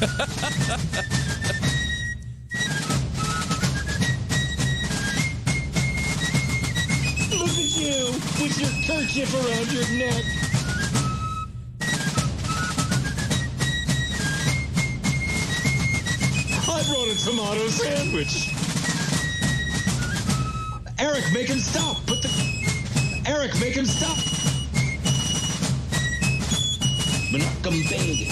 Look at you with your kerchief around your neck. I brought a tomato sandwich. Eric, make him stop. Eric, make him stop. Menachem Big.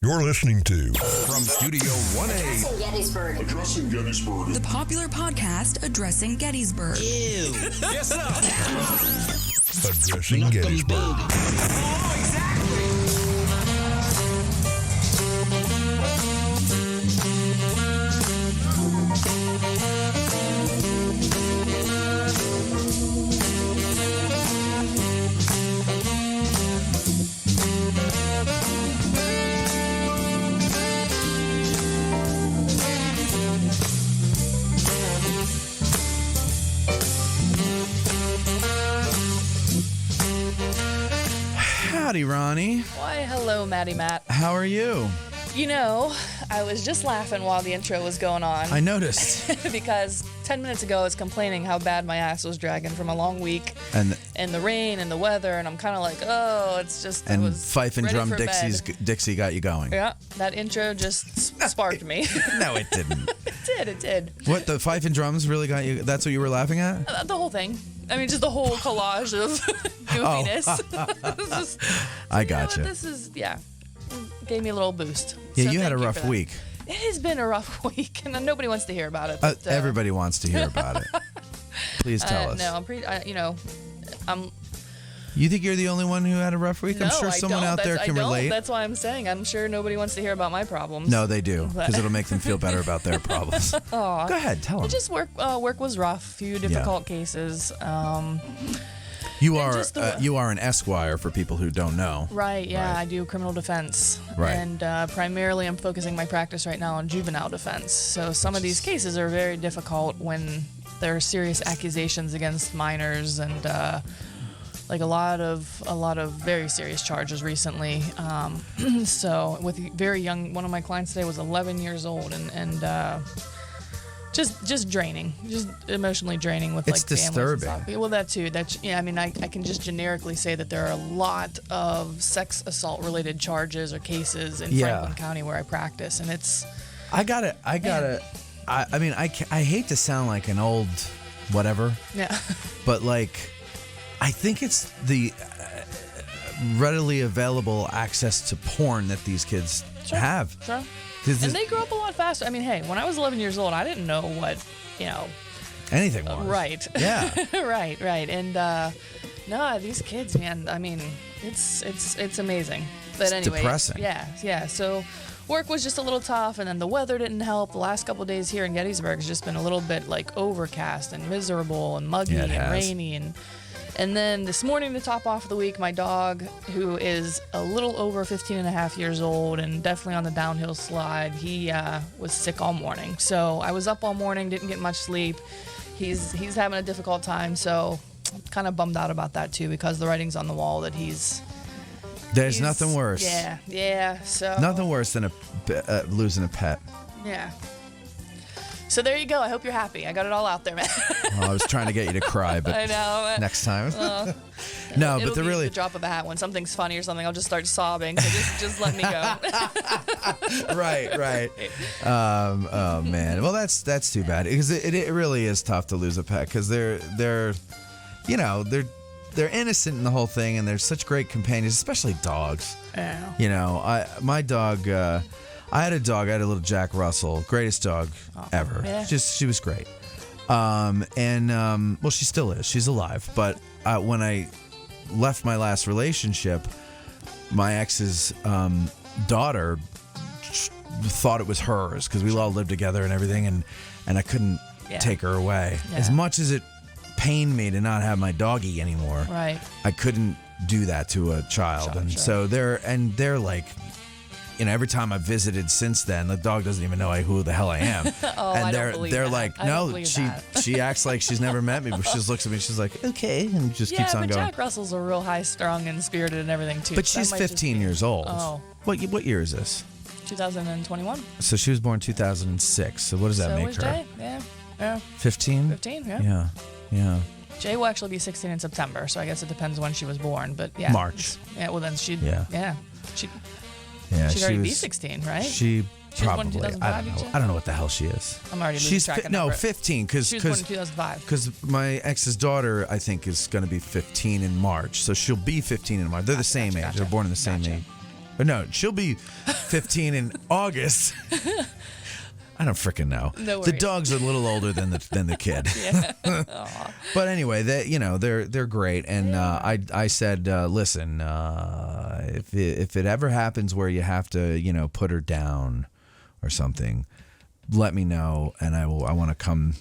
You're listening to From Studio 1A. Gettysburg. Addressing Gettysburg. The popular podcast addressing Gettysburg. Ew. Yes, sir. Addressing Gettysburg. Oh, exactly. Howdy, Ronnie. Why, hello, Maddie Matt. How are you? You know, I was just laughing while the intro was going on. I noticed. Because 10 minutes ago I was complaining how bad my ass was dragging from a long week. And the rain and the weather, and I'm kind of like, oh, it's just... And I was Fife and ready Drum for bed. Dixie got you going. Yeah, that intro just sparked me. No, it didn't. It did. What, the Fife and Drums really got you? That's what you were laughing at? The whole thing. I mean, just the whole collage of goofiness. I gotcha. This is, gave me a little boost. Yeah, So you had a thank rough for that. week. It has been a rough week, and nobody wants to hear about it. But, Everybody wants to hear about it. Please tell us. No, I'm You think you're the only one who had a rough week? I'm sure someone out there can relate. That's why I'm saying I'm sure nobody wants to hear about my problems. No, they do, because it'll make them feel better about their problems. Aw. Go ahead, tell them. Just work was rough. Few difficult cases. You and are just the- you are an Esquire for people who don't know. Right. Yeah, Right. I do criminal defense. Right. And primarily, I'm focusing my practice right now on juvenile defense. So some of these cases are very difficult when there are serious accusations against minors and. Like a lot of very serious charges recently. So with very young, one of my clients today was 11 years old and just draining, just emotionally draining with It's like families disturbing. and stuff. Well, that too. I mean, I can just generically say that there are a lot of sex assault related charges or cases in Franklin County where I practice, and it's. I mean, I hate to sound like an old whatever. Yeah. But like. I think it's the readily available access to porn that these kids have. Sure. And they grow up a lot faster. I mean, hey, when I was 11 years old, I didn't know what, anything was. Right. Yeah. right. And no, these kids, man. I mean, it's amazing. But anyway, depressing. Yeah. So work was just a little tough, and then the weather didn't help. The last couple of days here in Gettysburg has just been a little bit like overcast and miserable and muggy and rainy and then this morning, to top off the week, my dog, who is a little over 15 and a half years old and definitely on the downhill slide, he was sick all morning. So I was up all morning, didn't get much sleep. He's having a difficult time, so I'm kind of bummed out about that too, because the writing's on the wall that There's nothing worse. Yeah. So nothing worse than losing a pet. Yeah. So there you go. I hope you're happy. I got it all out there, man. Well, I was trying to get you to cry, but I know. next time. No, It'll but they're be really the drop of a hat. When something's funny or something, I'll just start sobbing. So just let me go. right. Oh man. Well, that's too bad because it really is tough to lose a pet because they're innocent in the whole thing and they're such great companions, especially dogs. Yeah. My dog. I had a dog. I had a little Jack Russell, greatest dog ever. Yeah. She was great. Well, she still is. She's alive. But when I left my last relationship, my ex's daughter thought it was hers because we all lived together and everything, and I couldn't take her away. Yeah. As much as it pained me to not have my doggy anymore, Right. I couldn't do that to a child. And sure. so they're like, every time I've visited since then, the dog doesn't even know who the hell I am. Oh, and I don't believe they're that. like, I don't no, believe she that. she acts like she's never met me, but she just looks at me, she's like, okay, and just keeps on but going. Jack Russell's a real high-strung and spirited and everything too. But so that she's might just 15 be- years old. Oh. What year is this? 2021. So she was born 2006. So what does that So make was her? Jay. Yeah. 15? 15. Yeah. Yeah. Jay will actually be 16 in September, so I guess it depends when she was born. But yeah. March. Yeah. Well, then she'd. Yeah. Yeah. She'd Yeah. already be was 16, right? She She was born in probably. 2005, I don't did know. you? I don't know what the hell she is. I'm already losing She's track of number. 15 because She was born in 2005. Because my ex's daughter, I think, is going to be 15 in March. So she'll be 15 in March. They're the same age. gotcha. They're born in the same age. But no, she'll be 15 in August. I don't freaking know. No The worries. dog's a little older than the kid. But anyway, they're great. And I said, listen, if it ever happens where you have to put her down or something, let me know, and I want to come.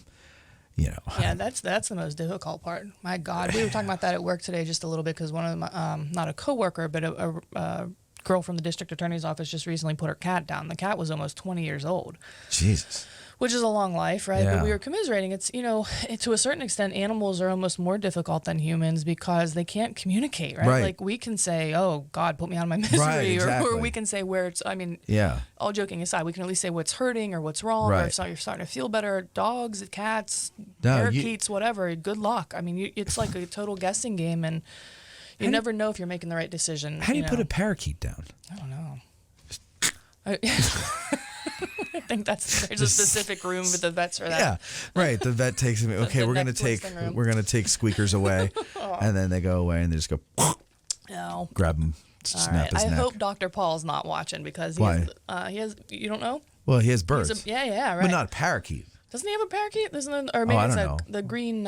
Yeah, that's the most difficult part. My God, we were talking about that at work today just a little bit because one of my not a coworker, but a girl from the district attorney's office just recently put her cat down. The cat was almost 20 years old. Jesus. Which is a long life, right? Yeah. But we were commiserating. It's, to a certain extent, animals are almost more difficult than humans because they can't communicate, right? Right. Like we can say, oh, God, put me out of my misery. Right, exactly. Or we can say where it's, Yeah. all joking aside, we can at least say what's hurting or what's wrong or Right. if you're starting to feel better. Dogs, cats, No, parakeets, whatever, good luck. I mean, it's like a total guessing game and you never know if you're making the right decision. How do you put a parakeet down? I don't know. I think there's a specific room with the vets for that. Yeah, right. The vet takes me. Okay, the we're gonna neck take twisting room. squeakers away, and then they go away and they just go No. grab him, All snap right. his I neck. hope Dr. Paul's not watching because Why? he has you don't know? Well, he has birds, Yeah, right. but not a parakeet. Doesn't he have a parakeet? Or maybe I it's don't know. the green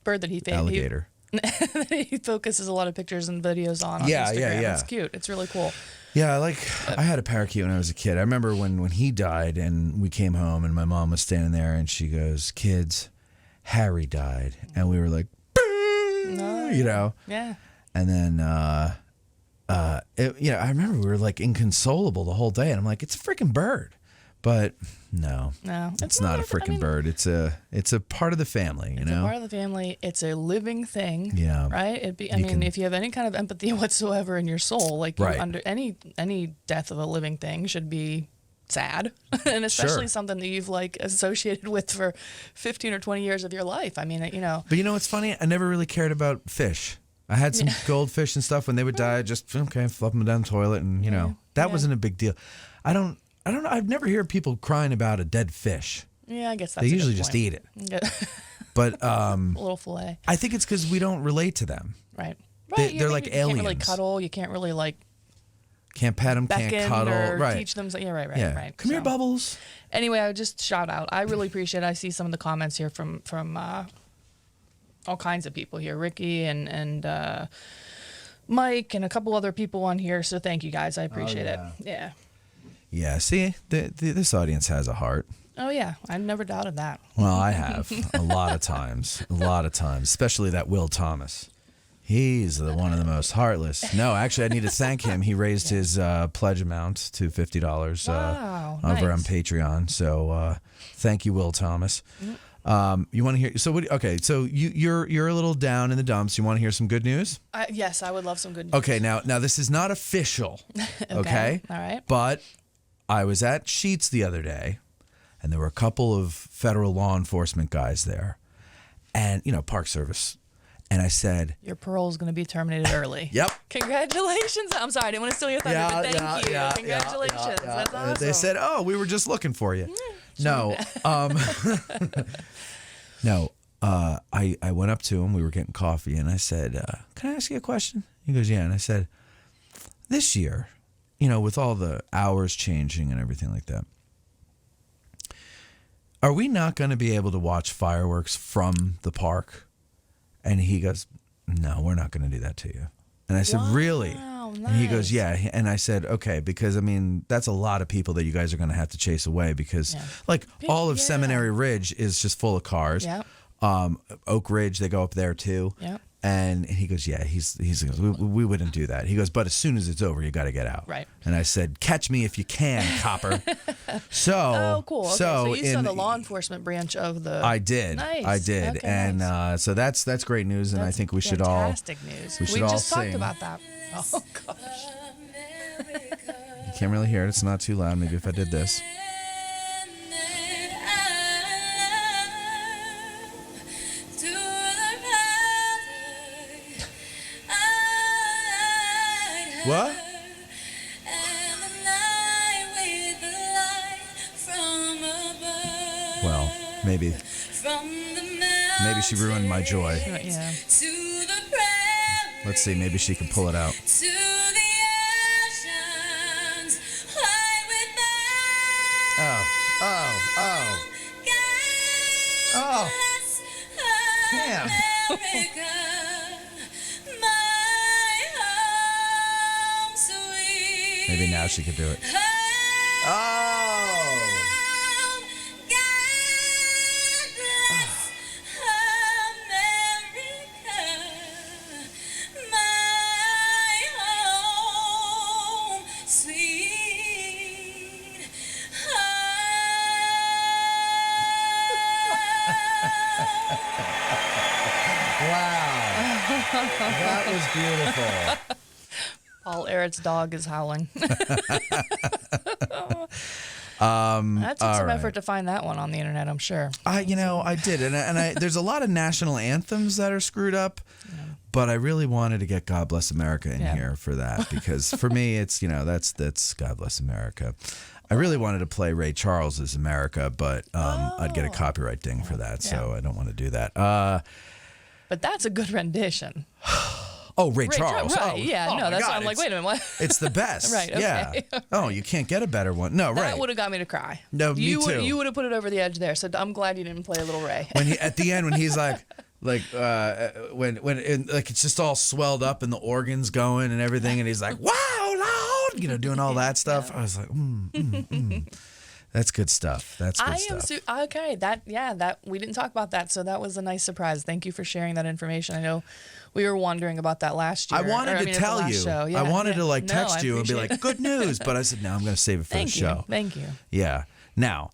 bird that he Alligator. He focuses a lot of pictures and videos on Yeah, Instagram. yeah. It's cute. It's really cool. Yeah, I had a parakeet when I was a kid. I remember when he died and we came home and my mom was standing there and she goes, "Kids, Harry died," and we were like, Yeah. And then, I remember we were like inconsolable the whole day, and I'm like, it's a freaking bird, but no, it's not a freaking bird. It's a part of the family, It's a part of the family. It's a living thing. Yeah. Right. If you have any kind of empathy whatsoever in your soul, like Right. under any death of a living thing should be sad, and especially Sure. something that you've like associated with for 15 or 20 years of your life. I mean, But you know what's funny? I never really cared about fish. I had some goldfish and stuff. When they would die, I just flop them down the toilet, and that wasn't a big deal. I don't know. I've never heard people crying about a dead fish. Yeah, I guess that's They a good usually just point. eat it. Yeah. But A little fillet. I think it's because we don't relate to them. Right. They're like you can't really aliens. cuddle. You can't really like Can't pet them, can't beckon cuddle. or Right. teach them. Right. Come here, So- Bubbles. Anyway, I would just shout out. I really appreciate it. I see some of the comments here from all kinds of people here. Ricky and Mike and a couple other people on here. So thank you guys. I appreciate it. Yeah. Yeah, see, this audience has a heart. Oh, yeah. I never doubted that. Well, I have a lot of times, especially that Will Thomas. He's one of the most heartless. No, actually, I need to thank him. He raised his pledge amount to $50 Wow, over on nice. Patreon. So thank you, Will Thomas. You want to hear? So okay, so you're a little down in the dumps. You want to hear some good news? Yes, I would love some good news. Okay, now this is not official. Okay. All right. But I was at Sheetz the other day, and there were a couple of federal law enforcement guys there, and Park Service. And I said, your parole's going to be terminated early. Yep. Congratulations. I'm sorry, I didn't want to steal your thunder, but thank you. Congratulations. That's awesome. They said, "Oh, we were just looking for you." No. No. I went up to him. We were getting coffee, and I said, "Can I ask you a question?" He goes, "Yeah." And I said, "This year, with all the hours changing and everything like that, are we not going to be able to watch fireworks from the park?" And he goes, "No, we're not going to do that to you." And I said, "Really?" Nice. And he goes, "Yeah." And I said, "Okay, because that's a lot of people that you guys are going to have to chase away because all of Seminary Ridge is just full of cars. Yeah. Oak Ridge, they go up there too." Yeah. And he goes, "Yeah, we wouldn't do that." He goes, "But as soon as it's over, you got to get out." Right. And I said, "Catch me if you can, copper." So, cool. Okay. So you saw the law enforcement branch of the. I did. Nice. I did. Okay, and nice. So that's great news, and I think we should all. Fantastic news. We should We all just talked sing. about that. Oh gosh. You can't really hear it. It's not too loud. Maybe if I did this. What? Well, maybe she ruined my joy. Yeah. Let's see. Maybe she can pull it out. Oh. Damn. Maybe now she could do it. Oh. That was beautiful. Paul Eric's dog is howling. That took some effort to find that one on the internet, I'm sure. I did, and I there's a lot of national anthems that are screwed up, but I really wanted to get "God Bless America" in here for that because for me it's that's "God Bless America." I really wanted to play Ray Charles's "America," but I'd get a copyright ding for that, so I don't want to do that. But that's a good rendition. Oh, Ray Charles. Right, oh, yeah, oh no, that's why I'm like, wait a minute, what? It's the best. Right, okay. Yeah. Oh, you can't get a better one. No, That right. would have got me to cry. No, me too. You would have put it over the edge there, so I'm glad you didn't play Little Ray. When at the end when he's like when it's just all swelled up and the organ's going and everything and he's like, "Wow, loud," doing all that stuff. I was like, That's good stuff. That's good stuff. Okay. That we didn't talk about that, so that was a nice surprise. Thank you for sharing that information. I know we were wondering about that last year. I wanted to tell you. Show. Yeah, I wanted to text I you and be appreciate like, "Good news," but I said, "No, I'm going to save it for the show." Thank you. Yeah. Now,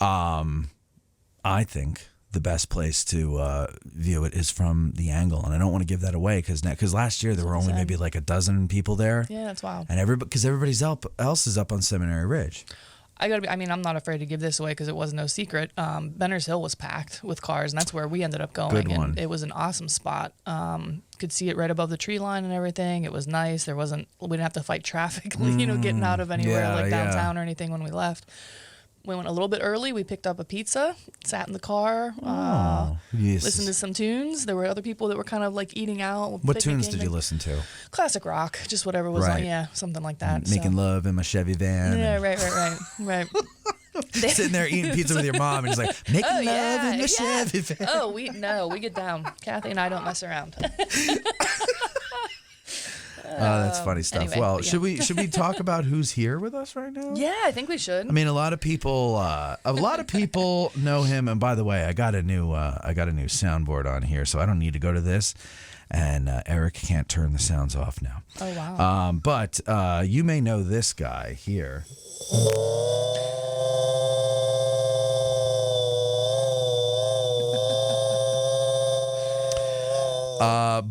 I think the best place to view it is from the angle, and I don't want to give that away because last year there were only maybe like a dozen people there. Yeah, that's wild. And everybody else is up on Seminary Ridge. I'm not afraid to give this away because it was no secret. Benner's Hill was packed with cars, and that's where we ended up going. Good one. And it was an awesome spot. Could see it right above the tree line and everything. It was nice. We didn't have to fight traffic, getting out of anywhere like downtown or anything when we left. We went a little bit early. We picked up a pizza, sat in the car, listened to some tunes. There were other people that were kind of like eating out. What tunes did you listen to? Classic rock, just whatever was on. Yeah, something like that. Making love in my Chevy van. Yeah, right. Sitting there eating pizza with your mom and just like, making love in my Chevy van. Oh, we get down. Kathy and I don't mess around. That's funny stuff. Anyway, well, should we talk about who's here with us right now? Yeah, I think we should. I mean, a lot of people know him. And by the way, I got a new soundboard on here, so I don't need to go to this. And Eric can't turn the sounds off now. Oh wow. But you may know this guy here.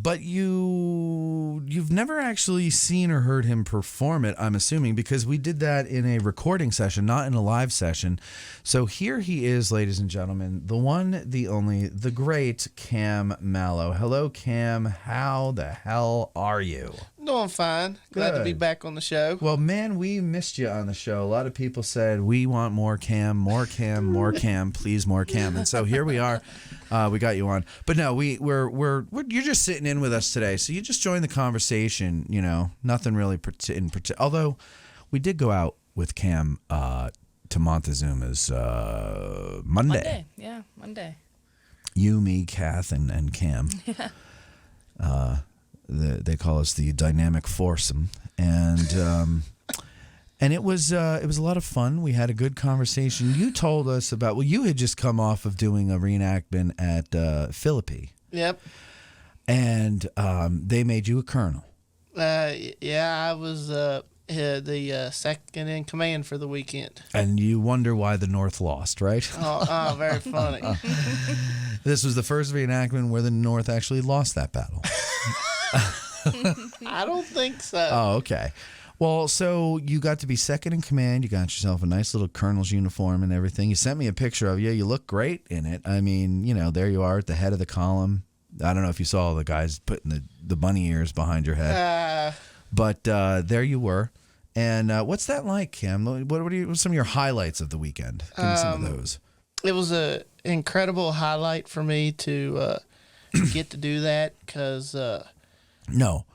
But you you've never actually seen or heard him perform it, I'm assuming, because we did that in a recording session, not in a live session. So here he is, ladies and gentlemen, the one, the only, the great Cam Mallow. Hello, Cam. How the hell are you? Doing fine. Glad to be Good. back on the show. Well, man, we missed you on the show. A lot of people said, we want more Cam, more Cam, more Cam, please more Cam. And so here we are. We got you on. But no, we're you're just sitting in with us today. So you just joined the conversation, nothing really in particular. Although we did go out with Cam to Montezuma's Monday. Yeah, Monday. You, me, Kath, and Cam. Yeah. They call us the dynamic foursome, and it was a lot of fun. We had a good conversation. You told us about you had just come off of doing a reenactment at Philippi. Yep. And they made you a colonel. Yeah, I was the second in command for the weekend. And you wonder why the North lost, right? Oh, very funny. This was the first reenactment where the North actually lost that battle. I don't think so. Oh, okay. Well, so you got to be second in command. You got yourself a nice little colonel's uniform and everything. You sent me a picture of you. You look great in it. I mean, there you are at the head of the column. I don't know if you saw the guys putting the bunny ears behind your head. But there you were. And what's that like, Cam? What are some of your highlights of the weekend? Give me some of those. It was an incredible highlight for me to get to do that because... No.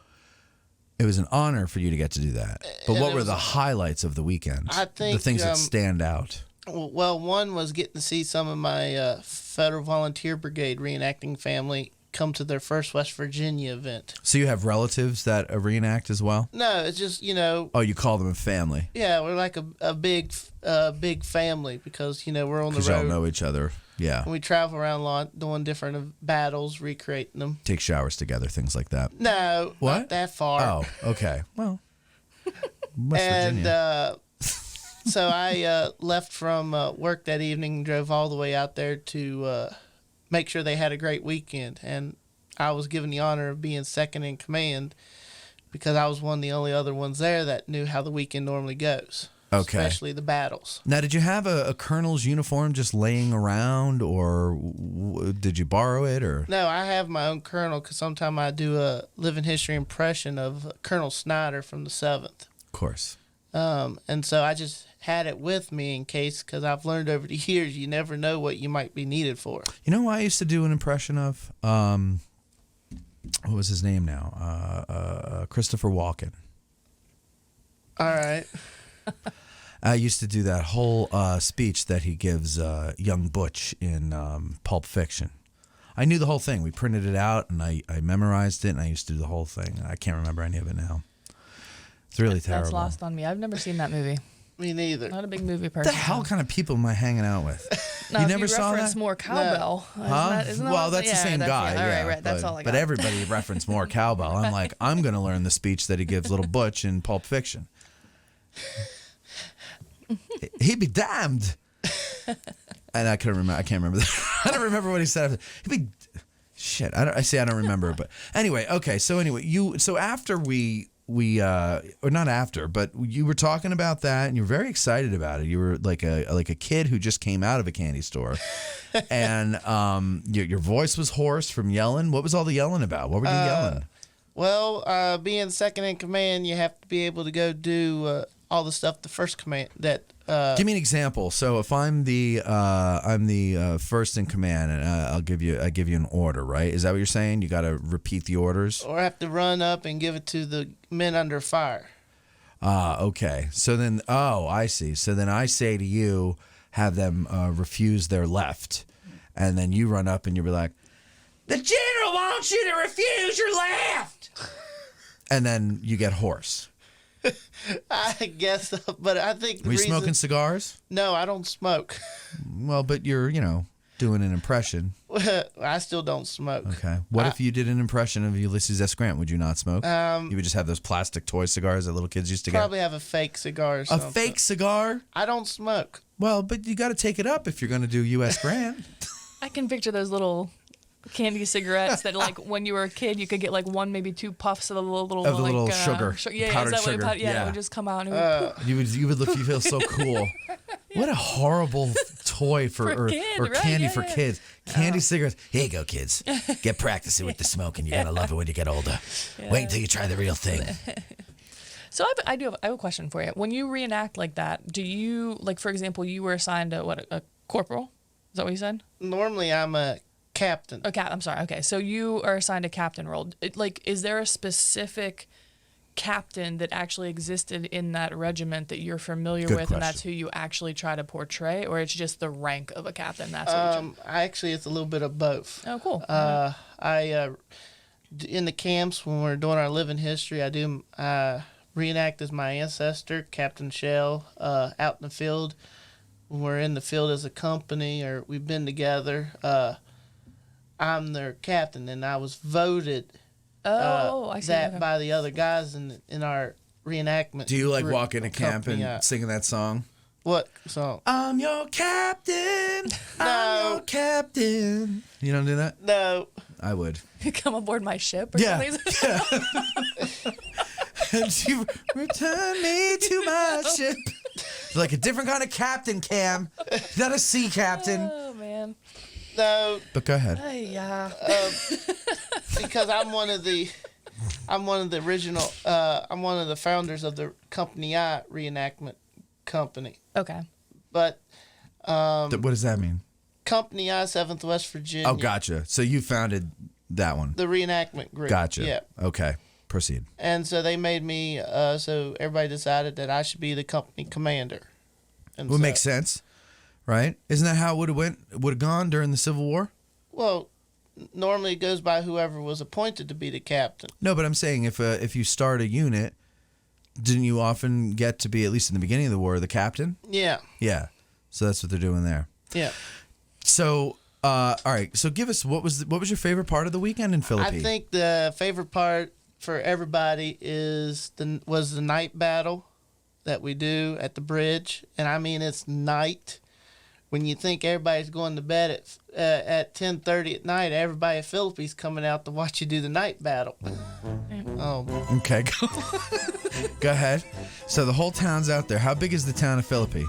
It was an honor for you to get to do that. But And what it were was- the highlights of the weekend? I think, the things that stand out. Well, one was getting to see some of my Federal Volunteer Brigade reenacting family come to their first West Virginia event. So you have relatives that reenact as well? No, it's just, Oh, you call them a family yeah, we're like a big family because, we're on the because y'all road. know each other. Yeah. We travel around a lot doing different battles, recreating them. Take showers together, things like that. No, What? not that far. Oh, okay. Well, West And Virginia. so I left from work that evening and drove all the way out there to make sure they had a great weekend. And I was given the honor of being second in command because I was one of the only other ones there that knew how the weekend normally goes. Okay. Especially the battles. Now, did you have a colonel's uniform just laying around, or did you borrow it, or? No, I have my own colonel because sometimes I do a living history impression of Colonel Snyder from the 7th. Of course. And so I just had it with me in case, because I've learned over the years, you never know what you might be needed for. You know who I used to do an impression of? What was his name now? Christopher Walken. All right. I used to do that whole speech that he gives young Butch in Pulp Fiction. I knew the whole thing. We printed it out, and I memorized it, and I used to do the whole thing. I can't remember any of it now. It's really terrible. That's lost on me. I've never seen that movie. Me neither. Not a big movie What person. the hell kind of people am I hanging out with? No, You if never saw reference that? more cowbell. Huh? Isn't that Well, what- that's the yeah, same guy. All Yeah, right. That's but, all I got. But everybody referenced more cowbell. I'm like, I'm going to learn the speech that he gives little Butch in Pulp Fiction. He'd be damned. And I can't remember that. I don't remember what he said. He'd be shit. I don't remember. But anyway, okay. So after we or not after, but you were talking about that, and you were very excited about it. You were like a kid who just came out of a candy store, and your voice was hoarse from yelling. What was all the yelling about? What were you yelling? Well, being second in command, you have to be able to go do all the stuff the first command that. Give me an example. So if I'm the first in command, and I give you an order, right? Is that what you're saying? You got to repeat the orders. Or have to run up and give it to the men under fire. Okay. So then, I see. So then I say to you, have them refuse their left, and then you run up and you'll be like, "The general wants you to refuse your left," and then you get hoarse. I guess, but I think. Were you smoking cigars? No, I don't smoke. Well, but you're, doing an impression. I still don't smoke. Okay. What if you did an impression of Ulysses S. Grant? Would you not smoke? You would just have those plastic toy cigars that little kids used to Probably have a fake cigar or get. something. A fake cigar? I don't smoke. Well, but you got to take it up if you're going to do U.S. Grant. I can picture those little candy cigarettes that, like, when you were a kid, you could get like one, maybe two puffs of the little Of the like, little sugar, Yeah, powdered is that sugar. What it, Yeah. it would just come out. And it would, You would look. You feel so cool. What a horrible toy For a kid, or right? candy Yeah, for yeah. kids. Candy cigarettes. Here you go, kids. Get practicing with the smoking. You're gonna love it when you get older. Wait until you try the real thing. So I have a question for you. When you reenact like that, do you, like, for example, you were assigned a corporal? Is that what you said? Normally, I'm a captain. I'm sorry. Okay, so you are assigned a captain role. Is there a specific captain that actually existed in that regiment that you're familiar Good with, question. and that's who you actually try to portray, or it's just the rank of a captain? That's what you Actually, it's a little bit of both. Oh, cool. In the camps when we're doing our living history, I reenact as my ancestor, Captain Shell, out in the field. When we're in the field as a company or we've been together, I'm their captain, and I was voted I see. that Okay. by the other guys in our reenactment. Do you like group walk into camp company, and singing that song? what song? I'm your captain. I'm No. your captain. You don't do that? No. I would. Come aboard my ship or Yeah. something? And you return me to my ship. Like a different kind of captain, Cam. Not a sea captain. Oh, man. No, But go ahead. Yeah. because I'm one of the original. I'm one of the founders of the Company I reenactment company. Okay. But What does that mean? Company I, 7th West Virginia. Oh, gotcha. So you founded that one. The reenactment group. Gotcha. Yeah. Okay. Proceed. And so they made me. So everybody decided that I should be the company commander. And Would so, make sense, right? Isn't that how it would have gone during the Civil War? Well, normally it goes by whoever was appointed to be the captain. No, but I'm saying if you start a unit, didn't you often get to be, at least in the beginning of the war, the captain? Yeah. Yeah. So that's what they're doing there. Yeah. So, all right. So give us what was your favorite part of the weekend in Philippi? I think the favorite part for everybody was the night battle that we do at the bridge, and I mean it's night. When you think everybody's going to bed at 10:30 at night, everybody at Philippi's coming out to watch you do the night battle. Oh, Okay, go ahead. So the whole town's out there. How big is the town of Philippi?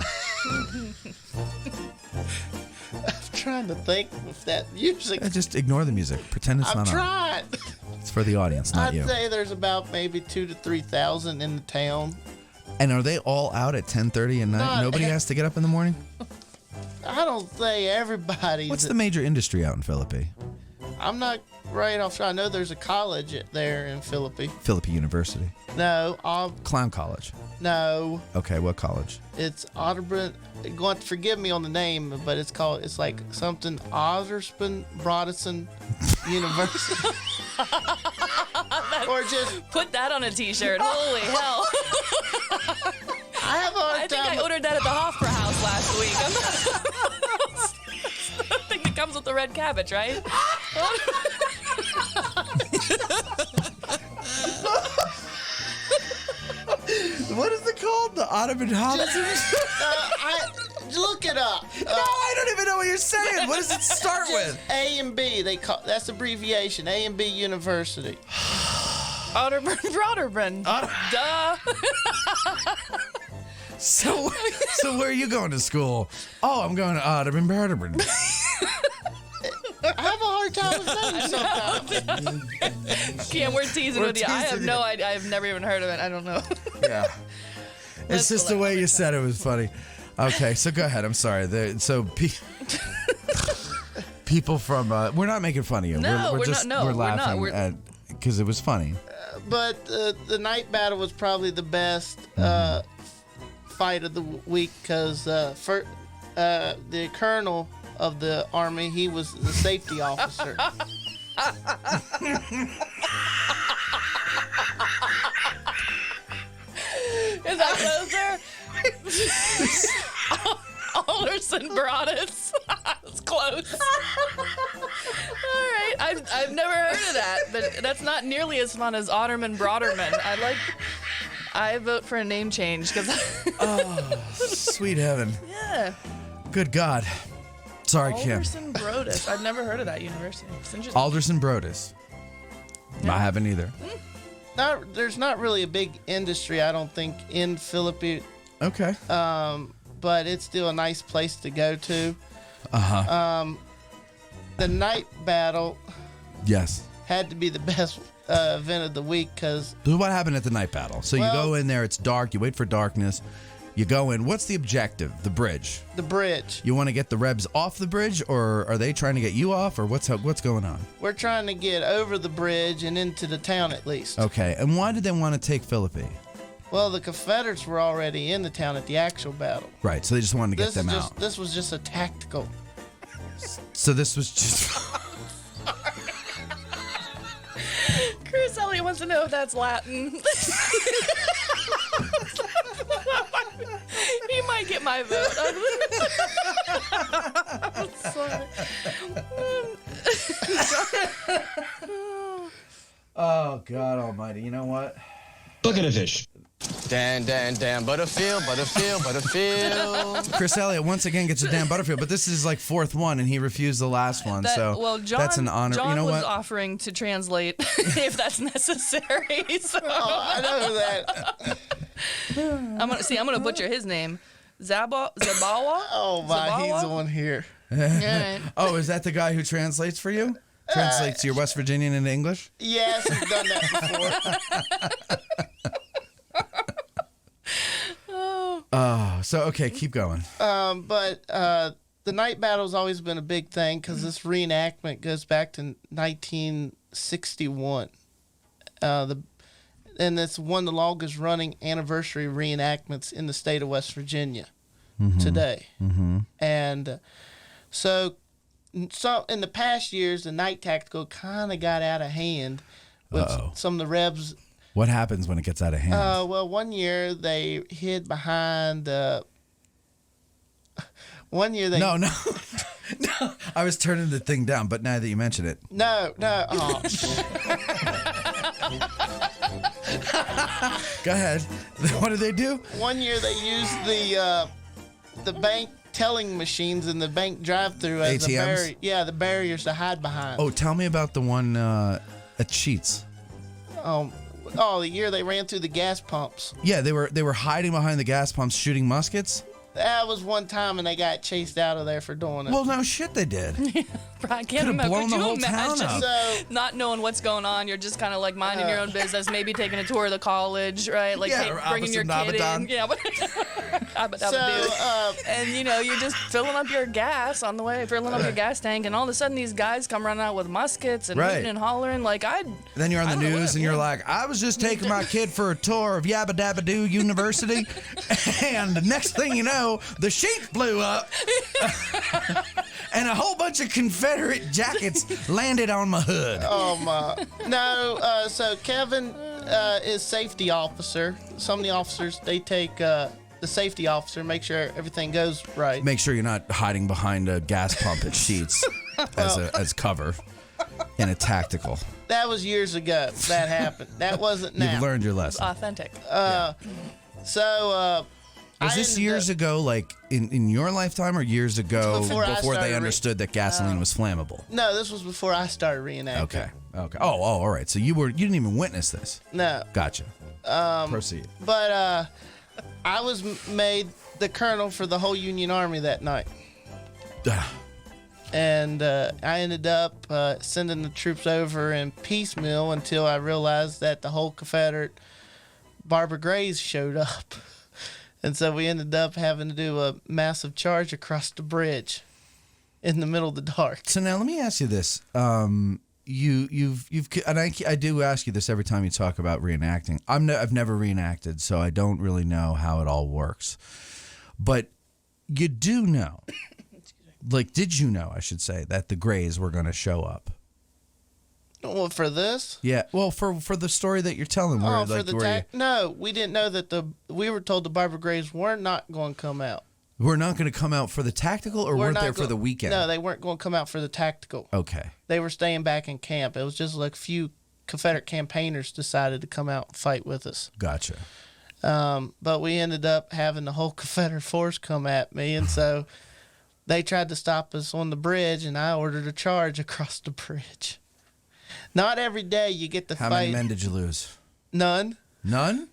I'm trying to think if that music. Just ignore the music. Pretend it's I'm not on. trying. It's for the audience, not I'd you. say there's about maybe 2,000 to 3,000 in the town. And are they all out at 10:30 at night? Not Nobody has to get up in the morning? I don't say everybody's. What's the major industry out in Philippi? I'm not right off. I know there's a college there in Philippi. Philippi University. No, Clown College. no, Okay, what college? it's Aldersbin. You're going to forgive me on the name, but it's like something Aldersbin, Broddussen University. Or just, Put that on a T-shirt. Holy hell! I have a I hard think time. I ordered that at the Hofbräu House last week. I think it comes with the red cabbage, right? What is it called? The Ottoman Hobbits? Look it up. No, I don't even know what you're saying. What does it start with? A and B. That's abbreviation. A and B University. Broddussen. Duh. So where are you going to school? Oh, I'm going to Aldersbin. I have a hard time with names sometimes. Cam, we're teasing We're with you. I have teasing no you. idea. I've never even heard of it. I don't know. Yeah. It's just the way you said it was funny. Okay, so go ahead. I'm sorry. People from we're not making fun of you. No, we're just not. No, we're we're not. laughing at because it was funny. But the night battle was probably the best fight of the week because the colonel of the army, he was the safety officer. Is that closer? Alderson brought us. It's close. All right. I've never heard of that, but that's not nearly as fun as Otterman Brodderman. I vote for a name change because Sweet heaven. yeah. Good God. Sorry, Kim. Aldersbin, Broddussen. I've never heard of that university. It's interesting. Aldersbin, Broddussen. I haven't either. There's not really a big industry, I don't think, in Philippi. Okay. But it's still a nice place to go to. The night battle Yes. had to be the best event of the week because So what happened at the night battle? So you go in there, it's dark, you wait for darkness, you go in. What's the objective? The bridge. the bridge. You want to get the Rebs off the bridge, or are they trying to get you off, or what's going on? We're trying to get over the bridge and into the town at least. Okay, and why did they want to take Philippi? Well, the Confederates were already in the town at the actual battle. Right, so they just wanted to get them out. This was just a tactical. So this was just... Chris Elliott wants to know if that's Latin. He might get my vote. I'm sorry. Oh, God almighty. You know what? Look at a fish. Dan, Butterfield. Chris Elliott once again gets a Dan Butterfield, but this is like fourth one, and he refused the last one. John, that's an honor. John you know was what? offering to translate if that's necessary. So I know that. I'm gonna butcher his name. Zabawa. Oh my, Zabawa? he's on here. Yeah. Oh, is that the guy who translates for you? Translates your West Virginian into English? Yes, he's done that before. Oh, so okay, keep going. But the night battle's always been a big thing because this reenactment goes back to 1961. And it's one of the longest running anniversary reenactments in the state of West Virginia today. Mm-hmm. And so in the past years, the night tactical kind of got out of hand with some of the Rebs. What happens when it gets out of hand? Well, one year they hid behind. One year they. No. No. I was turning the thing down, but now that you mention it. No. Oh. Go ahead. What did they do? One year they used the bank telling machines in the bank drive-through as ATMs? a barrier. Yeah, the barriers to hide behind. Oh, tell me about the one at Sheets. The year they ran through the gas pumps. Yeah, they were hiding behind the gas pumps shooting muskets. That was one time, and they got chased out of there for doing it. Well, no shit, they did. I can't Could've remember. blown Could the you whole town imagine up. So- not knowing what's going on? You're just kind of like minding your own business, maybe taking a tour of the college, right? Like Yeah, or bringing your kid Abadan. in. Yeah, but and you're just filling up your gas on the way, filling up your gas tank, and all of a sudden these guys come running out with muskets and Right. hooting and hollering. Like Then you're on the news and you're like, I was just taking my kid for a tour of Yabba Dabba Doo University, and the next thing you know, the sheet blew up, and a whole bunch of Confederate jackets landed on my hood. Oh my! No, so Kevin is safety officer. Some of the officers they take the safety officer, make sure everything goes right. Make sure you're not hiding behind a gas pump at Sheets as cover in a tactical. That was years ago. That happened. That wasn't now. You've learned your lesson. authentic. So. Was this years ago, like in your lifetime, or years ago Before I before they started understood that gasoline was flammable? No, this was before I started reenacting. Okay. Oh, all right. So you didn't even witness this. No. Gotcha. Proceed. But I was made the colonel for the whole Union Army that night. And I ended up sending the troops over in piecemeal until I realized that the whole Confederate Barbara Grays showed up. And so we ended up having to do a massive charge across the bridge in the middle of the dark. So now let me ask you this. You've and I do ask you this every time you talk about reenacting. I've never reenacted, so I don't really know how it all works. But you do know, like, did you know, I should say, that the Grays were going to show up? Well, for this? Yeah. Well, for the story that you're telling. Where, For the no, we didn't know that we were told the Barbara Grays were not going to come out. We're not going to come out for the tactical, or weren't there for the weekend? No, they weren't going to come out for the tactical. Okay. They were staying back in camp. It was just like a few Confederate campaigners decided to come out and fight with us. Gotcha. But we ended up having the whole Confederate force come at me, and so They tried to stop us on the bridge, and I ordered a charge across the bridge. Not every day you get to How fight. many men did you lose? None. None?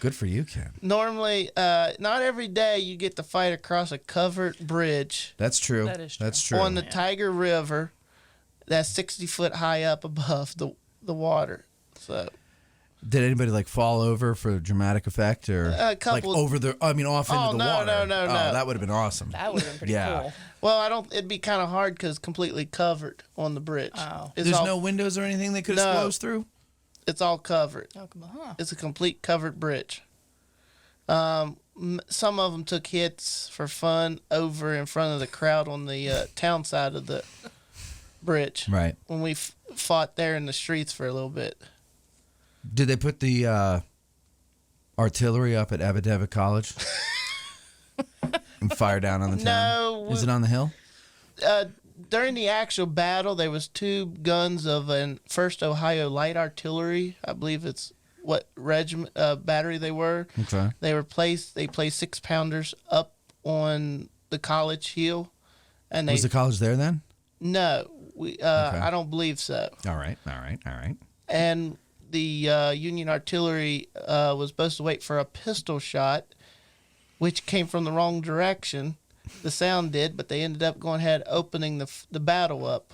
Good for you, Cam. Normally, not every day you get to fight across a covered bridge. That's true. That is true. That's true. On the Tiger River, that's 60 foot high up above the water. So, Did anybody like fall over for dramatic effect or A couple- like over the? I mean, off into the no, water. no, Oh, no. that would have been awesome. That would have been pretty Yeah. cool. well, I don't. It'd be kind of hard because completely covered on the bridge. Oh. It's There's all, no windows or anything they could No. close through. It's all covered. Oh, come on. It's a complete covered bridge. Some of them took hits for fun over in front of the crowd on the town side of the bridge. Right. When we fought there in the streets for a little bit. Did they put the artillery up at Aberdeen College and fire down on the town? No. Is it on the hill? During the actual battle, there was 2 guns of an 1st Ohio Light Artillery. I believe it's what regiment battery they were. Okay. They placed 6-pounders up on the college hill, and Was the college there then? no, we I don't believe so. All right. And the Union artillery was supposed to wait for a pistol shot, which came from the wrong direction. The sound did, but they ended up going ahead opening the battle up.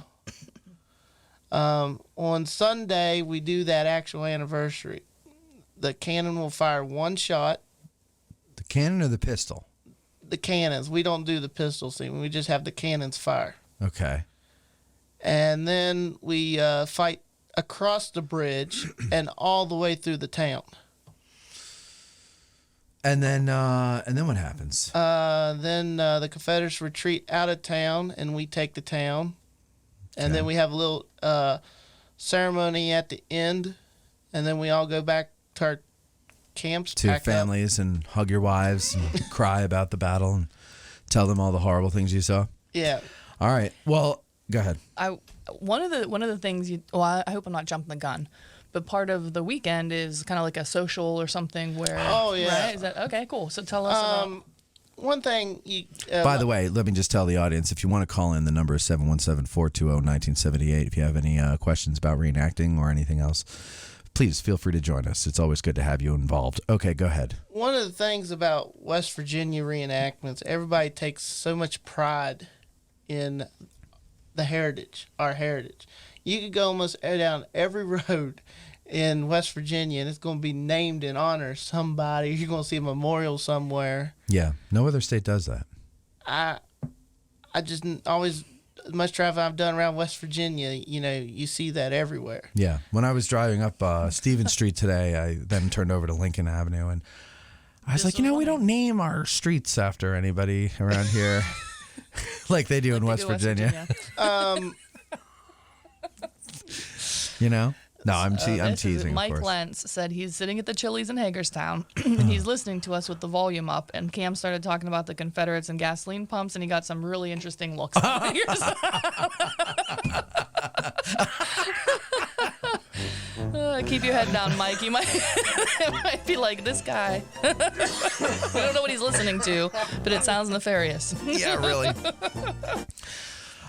On Sunday, we do that actual anniversary. The cannon will fire 1 shot. The cannon or the pistol? The cannons. We don't do the pistol scene. We just have the cannons fire. Okay. And then we fight across the bridge and all the way through the town. And then what happens? Then the Confederates retreat out of town, and we take the town. And then we have a little ceremony at the end, and then we all go back to our camps. To your pack up. families and hug your wives and cry about the battle and tell them all the horrible things you saw. Yeah. All right. Well, go ahead. One of the things I hope I'm not jumping the gun, but part of the weekend is kind of like a social or something where. Oh, yeah. Right? Is that okay? Cool. So tell us about. One thing you. By the way, let me just tell the audience, if you want to call in, the number is 717-420-1978. If you have any questions about reenacting or anything else, please feel free to join us. It's always good to have you involved. Okay, go ahead. One of the things about West Virginia reenactments, everybody takes so much pride in the heritage, our heritage. You could go almost down every road in West Virginia, and it's going to be named in honor of somebody. You're going to see a memorial somewhere. Yeah, no other state does that. I just always, as much travel I've done around West Virginia, you see that everywhere. Yeah. When I was driving up Stevens Street today, I then turned over to Lincoln Avenue, and I was like, we don't name our streets after anybody around here like they do in West Virginia. No, I'm teasing, Mike of course. Lentz said he's sitting at the Chili's in Hagerstown, and he's listening to us with the volume up, and Cam started talking about the Confederates and gasoline pumps, and he got some really interesting looks. Keep your head down, Mike. You might be like, this guy. I don't know what he's listening to, but it sounds nefarious. Yeah, really.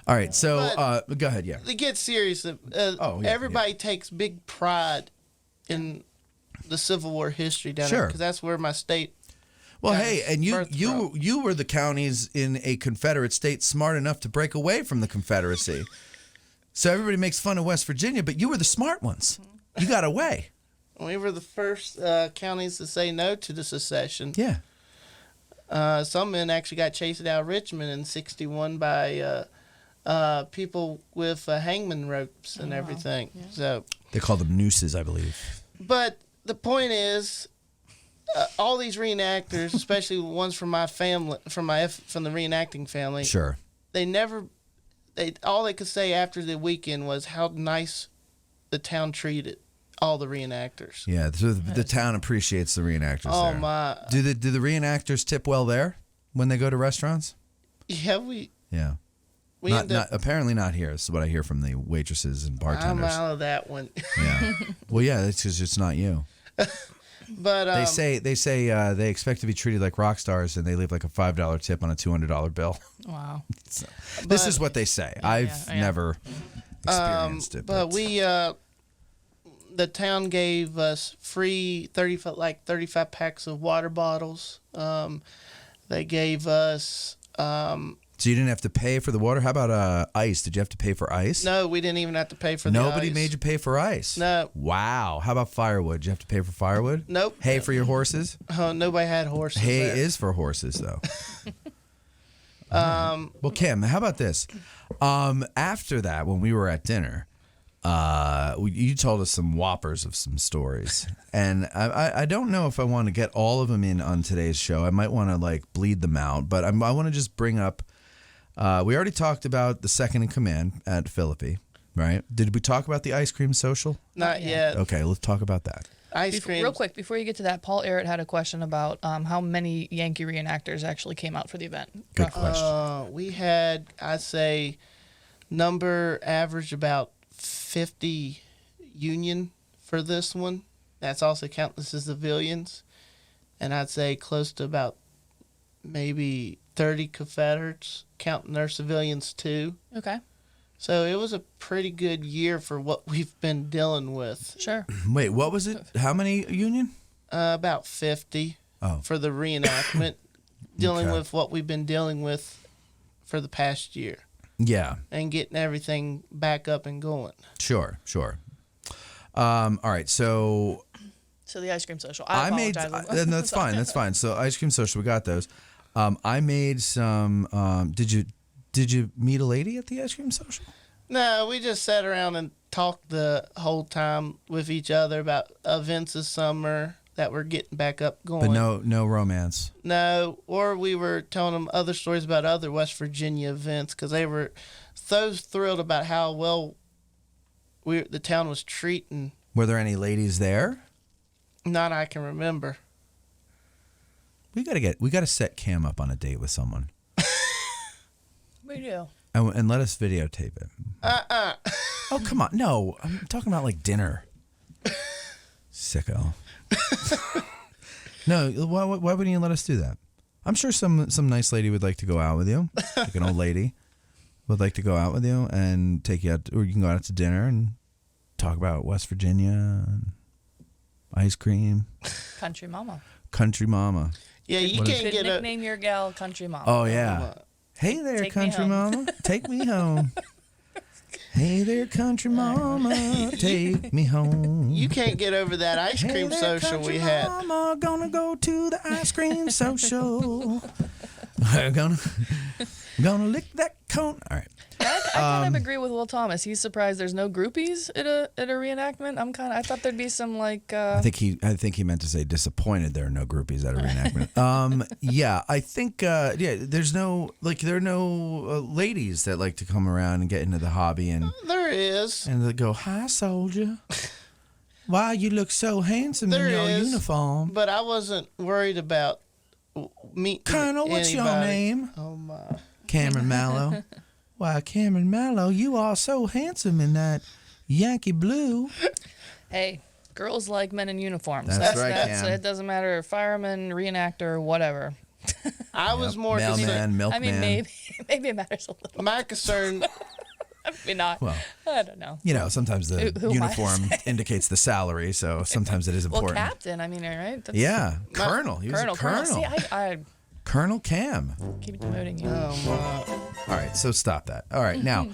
All right, so go ahead, yeah. To get serious, everybody takes big pride in the Civil War history down there, because that's where my state. Well, hey, and you were the counties in a Confederate state smart enough to break away from the Confederacy. So everybody makes fun of West Virginia, but you were the smart ones. You got away. We were the first counties to say no to the secession. Yeah. Some men actually got chased out of Richmond in '61 by people with hangman ropes and everything. Yeah. So they called them nooses, I believe. But the point is, all these reenactors, especially ones from my family, from the reenacting family, sure, all they could say after the weekend was how nice the town treated all the reenactors. Yeah, the town appreciates the reenactors. Oh there. my! Do the reenactors tip well there when they go to restaurants? Yeah, Yeah. Apparently not here. This is what I hear from the waitresses and bartenders. I'm out of that one. Yeah. Well, yeah, that's because it's not you. But They say they expect to be treated like rock stars, and they leave like a $5 tip on a $200 bill. Wow. So, this is what they say. I've never experienced it. But we, the town gave us free 35 packs of water bottles. They gave us. So you didn't have to pay for the water? How about ice? Did you have to pay for ice? No, we didn't even have to pay for the Nobody ice. made you pay for ice? No. Wow. How about firewood? Did you have to pay for firewood? Nope. Hay for your horses? Nobody had horses. Hay there. is for horses, though. Well, Kim, how about this? After that, when we were at dinner, you told us some whoppers of some stories, and I don't know if I want to get all of them in on today's show. I might want to like bleed them out, but I want to just bring up. We already talked about the second in command at Philippi, right? Did we talk about the ice cream social? Not yet. Okay, let's talk about that. Ice cream. Real quick, before you get to that, Paul Arrett had a question about how many Yankee reenactors actually came out for the event. Good question. We had, I'd say, number average about 50 Union for this one. That's also countless as civilians. And I'd say close to about maybe 30 Confederates, counting their civilians too. Okay. So it was a pretty good year for what we've been dealing with. Sure. Wait, what was it? How many Union? About 50 for the reenactment, dealing Okay. with what we've been dealing with for the past year. Yeah. And getting everything back up and going. Sure. All right, so So the ice cream social. I made. apologize. That's fine. That's fine. So ice cream social, we got those. I made some. Did you meet a lady at the ice cream social? No, we just sat around and talked the whole time with each other about events this summer that we're getting back up going. But no romance. No, or we were telling them other stories about other West Virginia events because they were so thrilled about how well the town was treating. Were there any ladies there? Not I can remember. We gotta set Cam up on a date with someone. We do. And let us videotape it. Oh, come on. No, I'm talking about like dinner. Sicko. No, why wouldn't you let us do that? I'm sure some nice lady would like to go out with you. Like an old lady would like to go out with you and take you out, or you can go out to dinner and talk about West Virginia and ice cream. Country mama. Country mama. Yeah, you You can't could get a. nickname your gal Country Mama. Oh, yeah. Hey there, Take me country home. mama. Take me home. Hey there, country mama. Take me home. You can't get over that ice cream Hey there, social country we had. Mama, gonna go to the ice cream social. gonna lick that cone. All right. I kind of agree with Will Thomas. He's surprised there's no groupies at a reenactment. I thought there'd be some like. I think he meant to say disappointed there are no groupies at a reenactment. Yeah, I think there's no there are no ladies that like to come around and get into the hobby and There they go, "Hi, soldier. Wow, you look so handsome in your is, uniform." but I wasn't worried about meeting Colonel, what's your anybody. name? Oh my. Cameron Mallow. Why, Cameron Mallow, you are so handsome in that Yankee blue. Hey, girls like men in uniforms. That's right, Cam. It doesn't matter, fireman, reenactor, whatever. I was more concerned. Mailman, milkman. I mean, maybe it matters a little. My concern. Maybe not. Well, I don't know. you know, sometimes the Who am I to uniform say? indicates the salary, so sometimes it is Well, important. captain. I mean, right? That's Yeah, Colonel. He was a Colonel. See, I Colonel Cam. keep demoting you. Oh my. All right, so stop that. All right, now,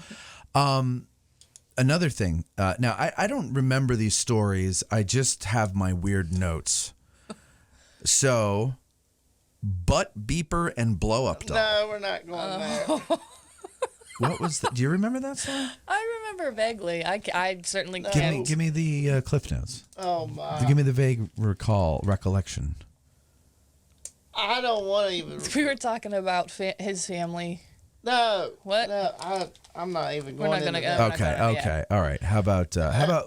another thing. Now, I don't remember these stories. I just have my weird notes. So, butt beeper and blow up doll. No, we're not going there. What was do you remember that song? I remember vaguely. I certainly Give can't. me the Cliff Notes. Oh my. Give me the vague recollection. I don't want to even. We were talking about his family. No. What? No, I'm not even We're going not gonna into go. that. Okay. Okay. All right. How about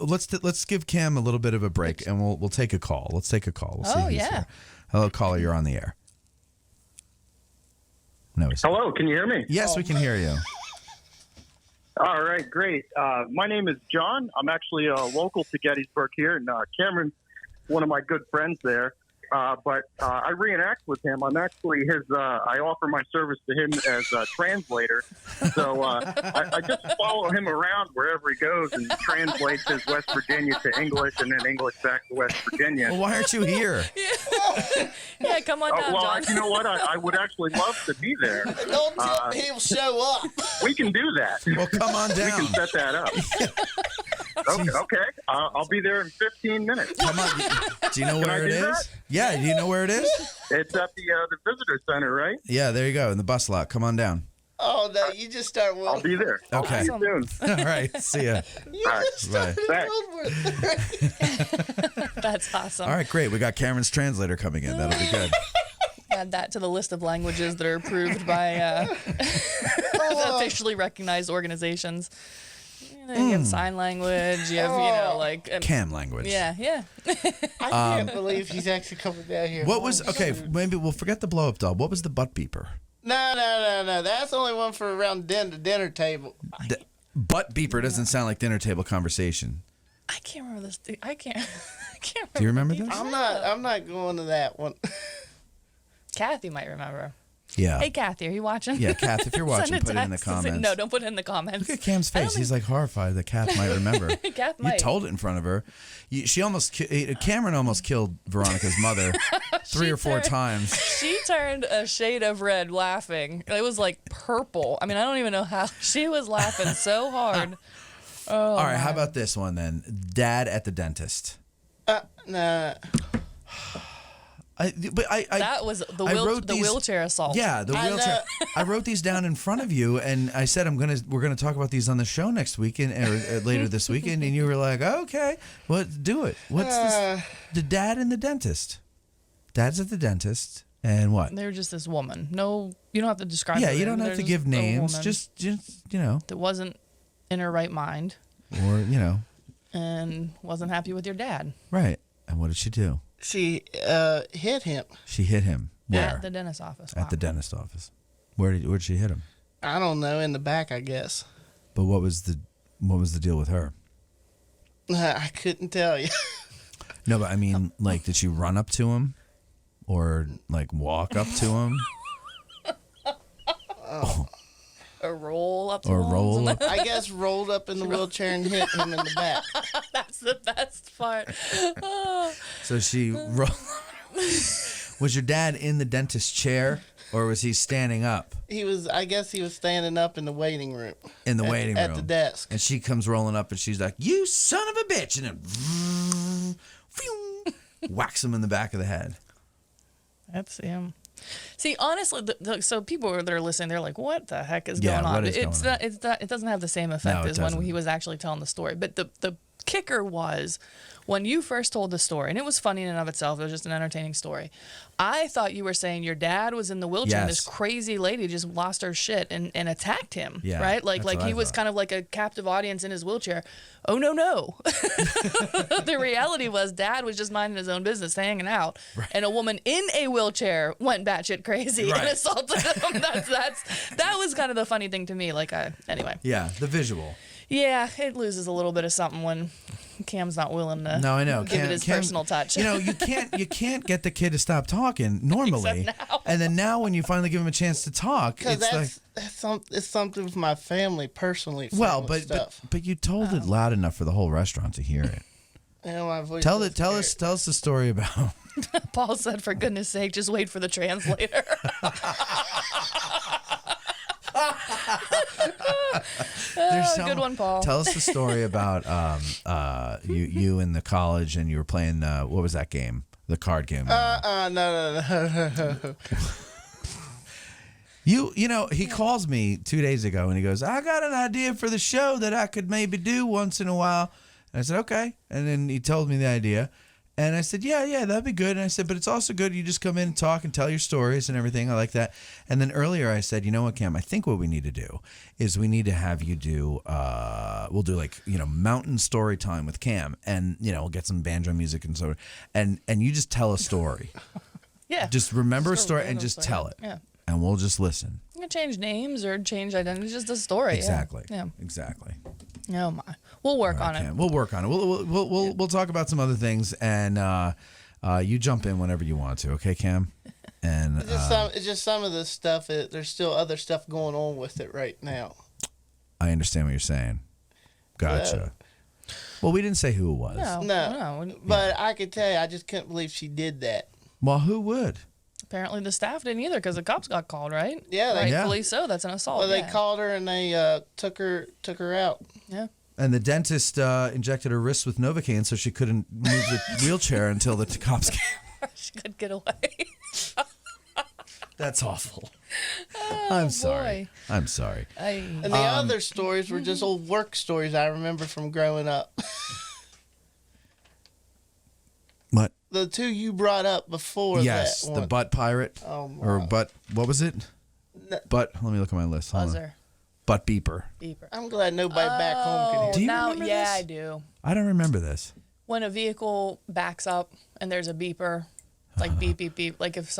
let's give Cam a little bit of a break and we'll take a call. Let's take a call. We'll see Oh, who's yeah. here. Hello, caller. You're on the air. No. Hello, can you hear me? Yes, we can hear you. All right, great. My name is John. I'm actually local to Gettysburg here, and Cameron one of my good friends there. But I reenact with him. I'm actually his. I offer my service to him as a translator. So I just follow him around wherever he goes and translates his West Virginia to English and then English back to West Virginia. Well, why aren't you here? Yeah, come on down, well, John. you know what? I would actually love to be there. Don't tell me he'll show up. We can do that. Well, come on We down. can set that up. Okay. I'll be there in 15 minutes. Come on. Do you know Can where I it do is? that? Yeah. Do you know where it is? It's at the visitor center, right? Yeah. There you go. In the bus lot. Come on down. Oh, no, you just start I'll be there. Okay. I'll see you soon. All right. See ya. You All right. just started Bye. World War III. That's awesome. All right. Great. We got Cameron's translator coming in. That'll be good. Add that to the list of languages that are approved by officially recognized organizations. You have sign language. You have, like Cam language. Yeah. I can't believe he's actually coming down here. What was okay? Maybe we'll forget the blow up doll. What was the butt beeper? No. That's only one for around the dinner table. Butt beeper doesn't sound like dinner table conversation. I can't remember this. I can't remember. Do you remember the this? details. I'm not going to that one. Kathy might remember. Yeah. Hey, Kathy, are you watching? Yeah, Kath, if you're watching, Send a put it in the text. comments. No, don't put it in the comments. Look at Cam's I don't face. He's like horrified that Kath might remember. Kath You might. told it in front of her. Cameron almost killed Veronica's mother three or four times. She turned a shade of red laughing. It was like purple. I mean, I don't even know how. She was laughing so hard. Oh, All right, how about this one then? Dad at the dentist. Nah. That was the wheelchair assault. Yeah, the wheelchair. I wrote these down in front of you, and I said we're gonna talk about these on the show next weekend or later this weekend, and you were like, okay, well, do it. What's this? The dad and the dentist. Dad's at the dentist, and what? They're just this woman. No, you don't have to describe. Yeah, her. you don't have to They're give just a names. woman Just you know, that wasn't in her right mind or you know, and wasn't happy with your dad. right. And what did she do? She hit him. She hit him. Where? At the dentist office. At the dentist office. Where'd she hit him? I don't know, in the back, I guess. But what was the deal with her? I couldn't tell you. No, but I mean, like, did she run up to him, or like walk up to him, Or roll up. or roll up? I guess rolled up in the wheelchair and hit him in the back. That's the best part. Oh. So she rolled. Was your dad in the dentist chair, or was he standing up I guess he was standing up in the waiting room. in the waiting room At the desk. And she comes rolling up, and she's like, "You son of a bitch!" And then whacks him in the back of the head. That's him. See, honestly, so people that are listening, they're like, "What the heck is Yeah, going on?" what is It's going on? not. It's not. It doesn't have the same effect No, it as when doesn't. he was actually telling the story. But the kicker was when you first told the story, and it was funny in and of itself. It was just an entertaining story. I thought you were saying your dad was in the wheelchair, and this Yes. crazy lady just lost her shit and attacked him. Yeah, right? Like that's what he I was thought. kind of like a captive audience in his wheelchair. Oh no. The reality was dad was just minding his own business, hanging out, and a woman in a wheelchair went batshit crazy and Right. assaulted him. That was kind of the funny thing to me. Like, anyway. Yeah, the visual. Yeah, it loses a little bit of something when Cam's not willing to No, I know. give it his personal touch. You know, you can't get the kid to stop talking normally, Except now. and then now when you finally give him a chance to talk, Because it's it's something with my family, personally. well, family but stuff. you told it loud enough for the whole restaurant to hear it. And my voice Tell is us the story about. Paul said, for goodness sake, just wait for the translator. Good one, Paul. Tell us the story about you in the college, and you were playing what was that game? The card game. No. You know, he calls me 2 days ago and he goes, "I got an idea for the show that I could maybe do once in a while." And I said, "Okay." And then he told me the idea. And I said, yeah, that'd be good. And I said, but it's also good you just come in and talk and tell your stories and everything. I like that. And then earlier I said, you know what, Cam, I think what we need to do is we need to have you do, we'll do like, you know, mountain story time with Cam, and, you know, we'll get some banjo music and so, and you just tell a story. Yeah. Just remember a Just a story and random just story. tell it. Yeah. And we'll just listen. You can change names or change identity, just a story. Exactly. Yeah. Exactly. Oh my. We'll work on it. We'll work on it. We'll talk about some other things, and you jump in whenever you want to. Okay, Cam? And it's just some of the stuff. There's still other stuff going on with it right now. I understand what you're saying. Gotcha. Well, we didn't say who it was. No. But I could tell you, I just couldn't believe she did that. Well, who would? Apparently the staff didn't either because the cops got called, right? Yeah, rightfully so. That's an assault. Well, they called her and they took her out. Yeah. And the dentist injected her wrist with Novocaine so she couldn't move the wheelchair until the cops came. She could get away. That's awful. I'm sorry. Boy. I'm sorry. And the other stories were just old work stories I remember from growing up. What? The two you brought up before yes, that one. the butt pirate. Oh, my. Or butt, what was it? Butt, let me look at my list. Hold on. Buzzer. Butt beeper. I'm glad nobody back home can hear. Do you now, remember yeah, this? I do. I don't remember this. When a vehicle backs up and there's a beeper, it's like beep, beep, beep. Like if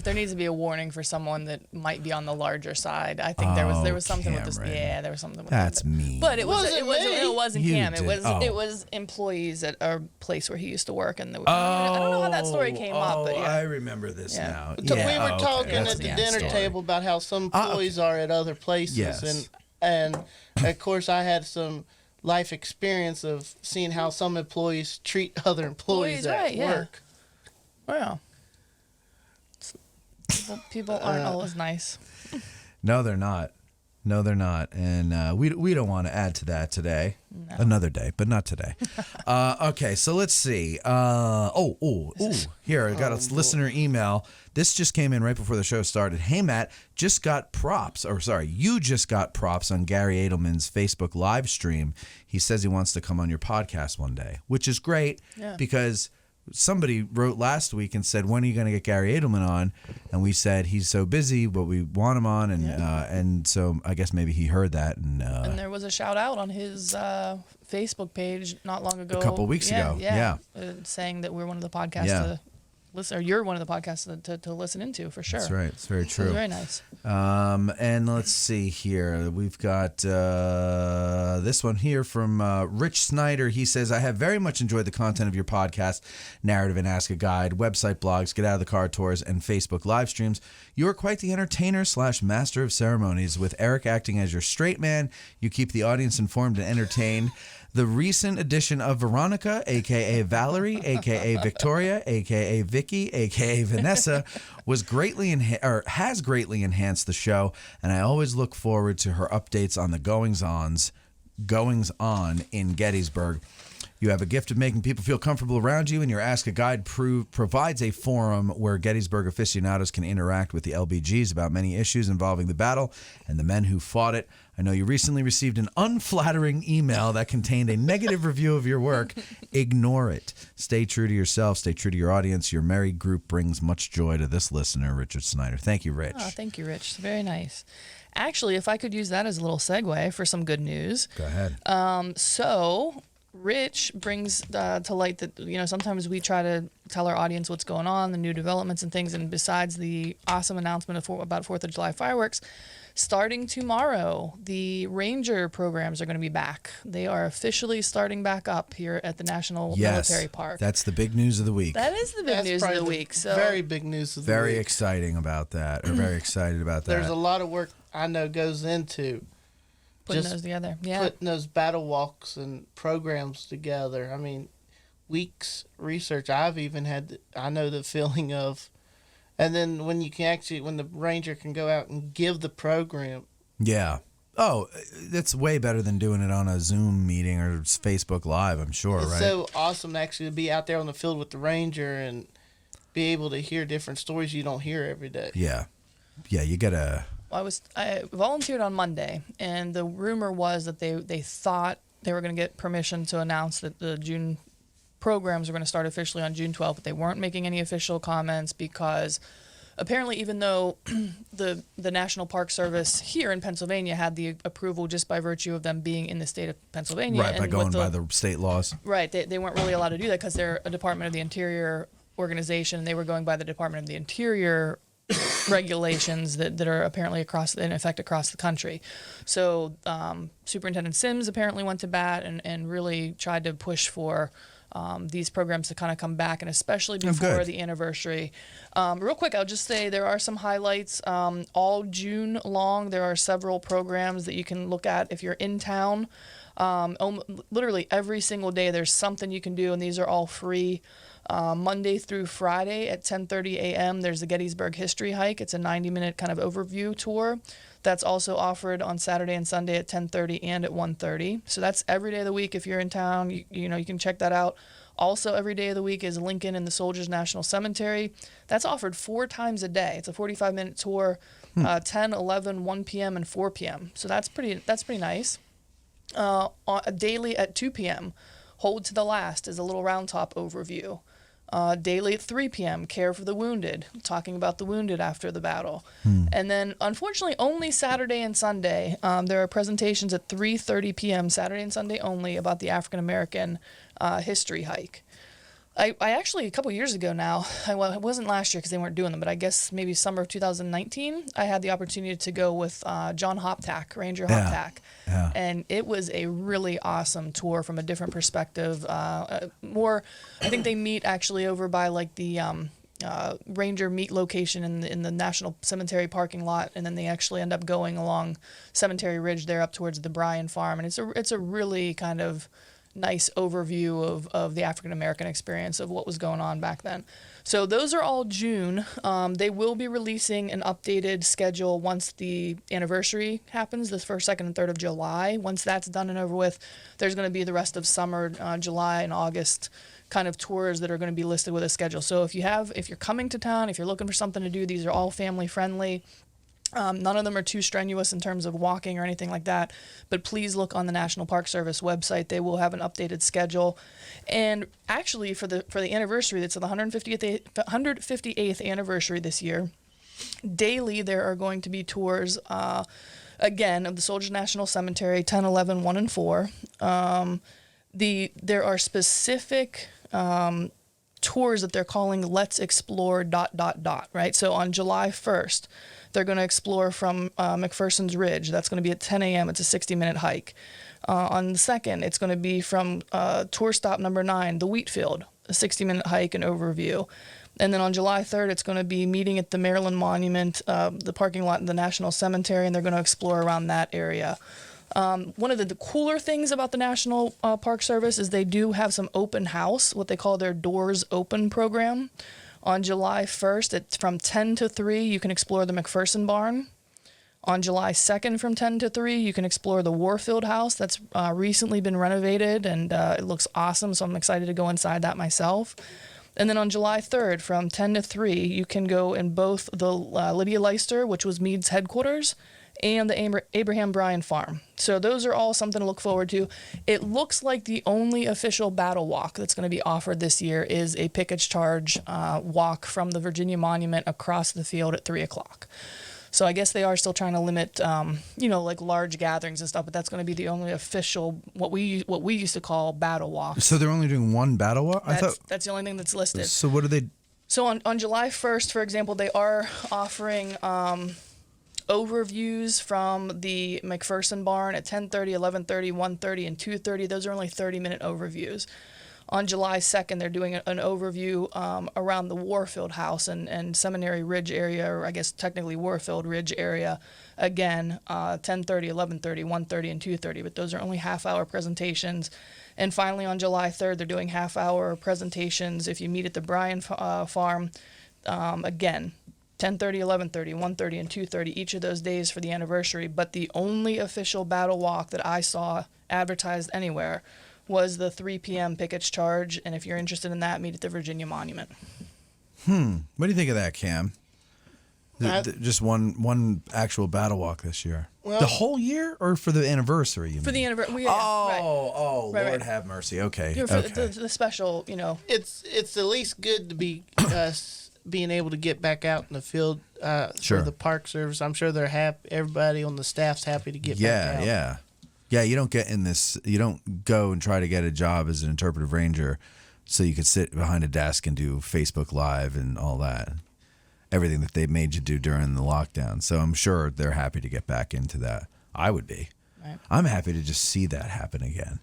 there needs to be a warning for someone that might be on the larger side, I think there was something with this. Cameron. Yeah, there was something with That's that. mean. But it wasn't You Cam. did. It was employees at a place where he used to work, and I don't know how that story came up. But yeah. I remember this now. We were talking That's at the a dinner story. table about how some employees are at other places, Yes. and of course I had some life experience of seeing how some employees treat other employees at work. Wow. People aren't always nice. No, they're not. No, they're not. And we don't want to add to that today. No. Another day, but not today. Okay, so let's see. Here, I got a listener email. This just came in right before the show started. Hey, Matt, you just got props on Gary Edelman's Facebook live stream. He says he wants to come on your podcast one day, which is great because somebody wrote last week and said, when are you going to get Gary Edelman on? And we said, he's so busy, but we want him on. And so I guess maybe he heard that. And there was a shout out on his Facebook page not long ago. A couple weeks ago. Yeah. Saying that we're one of the podcasts to listen, or you're one of the podcasts to listen into for sure. That's right. It's very true. It's very nice. And let's see here. We've got this one here from Rich Snyder. He says, I have very much enjoyed the content of your podcast, Narrative and Ask a Guide, website blogs, Get Out of the Car tours, and Facebook live streams. You are quite the entertainer / master of ceremonies. With Eric acting as your straight man, you keep the audience informed and entertained. The recent addition of Veronica, a.k.a. Valerie, a.k.a. Victoria, a.k.a. Vicky, a.k.a. Vanessa, has greatly enhanced the show, and I always look forward to her updates on the goings-on in Gettysburg. You have a gift of making people feel comfortable around you, and your Ask a Guide provides a forum where Gettysburg aficionados can interact with the LBGs about many issues involving the battle and the men who fought it. I know you recently received an unflattering email that contained a negative review of your work. Ignore it. Stay true to yourself. Stay true to your audience. Your merry group brings much joy to this listener, Richard Snyder. Thank you, Rich. Oh, thank you, Rich. Very nice. Actually, if I could use that as a little segue for some good news. Go ahead. So Rich brings to light that, sometimes we try to tell our audience what's going on, the new developments and things. And besides the awesome announcement about 4th of July fireworks, starting tomorrow, the Ranger programs are going to be back. They are officially starting back up here at the National Military Park. That's the big news of the week. That is the big news of the week. So very big news of the week. Very exciting about that, or very excited about that. There's a lot of work I know goes into putting those together. Yeah. Putting those battle walks and programs together. I mean, weeks research. I've even had, I know the feeling of, and then when the Ranger can go out and give the program. Yeah. Oh, that's way better than doing it on a Zoom meeting or Facebook Live, I'm sure, it's right? It's so awesome to actually be out there on the field with the Ranger and be able to hear different stories you don't hear every day. Yeah. Yeah, you got to... I volunteered on Monday, and the rumor was that they thought they were going to get permission to announce that the June programs were going to start officially on June 12th, but they weren't making any official comments because apparently even though the National Park Service here in Pennsylvania had the approval just by virtue of them being in the state of Pennsylvania. Right, by going by the state laws. Right, they weren't really allowed to do that because they're a Department of the Interior organization, and they were going by the Department of the Interior regulations that are apparently in effect across the country. So Superintendent Sims apparently went to bat and really tried to push for these programs to kind of come back, and especially before the anniversary. Real quick, I'll just say there are some highlights. All June long, there are several programs that you can look at if you're in town. Literally every single day there's something you can do, and these are all free. Monday through Friday at 10:30 a.m. there's the Gettysburg History Hike. It's a 90-minute kind of overview tour. That's also offered on Saturday and Sunday at 10:30 and at 1:30. So that's every day of the week. If you're in town, you can check that out. Also, every day of the week is Lincoln in the Soldiers National Cemetery. That's offered 4 times a day. It's a 45-minute tour, 10, 11, 1 p.m., and 4 p.m. So that's pretty nice. Daily at 2 p.m., Hold to the Last is a little round top overview. Daily at 3 p.m., Care for the Wounded, talking about the wounded after the battle. And then, unfortunately, only Saturday and Sunday, there are presentations at 3:30 p.m., Saturday and Sunday only, about the African American history hike. I actually, a couple years ago now, it wasn't last year because they weren't doing them, but I guess maybe summer of 2019, I had the opportunity to go with John Hoptack, Ranger Hoptack. Yeah. And it was a really awesome tour from a different perspective. I think they meet actually over by like the Ranger meet location in the National Cemetery parking lot, and then they actually end up going along Cemetery Ridge there up towards the Bryan Farm. And it's a really kind of nice overview of the African American experience of what was going on back then. So those are all June. They will be releasing an updated schedule once the anniversary happens, the 1st, 2nd, and 3rd of July. Once that's done and over with, there's going to be the rest of summer, July and August kind of tours that are going to be listed with a schedule. So if you're coming to town, if you're looking for something to do, these are all family friendly. None of them are too strenuous in terms of walking or anything like that, but please look on the National Park Service website. They will have an updated schedule. And actually, for the anniversary, that's the 158th anniversary this year, daily there are going to be tours, again, of the Soldiers National Cemetery, 10, 11, 1, and 4. There are specific tours that they're calling Let's Explore ... right? So on July 1st, they're going to explore from McPherson's Ridge. That's going to be at 10 a.m. It's a 60-minute hike. On the 2nd, it's going to be from tour stop number 9, the Wheatfield, a 60-minute hike and overview. And then on July 3rd, it's going to be meeting at the Maryland Monument, the parking lot in the National Cemetery, and they're going to explore around that area. One of the cooler things about the National Park Service is they do have some open house, what they call their Doors Open program. On July 1st, it's from 10 to 3, you can explore the McPherson Barn. On July 2nd from 10 to 3, you can explore the Warfield House. That's recently been renovated, and it looks awesome, so I'm excited to go inside that myself. And then on July 3rd, from 10 to 3, you can go in both the Lydia Leister, which was Meade's headquarters, and the Abraham Bryan Farm. So those are all something to look forward to. It looks like the only official battle walk that's going to be offered this year is a pickets charge walk from the Virginia Monument across the field at 3 o'clock. So I guess they are still trying to limit, like large gatherings and stuff, but that's going to be the only official, what we used to call battle walk. So they're only doing one battle walk? That's the only thing that's listed. So what do they... So on July 1st, for example, they are offering... overviews from the McPherson Barn at 10:30, 11:30, 1:30, and 2:30. Those are only 30-minute overviews. On July 2nd, they're doing an overview around the Warfield House and Seminary Ridge area, or I guess technically Warfield Ridge area, again, 10:30, 11:30, 1:30, and 2:30. But those are only half-hour presentations. And finally, on July 3rd, they're doing half-hour presentations if you meet at the Bryan Farm, again, 10:30, 11:30, 1:30, and 2:30, each of those days for the anniversary. But the only official battle walk that I saw advertised anywhere was the 3 p.m. pickets charge. And if you're interested in that, meet at the Virginia Monument. What do you think of that, Cam? Just one actual battle walk this year. Well, the whole year, or for the anniversary? You for mean? the anniversary. Right. Lord right. have mercy. Okay. For the special, It's at least good to be being able to get back out in the field sure. for the Park Service. I'm sure they're happy. Everybody on the staff's happy to get back out. Yeah, you don't get in this. You don't go and try to get a job as an interpretive ranger so you could sit behind a desk and do Facebook Live and all that. everything that they made you do during the lockdown. So I'm sure they're happy to get back into that. I would be. Right. I'm happy to just see that happen again.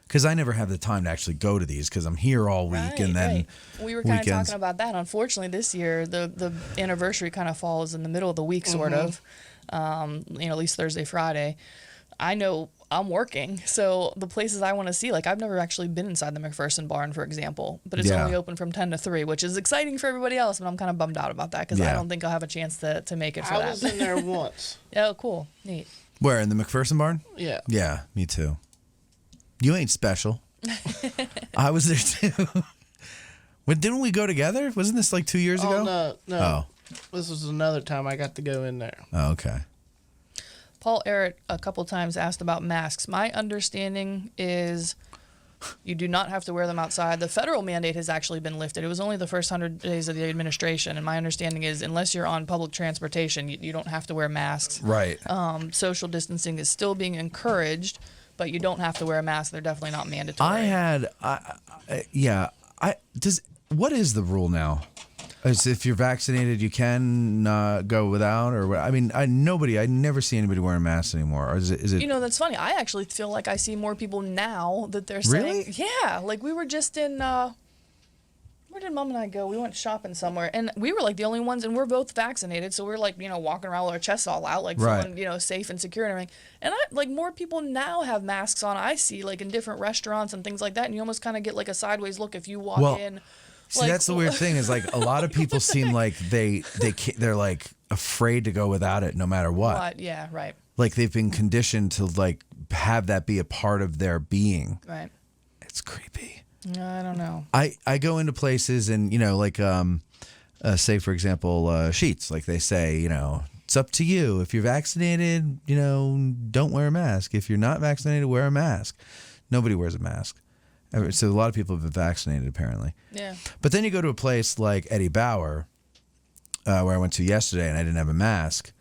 Because I never have the time to actually go to these because I'm here all week and then we were kind of weekends. talking about that. Unfortunately, this year the anniversary kind of falls in the middle of the week, sort of. At least Thursday, Friday. I know I'm working, so the places I want to see, like I've never actually been inside the McPherson barn, for example, but it's only open from 10 to 3, which is exciting for everybody else, but I'm kind of bummed out about that because I don't think I'll have a chance to make it for that. I was in there once. Oh, cool. Neat. Where, in the McPherson barn? Yeah. Yeah, me too. You ain't special. I was there too. Didn't we go together? Wasn't this like 2 years ago? No. Oh. This was another time I got to go in there. Oh, okay. Paul Errett a couple times asked about masks. My understanding is you do not have to wear them outside. The federal mandate has actually been lifted. It was only the first 100 days of the administration, and my understanding is unless you're on public transportation, you don't have to wear masks. Right. Social distancing is still being encouraged, but you don't have to wear a mask. They're definitely not mandatory. What is the rule now? Is if you're vaccinated, you can go without, or I mean, I never see anybody wearing masks anymore. Or is it? You know, that's funny. I actually feel like I see more people now that they're saying, Really? yeah. Like we were just in, where did Mom and I go? We went shopping somewhere, and we were like the only ones, and we're both vaccinated, so we're like, walking around with our chests all out, like feeling, safe and secure and everything. And more people now have masks on. I see like in different restaurants and things like that, and you almost kind of get like a sideways look if you walk in. See, that's the weird thing is like a lot of people seem like they're like afraid to go without it no matter what. Yeah, right. Like they've been conditioned to like have that be a part of their being. Right. It's creepy. I don't know. I go into places and say for example Sheets, like they say, it's up to you. If you're vaccinated, don't wear a mask. If you're not vaccinated, wear a mask. Nobody wears a mask. So a lot of people have been vaccinated, apparently. Yeah. But then you go to a place like Eddie Bauer, where I went to yesterday, and I didn't have a mask.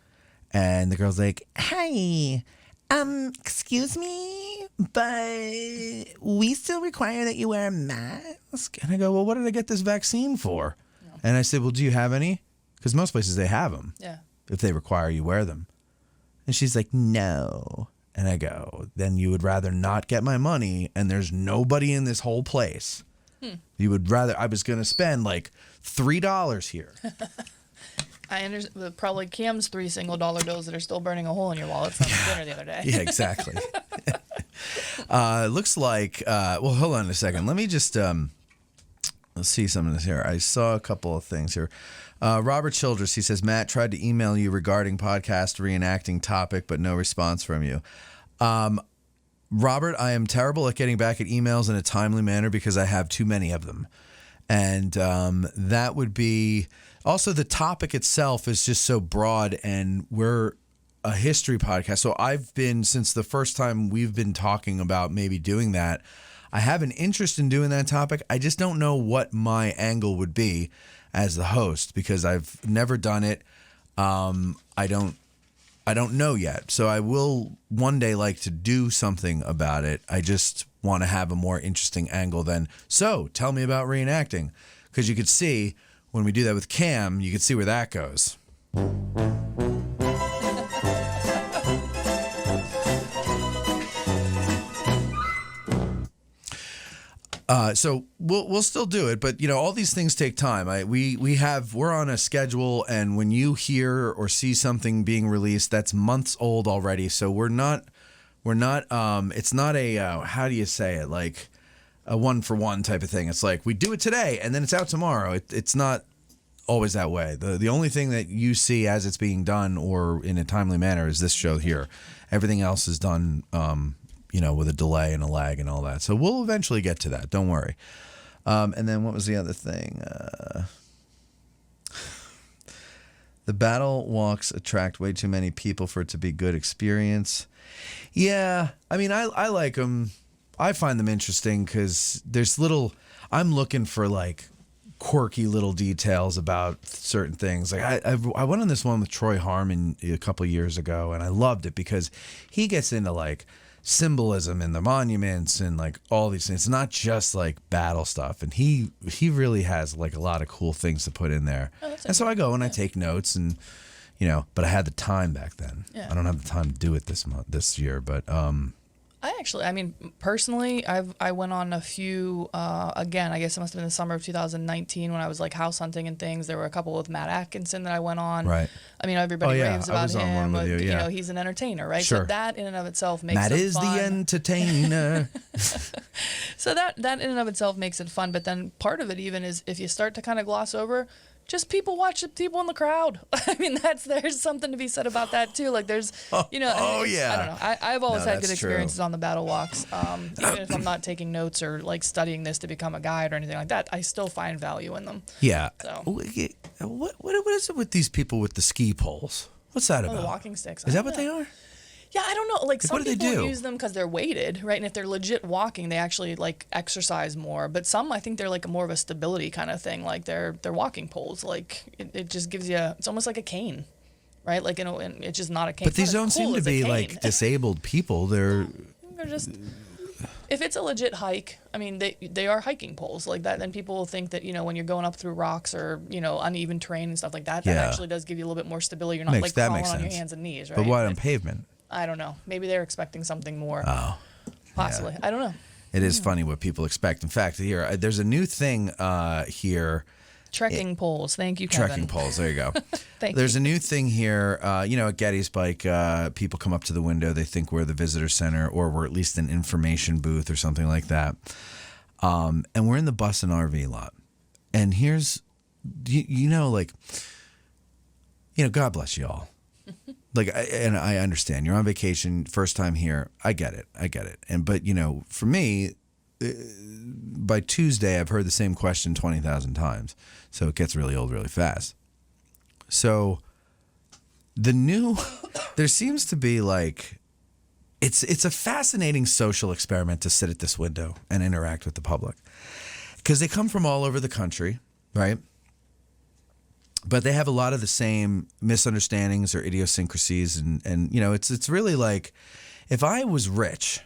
And the girl's like, "Hi, excuse me, but we still require that you wear a mask." And I go, "Well, what did I get this vaccine for?" No. And I said, "Well, do you have any? Because most places they have them. Yeah. If they require you wear them." And she's like, "No." And I go, then you would rather not get my money and there's nobody in this whole place. You would rather, I was going to spend like $3 here. I understand, probably Cam's $3 single dollar bills that are still burning a hole in your wallet from dinner the other day. Yeah, exactly. Looks like, well, hold on a second. Let me just, let's see some of this here. I saw a couple of things here. Robert Childress, he says, Matt tried to email you regarding podcast reenacting topic, but no response from you. Robert, I am terrible at getting back at emails in a timely manner because I have too many of them. And that would be, also the topic itself is just so broad, and we're a history podcast. So I've been, since the first time we've been talking about maybe doing that, I have an interest in doing that topic. I just don't know what my angle would be as the host because I've never done it. I don't know yet. So I will one day like to do something about it. I just want to have a more interesting angle than, so tell me about reenacting. Because you could see when we do that with Cam, you could see where that goes. So we'll still do it, but all these things take time. We're on a schedule, and when you hear or see something being released, that's months old already. So we're not. It's not a how do you say it, like a 1-for-1 type of thing. It's like we do it today and then it's out tomorrow. It's not always that way. The only thing that you see as it's being done or in a timely manner is this show here. Everything else is done. With a delay and a lag and all that. So we'll eventually get to that. Don't worry. And then what was the other thing? The battle walks attract way too many people for it to be good experience. Yeah. I mean, I like them. I find them interesting because I'm looking for like quirky little details about certain things. Like I went on this one with Troy Harmon a couple years ago, and I loved it because he gets into like symbolism in the monuments and like all these things. It's not just like battle stuff. And he really has like a lot of cool things to put in there. And so I go and I take notes and, but I had the time back then. Yeah. I don't have the time to do it this year, but personally, I went on a few, again, I guess it must have been the summer of 2019 when I was like house hunting and things. There were a couple with Matt Atkinson that I went on. Right. Everybody raves about him. I was on one with you, yeah. He's an entertainer, right? Sure. So that in and of itself makes Matt it is fun. the entertainer. So that in and of itself makes it fun. But then part of it even is if you start to kind of gloss over, just people watch the people in the crowd. There's something to be said about that too. Like there's, yeah. I don't know. I've always had good that's true. experiences on the battle walks. Even if I'm not taking notes or like studying this to become a guide or anything like that, I still find value in them. Yeah. So. What is it with these people with the ski poles? What's that about? The walking sticks. Is that what they are? Yeah, I don't know. Like some what do they people do? use them because they're weighted, right? And if they're legit walking, they actually like exercise more. But some, I think they're like more of a stability kind of thing. Like they're walking poles. Like it just gives you. It's almost like a cane, right? Like and it's just not a cane. But these don't seem to be like disabled people. They're just. If it's a legit hike, they are hiking poles like that. Then people will think that when you're going up through rocks or uneven terrain and stuff like that, that actually does give you a little bit more stability. You're not like crawling on your hands and knees, right? But what on pavement? I don't know. Maybe they're expecting something more. Oh, possibly. Yeah. I don't know. It is funny what people expect. In fact, here there's a new thing here. Trekking poles. Thank you, Kevin. Trekking poles. There you go. There's a new thing here. At Gettysburg, people come up to the window. They think we're the visitor center or we're at least an information booth or something like that. And we're in the bus and RV lot. And here's, God bless you all. I understand you're on vacation, first time here. I get it. But for me, by Tuesday, I've heard the same question 20,000 times. So it gets really old really fast. So there seems to be like, it's a fascinating social experiment to sit at this window and interact with the public because they come from all over the country, right? But they have a lot of the same misunderstandings or idiosyncrasies. And it's really like if I was rich,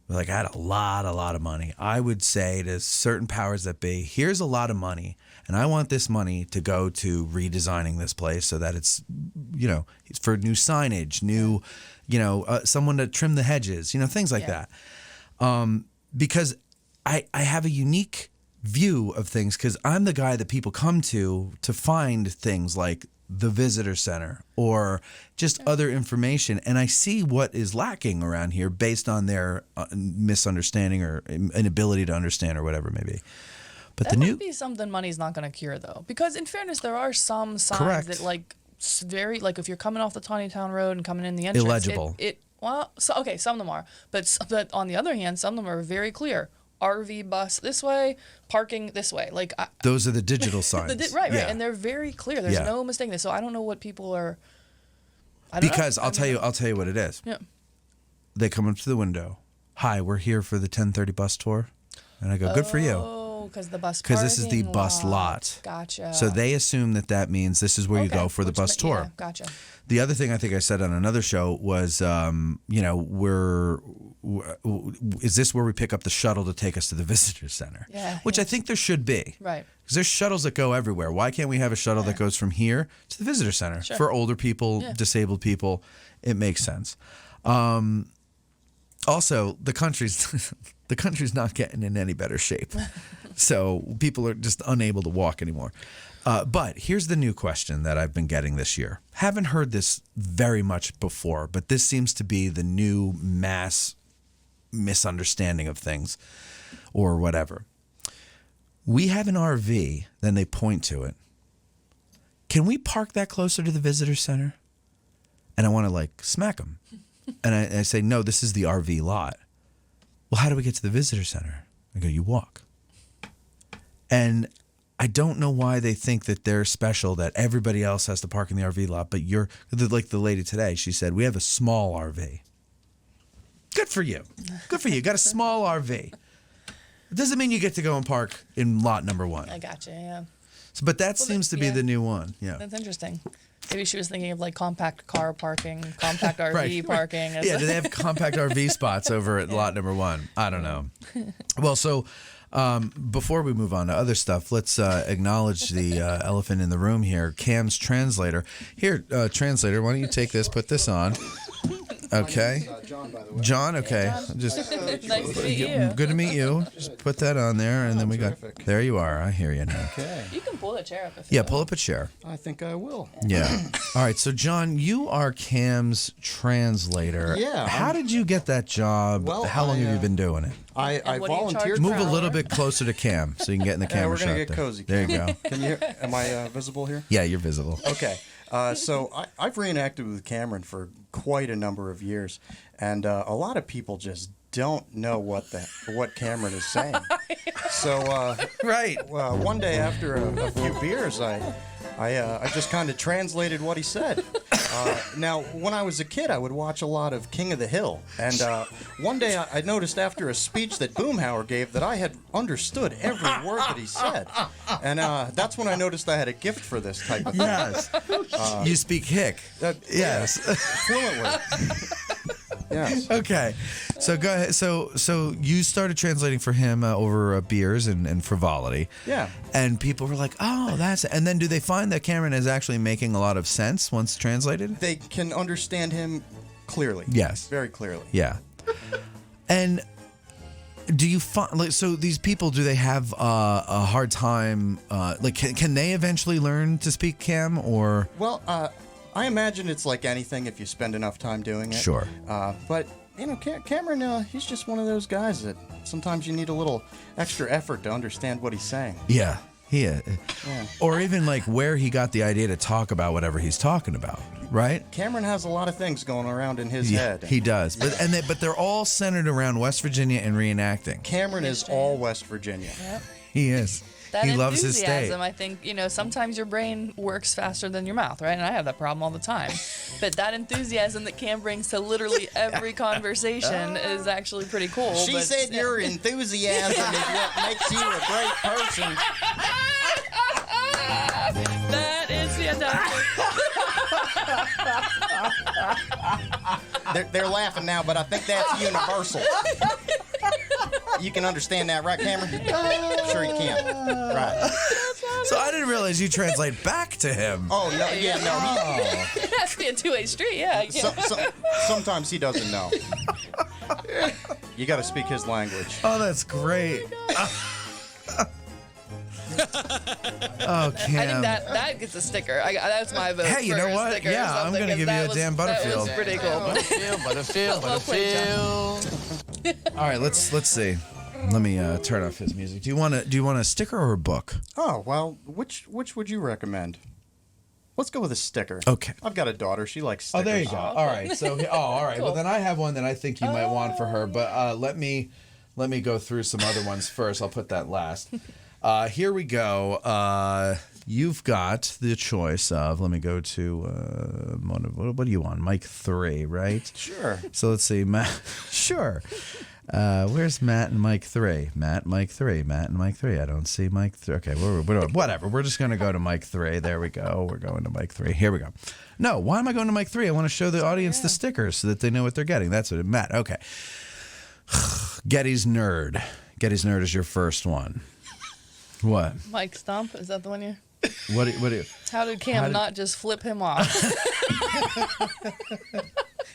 like I had a lot of money, I would say to certain powers that be, here's a lot of money. And I want this money to go to redesigning this place so that it's, it's for new signage, new, someone to trim the hedges, things like that. Because I have a unique view of things because I'm the guy that people come to find things like the visitor center or just other information, and I see what is lacking around here based on their misunderstanding or inability to understand or whatever it may be. But that might be something money's not going to cure though, because in fairness, there are some signs that like very like if you're coming off the Tawny Town Road and coming in the entrance, illegible. Some of them are, but on the other hand, some of them are very clear. RV bus this way, parking this way. Like those are the digital signs, right, and they're very clear. There's no mistaking this. So I don't know what people are. I'll tell you what it is. Yeah, they come up to the window. Hi, we're here for the 10:30 bus tour, and I go, good for you. Oh, because this is the bus lot. Gotcha. So they assume that means this is where you go for the bus tour. Yeah, gotcha. The other thing I think I said on another show was, is this where we pick up the shuttle to take us to the visitor center? Yeah. Which I think there should be. Right. Because there's shuttles that go everywhere. Why can't we have a shuttle that goes from here to the visitor center? Sure. For older people, disabled people, it makes sense. Also, the country's not getting in any better shape. So people are just unable to walk anymore. But here's the new question that I've been getting this year. Haven't heard this very much before, but this seems to be the new mass misunderstanding of things or whatever. We have an RV, then they point to it. Can we park that closer to the visitor center? And I want to like smack them. And I say, no, this is the RV lot. Well, how do we get to the visitor center? I go, you walk. And I don't know why they think that they're special, that everybody else has to park in the RV lot, but you're like the lady today. She said, we have a small RV. Good for you. Good for you. You got a small RV. It doesn't mean you get to go and park in lot number 1. I gotcha, yeah. So, but that seems to be the new one. Yeah. That's interesting. Maybe she was thinking of like compact car parking, compact RV Right. parking. Yeah, do they have compact RV spots over at lot number 1? I don't know. Well, so before we move on to other stuff, let's acknowledge the elephant in the room here, Cam's translator. Here, translator, why don't you take this, put this on. Okay. John, by the way. John, okay. Just Nice to meet you. good to meet you. Just put that on there, and then we got. terrific. There you are. I hear you now. Okay. You can pull the chair up if you Yeah, want. pull up a chair. I think I will. Yeah. All right. So, John, you are Cam's translator. Yeah, How I'm- did you get that job? Well, How long I, have you been doing it? I what do you volunteered. charge Move per a hour? little bit closer to Cam so you can get in the Yeah, camera we're gonna shot get there. cozy. There you Cam. go. Can you? Am I visible here? Yeah, you're visible. Okay. So I've reenacted with Cameron for quite a number of years, and a lot of people just don't know what Cameron is saying. So Right. one day after a few beers, I just kind of translated what he said. Now, when I was a kid, I would watch a lot of King of the Hill, and one day I noticed after a speech that Boomhauer gave that I had understood every word that he said, and that's when I noticed I had a gift for this type of thing. Yes. You speak Hick. Yes. Fluently. Yes. Okay. So go ahead. So you started translating for him over beers and frivolity. Yeah. And people were like, "Oh, that's." And then do they find that Cameron is actually making a lot of sense once translated? They can understand him clearly. Yes. Very clearly. Yeah. And do you find like so these people? Do they have a hard time? Like, can they eventually learn to speak Cam or? Well, I imagine it's like anything if you spend enough time doing it. Sure. But, you know, Cameron, he's just one of those guys that sometimes you need a little extra effort to understand what he's saying. Yeah. Yeah. Or even like where he got the idea to talk about whatever he's talking about, right? Cameron has a lot of things going around in his head. He does. But they're all centered around West Virginia and reenacting. Cameron is all West Virginia. Yep. He is. That He loves his state. enthusiasm, I think, sometimes your brain works faster than your mouth, right? And I have that problem all the time. But that enthusiasm that Cam brings to literally every conversation is actually pretty cool. She but- said your enthusiasm is what makes you a great person. That is fantastic. They're laughing now, but I think that's universal. You can understand that, right, Cameron? Sure you can. Right. So I didn't realize you translate back to him. Oh, no, yeah, no. It has to be a two-way street, yeah. Sometimes he doesn't know. You got to speak his language. Oh, that's great. Oh, Cam. I think that gets a sticker. That's my vote. Hey, you for know a what? sticker or Yeah, I'm something, gonna 'cause give you that a was- Dan That was Butterfield. pretty cool. Butterfield. Well played, All right, let's see. Let me turn off his music. Do you want a sticker or a book? Oh, well, which would you recommend? Let's go with a sticker. Okay. I've got a daughter. She likes stickers. Oh, there you go. All right. So, all right. Cool. Well, then I have one that I think you might want for her. But let me go through some other ones first. I'll put that last. Here we go. You've got the choice of. Let me go to. What do you want? Mic 3, right? Sure. So let's see, Matt. Sure. Where's Matt and Mike 3? Matt, Mike 3. Matt and Mike 3. I don't see Mike 3. Okay, whatever. We're just going to go to Mike 3. There we go. We're going to Mike 3. Here we go. No, why am I going to Mike 3? I want to show the audience the stickers so that they know what they're getting. That's what Matt. Okay. Getty's Nerd. Getty's Nerd is your first one. What? Mike Stump, is that the one you? What do you? How did Cam not just flip him off?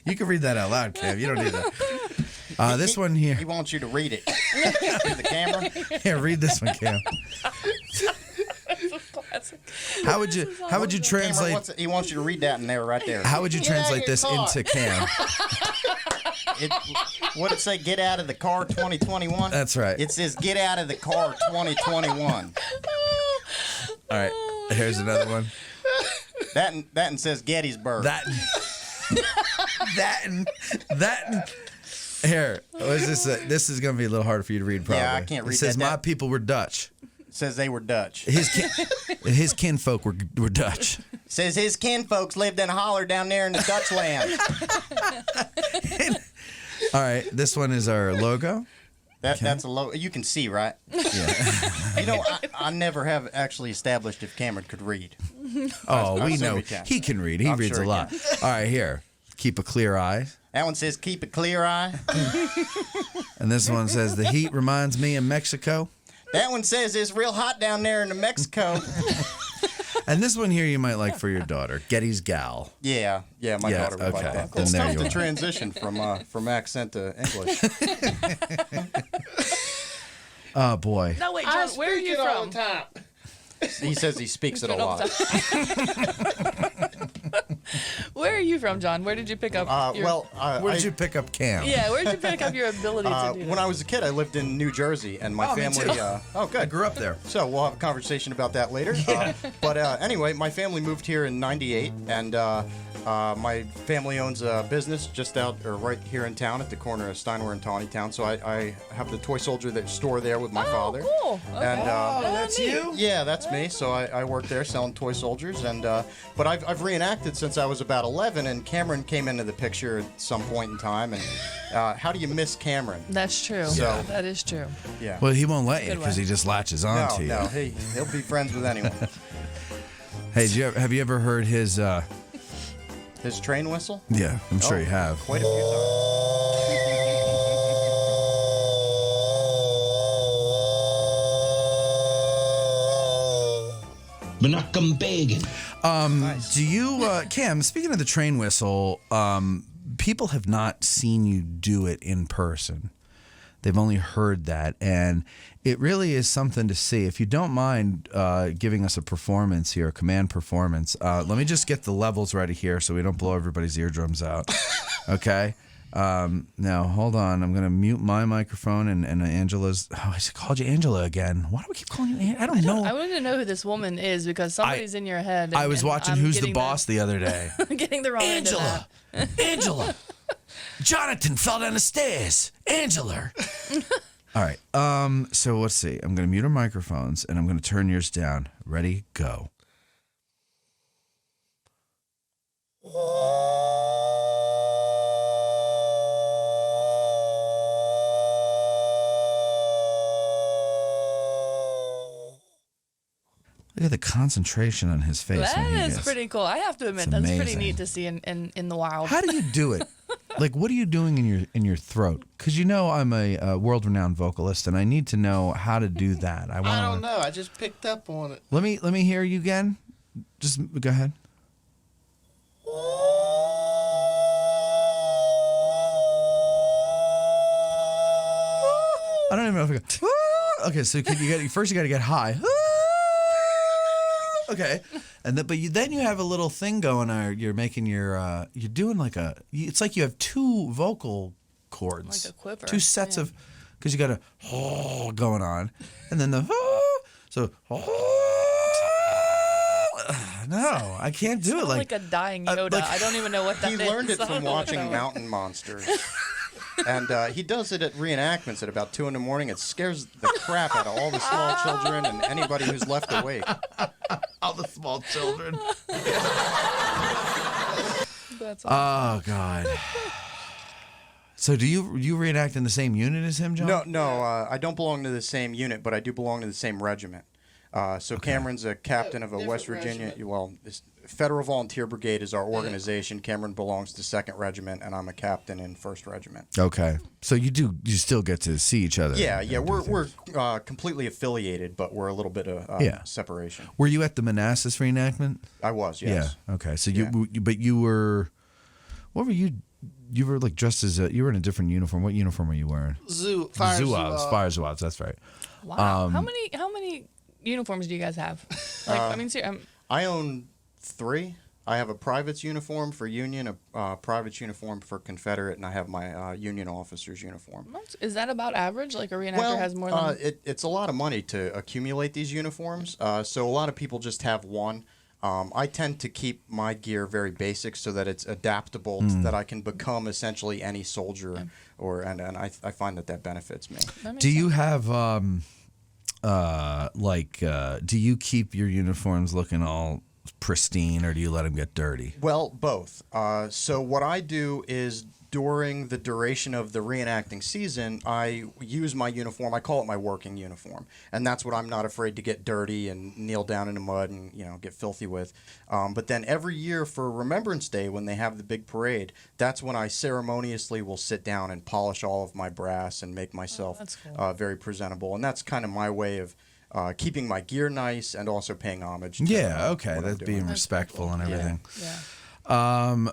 You can read that out loud, Cam. You don't need that. This one here. He wants you to read it. To the camera. Yeah, read this one, Cam. Classic. How would you translate? Camera, he wants you to read that in there, right there. How would you translate this into Cam? What'd it say? Get out of the car 2021? That's right. It says get out of the car 2021. All right, here's another one. That and says Gettysburg. That. Here, what is this? This is gonna be a little harder for you to read, probably. Yeah, I can't read It says that. my people were Dutch. Says they were Dutch. His kinfolk were Dutch. Says his kinfolks lived in a holler down there in the Dutch land. All right, this one is our logo. That's a low. You can see, right? Yeah. You know, I never have actually established if Cameron could read. Oh, we assume know he can. he can read. He I'm reads sure a he lot. All right, here. Keep a clear eye. That one says keep a clear eye. And this one says the heat reminds me of Mexico. That one says it's real hot down there in Mexico. And this one here you might like for your daughter, Getty's gal. Yeah, my daughter would like that. Then It's there tough you to are. transition from accent to English. Oh boy. No, wait, John, where are you all from? the time. He says he speaks it a lot. Where are you from, John? Where did you pick up your... Where did you pick up Cam? Yeah, where did you pick up your ability to do that? When I was a kid, I lived in New Jersey, and my family. Me too. Oh, good. I grew up there. So we'll have a conversation about that later. But anyway, my family moved here in '98, and my family owns a business just right here in town at the corner of Steinway and Tawnytown. So I have the toy soldier store there with my father. Cool. Okay. And that's you? Yeah, that's me. So I work there selling toy soldiers, and but I've reenacted since I was about 11, and Cameron came into the picture at some point in time. And how do you miss Cameron? That's true. So- That is true. Yeah. Well, he won't let you Good because way. he just latches on to you. No, he'll be friends with anyone. Hey, have you ever heard his? His train whistle? Yeah, I'm sure you have. Quite a few times. Benacumbegan. Do you, Cam? Speaking of the train whistle, people have not seen you do it in person. They've only heard that, and it really is something to see. If you don't mind giving us a performance here, a command performance, let me just get the levels ready here so we don't blow everybody's eardrums out. Okay? Now, hold on. I'm going to mute my microphone and Angela's. Oh, I just called you Angela again. Why do we keep calling you I don't know. I want to know who this woman is because somebody's in your head. I was and watching I'm Who's the getting Boss the other day. getting the wrong end of Angela! that. Angela! Jonathan fell down the stairs. Angela! All right. So let's see. I'm going to mute our microphones, and I'm going to turn yours down. Ready? Go. Look at the concentration on his face. That when he is gets- pretty cool. I have to admit, It's that's pretty amazing. neat to see in the wild. How do you do it? Like, what are you doing in your throat? Because you know I'm a world-renowned vocalist, and I need to know how to do that. I don't know. I just picked up on it. Let me hear you again. Just go ahead. I don't even know if I go. Okay, so first you got to get high. Okay, and then then you have a little thing going. You're making you're doing like it's like you have two vocal cords, Like a quiver, two sets of, because you got a going on, and then the so. No, I can't do it like a dying Yoda. I don't even know what that He is. learned it I from don't know what watching that was. Mountain Monsters. And he does it at reenactments at about 2 in the morning. It scares the crap out of all the small children and anybody who's left awake. All the small children. That's Oh God. So do you reenact in the same unit as him, John? No, I don't belong to the same unit, but I do belong to the same regiment. So Cameron's a captain of a West Virginia. regiment. Well, this Federal Volunteer Brigade is our organization. Cameron belongs to 2nd Regiment, and I'm a captain in 1st Regiment. Okay. So you still get to see each other. Yeah, and do we're things. completely affiliated, but we're a little bit of separation. Were you at the Manassas reenactment? I was, yes. Yeah. Okay. So Yeah. but you were, what were you? You were like dressed as you were in a different uniform. What uniform were you wearing? Fire Fire Zouaves. That's right. Wow. How many uniforms do you guys have? Like, I mean, I own 3. I have a private's uniform for Union, a private's uniform for Confederate, and I have my Union officer's uniform. is that about average? Like a reenactor has more than. It's a lot of money to accumulate these uniforms, so a lot of people just have one. I tend to keep my gear very basic so that it's adaptable, that I can become essentially any soldier, and I find that benefits me. That Do makes you sense. have do you keep your uniforms looking all pristine, or do you let them get dirty? Well, both. So what I do is during the duration of the reenacting season, I use my uniform. I call it my working uniform, and that's what I'm not afraid to get dirty and kneel down in the mud and get filthy with. But then every year for Remembrance Day, when they have the big parade, that's when I ceremoniously will sit down and polish all of my brass and make myself very presentable. And that's kind of my way of keeping my gear nice and also paying homage to that's being respectful and everything. Yeah.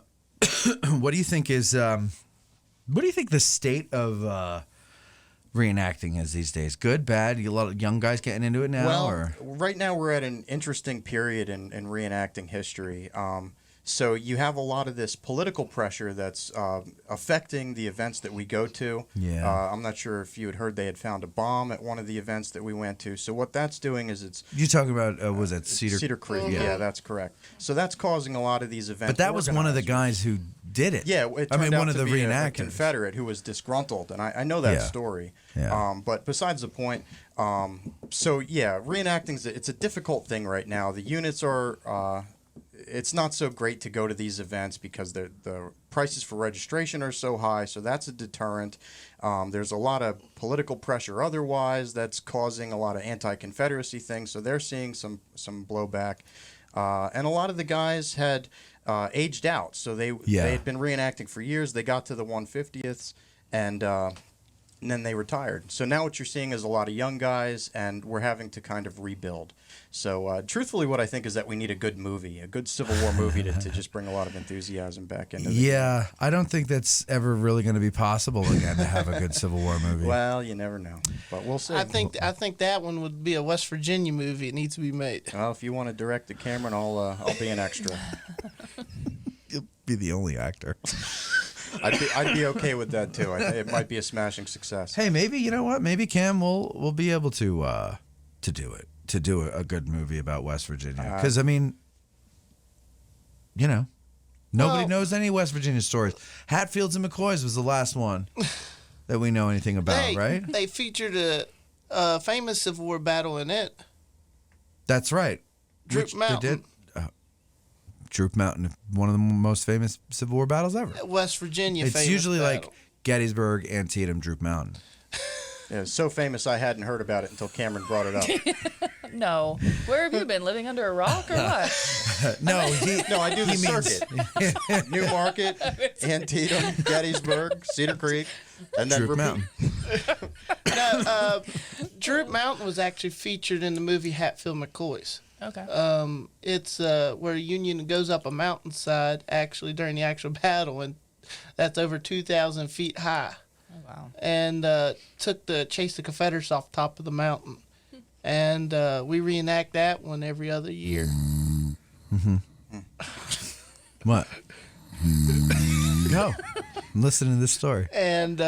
What do you think the state of reenacting is these days? Good, bad? A lot of young guys getting into it now? Well, right now we're at an interesting period in reenacting history. So you have a lot of this political pressure that's affecting the events that we go to. Yeah. I'm not sure if you had heard they had found a bomb at one of the events that we went to. So what that's doing is it's... You're talking about, was it Cedar Creek? Yeah, that's correct. So that's causing a lot of these events. But that was one of the guys who did it. Yeah, it turned out one of to the be reenactors. a Confederate who was disgruntled, and I know that story. Yeah. But besides the point, reenacting it's a difficult thing right now. The units are... it's not so great to go to these events because the prices for registration are so high, so that's a deterrent. There's a lot of political pressure otherwise that's causing a lot of anti-Confederacy things, so they're seeing some blowback. And a lot of the guys had aged out, so they had been reenacting for years. They got to the 150ths, and then they retired. So now what you're seeing is a lot of young guys, and we're having to kind of rebuild. So truthfully, what I think is that we need a good movie, a good Civil War movie to just bring a lot of enthusiasm back into the game. I don't think that's ever really going to be possible again to have a good Civil War movie. Well, you never know, but we'll see. I think that one would be a West Virginia movie. It needs to be made. Well, if you want to direct it, Cameron, I'll be an extra. You'll be the only actor. I'd be okay with that too. It might be a smashing success. Hey, maybe you know what? Maybe Cam will be able to do it. To do a good movie about West Virginia. Because, I mean, nobody knows any West Virginia stories. Hatfields and McCoys was the last one that we know anything about, right? They featured a famous Civil War battle in it. That's right. Droop Mountain. They did. Droop Mountain, one of the most famous Civil War battles ever. West Virginia It's famous usually battle. like Gettysburg, Antietam, Droop Mountain. Yeah, it's so famous I hadn't heard about it until Cameron brought it up. No. Where have you been? Living under a rock or what? No, I do the circuit. New Market, Antietam, Gettysburg, Cedar Creek, and then Droop Mountain. Droop Mountain was actually featured in the movie Hatfield McCoys. Okay. It's where a Union goes up a mountainside actually during the actual battle, and that's over 2,000 feet high. Oh, wow. And chased the Confederates off top of the mountain. And we reenact that one every other year. Mm-hmm. What? Go. I'm listening to this story. And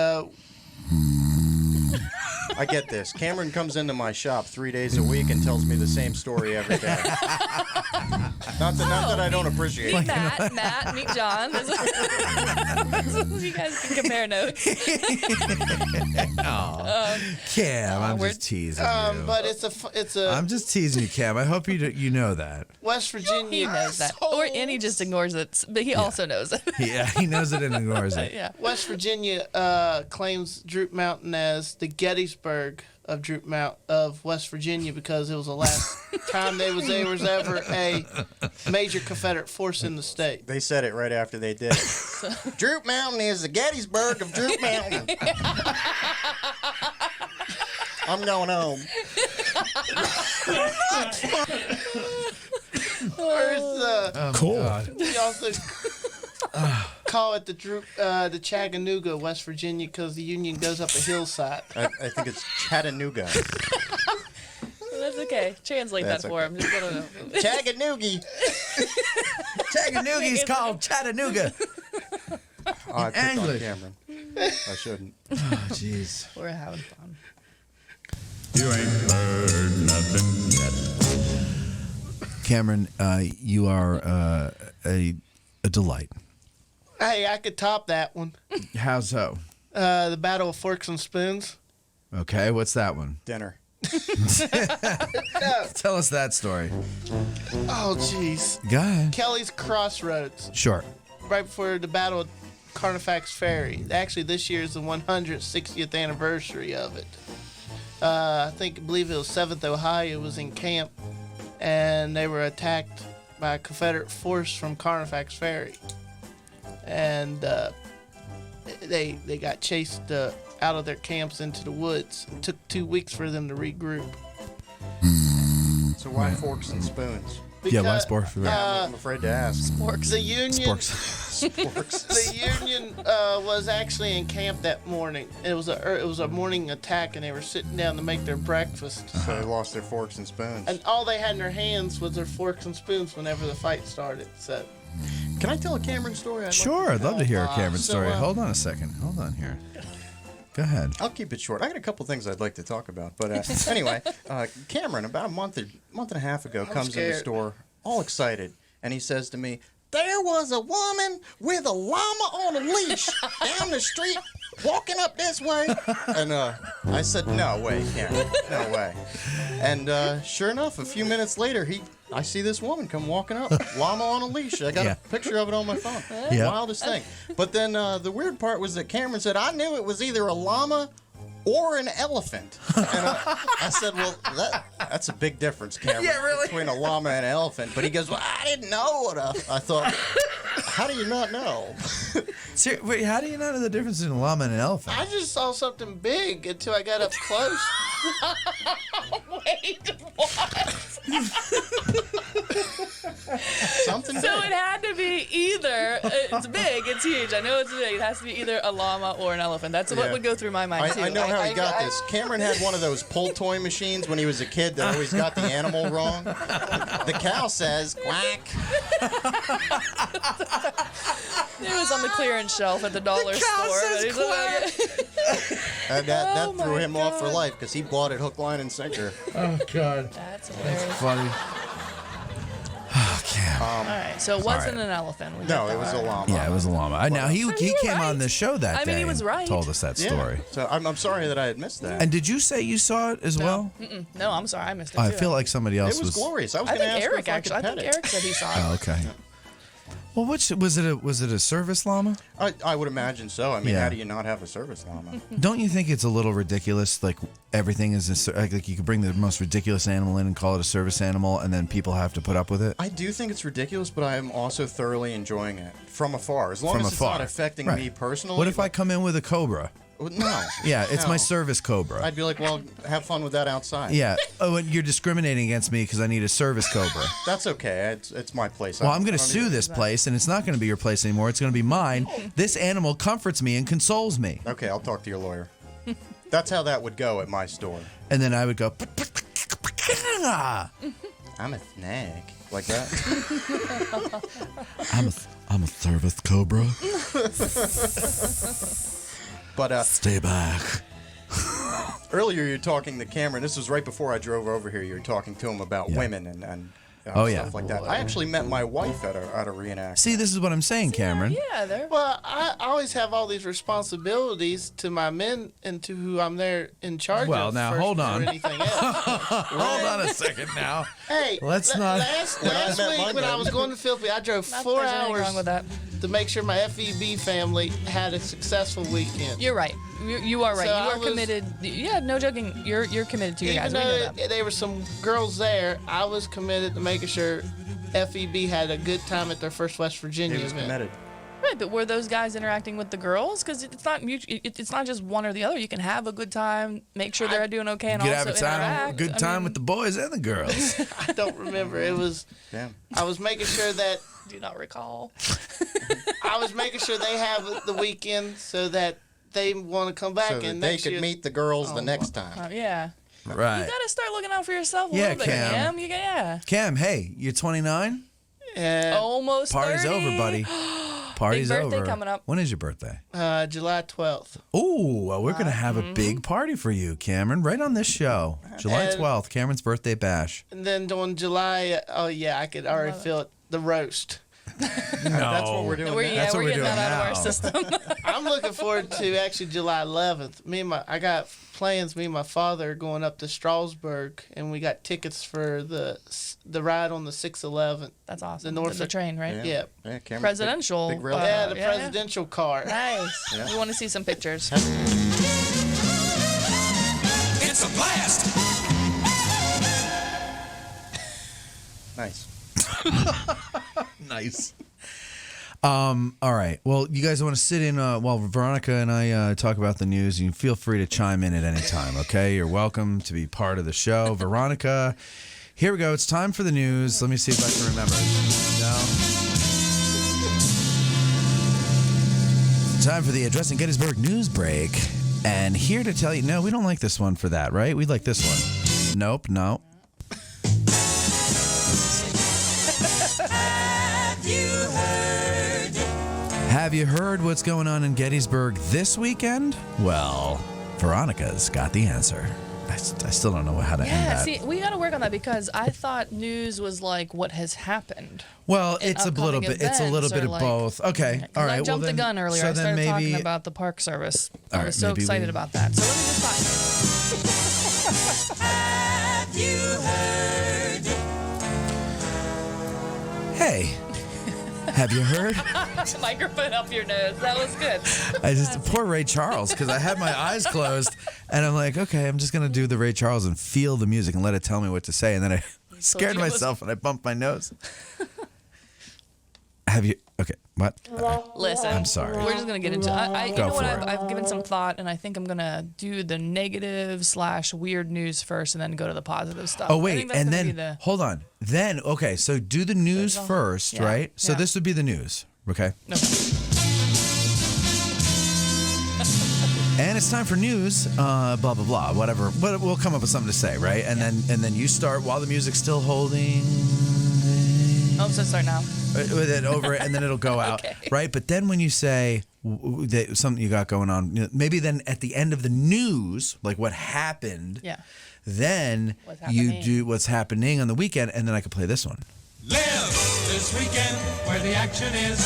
I get this. Cameron comes into my shop 3 days a week and tells me the same story every day. Not that I don't appreciate Meet it. Matt, meet John. You guys can compare notes. Cam, I'm just teasing you. But it's a. I'm just teasing you, Cam. I hope you know that. West Virginia. He knows that. And he just ignores it, but he also knows it. Yeah, he knows it and ignores it. Yeah. West Virginia claims Droop Mountain as the Gettysburg of West Virginia because it was the last time there was ever a major Confederate force in the state. They said it right after they did it. Droop Mountain is the Gettysburg of Droop Mountain. I'm going home. Cool. We also call it the Chattanooga, West Virginia, because the Union goes up a hillside. I think it's Chattanooga. That's okay. Translate that for him. Just let him know. Chattanooga. Chattanooga's called Chattanooga. I picked on English. Cameron. I shouldn't. Oh, jeez. We're having fun. You ain't heard nothing yet. Cameron, you are a delight. Hey, I could top that one. How so? The Battle of Forks and Spoons. Okay, what's that one? Dinner. Tell us that story. Oh, jeez. Go ahead. Kelly's Crossroads. Sure. Right before the Battle of Carnifax Ferry. Actually, this year is the 160th anniversary of it. I believe it was 7th Ohio was in camp, and they were attacked by a Confederate force from Carnifax Ferry. And they got chased out of their camps into the woods. It took 2 weeks for them to regroup. So why forks and spoons? Yeah, why sporks? I'm afraid to ask. The Union. Sporks. The Union was actually in camp that morning. It was a morning attack, and they were sitting down to make their breakfast. So they lost their forks and spoons. And all they had in their hands was their forks and spoons whenever the fight started. So, can I tell a Cameron story? Sure, I'd love to hear a Cameron so, story. Hold on a second. Hold on here. Go ahead. I'll keep it short. I got a couple things I'd like to talk about, but anyway, Cameron, about a month and a half ago, comes in the store all excited, and he says to me, "There was a woman with a llama on a leash down the street walking up this way." And I said, "No way, Cameron, no way." And sure enough, a few minutes later, I see this woman come walking up, llama on a leash. I got a picture of it on my phone. Yeah. Wildest thing. But then the weird part was that Cameron said, "I knew it was either a llama or an elephant." And I said, "Well, that's a big difference, Cameron, between a llama and an elephant." But he goes, "Well, I didn't know what I thought, how do you not know?" Wait, how do you not know the difference between a llama and an elephant? I just saw something big until I got up close. Wait, what? Something big. So it had to be either, it's big, it's huge. I know it's big. It has to be either a llama or an elephant. That's what would go through my mind, too. I know how he got this. Cameron had one of those pull toy machines when he was a kid that always got the animal wrong. The cow says, "Quack." It was on the clearance shelf at the dollar store. And that threw him off for life because he bought it hook, line, and sinker. Oh, God. That's hilarious. Funny. Oh, Cam. All right, so it wasn't an elephant. We No, got that it was a right. llama. Yeah, it was a llama. Now, he you came were on right. the show that day. I mean, he was right. And told us that Yeah. story. So I'm sorry that I had missed that. And did you say you saw it as well? Mm-mm. No, I'm sorry, I missed it. I too. feel like somebody else It was glorious. I was I going to think ask Eric her if actually. I I could think pet it. Eric said he saw it. Oh, okay. Well, was it a service llama? I would imagine so. I mean, Yeah. how do you not have a service llama? Don't you think it's a little ridiculous? Like everything is like you could bring the most ridiculous animal in and call it a service animal, and then people have to put up with it. I do think it's ridiculous, but I am also thoroughly enjoying it from afar. As long From as afar. it's not affecting Right. me personally. What if I come in with a cobra? No. Yeah, it's my No. service cobra. I'd be like, well, have fun with that outside. Yeah. Oh, and you're discriminating against me because I need a service cobra. That's okay. It's my place. Well, I'm going to I don't sue need- this place, and it's not going to be your place anymore. It's going to be mine. This animal comforts me and consoles me. Okay, I'll talk to your lawyer. That's how that would go at my store. And then I would go. I'm a snake. Like that? I'm a service cobra. But Stay back. earlier you were talking to Cameron. This was right before I drove over here. You were talking to him about women and Oh, yeah. stuff like that. I actually met my wife at a reenactment. See, this is what I'm saying, Cameron. Yeah, there. Well, I always have all these responsibilities to my men and to who I'm there in charge Well, of. now, first hold before on. anything else. Hold on a second now. Hey, Let's not- Last When I met my week when I men- was going to Philippi, I drove Not 4 there's anything hours wrong with that. to make sure my FEB family had a successful weekend. You're right. You are right. So you I are was- committed. Yeah, no joking. You're committed to your guys. Even We know though that. there were some girls there, I was committed to making sure FEB had a good time at their first West Virginia He was event. committed. Right, but were those guys interacting with the girls? Because it's not it's not just one or the other. You can have a good time, make sure they're doing okay, and You could also have a time, interact. good time with the boys and the girls. I don't remember. It was. Damn. I was making sure that Do not recall. I was making sure they have the weekend so that they want to come back So and that they next could year. meet the girls the next time. Yeah. Right. You gotta start looking out for yourself a Yeah, little bit, Cam. Cam. Yeah. Cam, hey, you're 29? Almost Party's 30. over, buddy. Party's birthday over. coming up. When is your birthday? July 12th. Ooh, well, we're going to have a big party for you, Cameron, right on this show. July And- 12th, Cameron's birthday bash. And then on July, oh yeah, I could already feel it. The roast. That's what we're doing. That's what we're getting doing that out of our now. system. I'm looking forward to actually July 11th. I got plans. Me and my father are going up to Strasbourg, and we got tickets for the ride on the 611. That's awesome. The The train, right? Yeah. Cameron, Presidential. Big rail Yeah, car. the presidential car. Nice. Yeah. We want to see some pictures. It's a blast! Nice. Nice. All right. Well, you guys want to sit in while Veronica and I talk about the news. You feel free to chime in at any time, okay? You're welcome to be part of the show. Veronica, here we go. It's time for the news. Let me see if I can remember. No. It's time for the Addressing Gettysburg news break. And here to tell you, no, we don't like this one for that, right? We like this one. Nope, no. Have you heard what's going on in Gettysburg this weekend? Well, Veronica's got the answer. I still don't know how to end Yeah, that. see, we got to work on that because I thought news was like what has happened. Well, in it's a little upcoming bit. It's a little events bit or, of like- both. Okay, 'Cause all right. I jumped well, the gun earlier. So I started then maybe, talking about the Park Service. All I right, was so maybe excited we- about that. So let me decide. Hey, have you heard? Microphone up your nose. That was good. Poor Ray Charles, because I had my eyes closed, and I'm like, okay, I'm just gonna do the Ray Charles and feel the music and let it tell me what to say, and then I scared you it was- myself and I bumped my nose. Have you? Okay, what? Listen, I'm sorry. We're just gonna get into. You Go know what? for it. I've given some thought, and I think I'm gonna do the negative / weird news first, and then go to the positive stuff. Oh I wait, think that's and gonna then be the, hold on. Then okay, so do the news There's a- first, yeah, right? So yeah. this would be the news, okay? Okay. And it's time for news, blah blah blah, whatever. But we'll come up with something to say, right? And then you start while the music's still holding. Oh, so start now. With it over, and then it'll go out, Okay. right? But then when you say that something you got going on, maybe then at the end of the news, like what happened, Yeah. then What's you happening. do what's happening on the weekend, and then I could play this one. Live this weekend where the action is.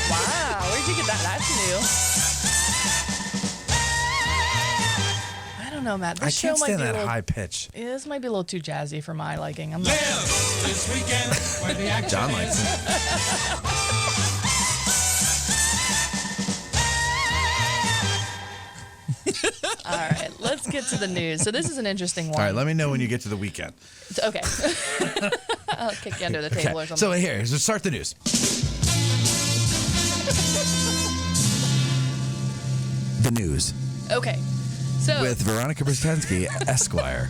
Wow, where'd you get that? That's new. I don't know, Matt. This I show can't might stand be a that little, high pitch. Yeah, this might be a little too jazzy for my liking. I'm not. Live this weekend where the action John is. likes it. All right, let's get to the news. So this is an interesting one. All right, let me know when you get to the weekend. Okay. I'll kick you under the table or something. So here, so start the news. The news Okay. So with Veronica Brzezinski, Esquire.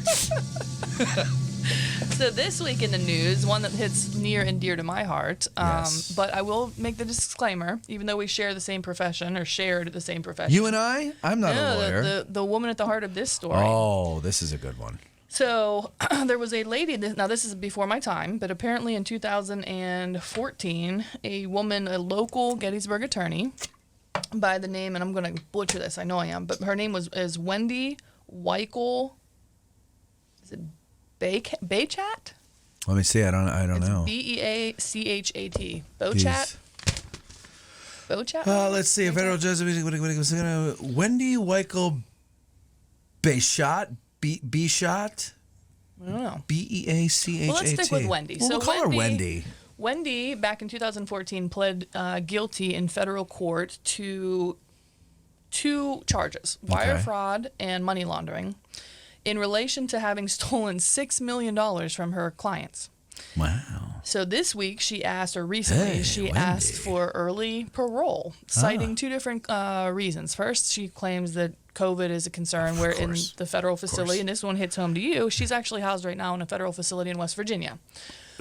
So this week in the news, one that hits near and dear to my heart, Yes. but I will make the disclaimer, even though we share the same profession or shared the same profession. You and I? I'm not a No, lawyer. the woman at the heart of this story. Oh, this is a good one. So there was a lady, now this is before my time, but apparently in 2014, a woman, a local Gettysburg attorney by the name, and I'm going to butcher this, I know I am, but her name is Wendy Weichel. Is it Baychat? Let me see. I don't know. Beachat. Bochat? These- Bochat? Let's see. Federal judge Wendy Weichel Bayshot. B-Shot? I don't know. Beachat. Well, let's stick with Wendy. Well, So we'll call her Wendy. Wendy, back in 2014, pled guilty in federal court to 2 charges, wire Okay. fraud and money laundering, in relation to having stolen $6 million from her clients. Wow. So this week she asked, or recently, Hey, she Wendy. asked for early parole, citing 2 different reasons. First, she claims that COVID is a concern. We're in course. the federal facility, and this one hits home to you. She's actually housed right now in a federal facility in West Virginia.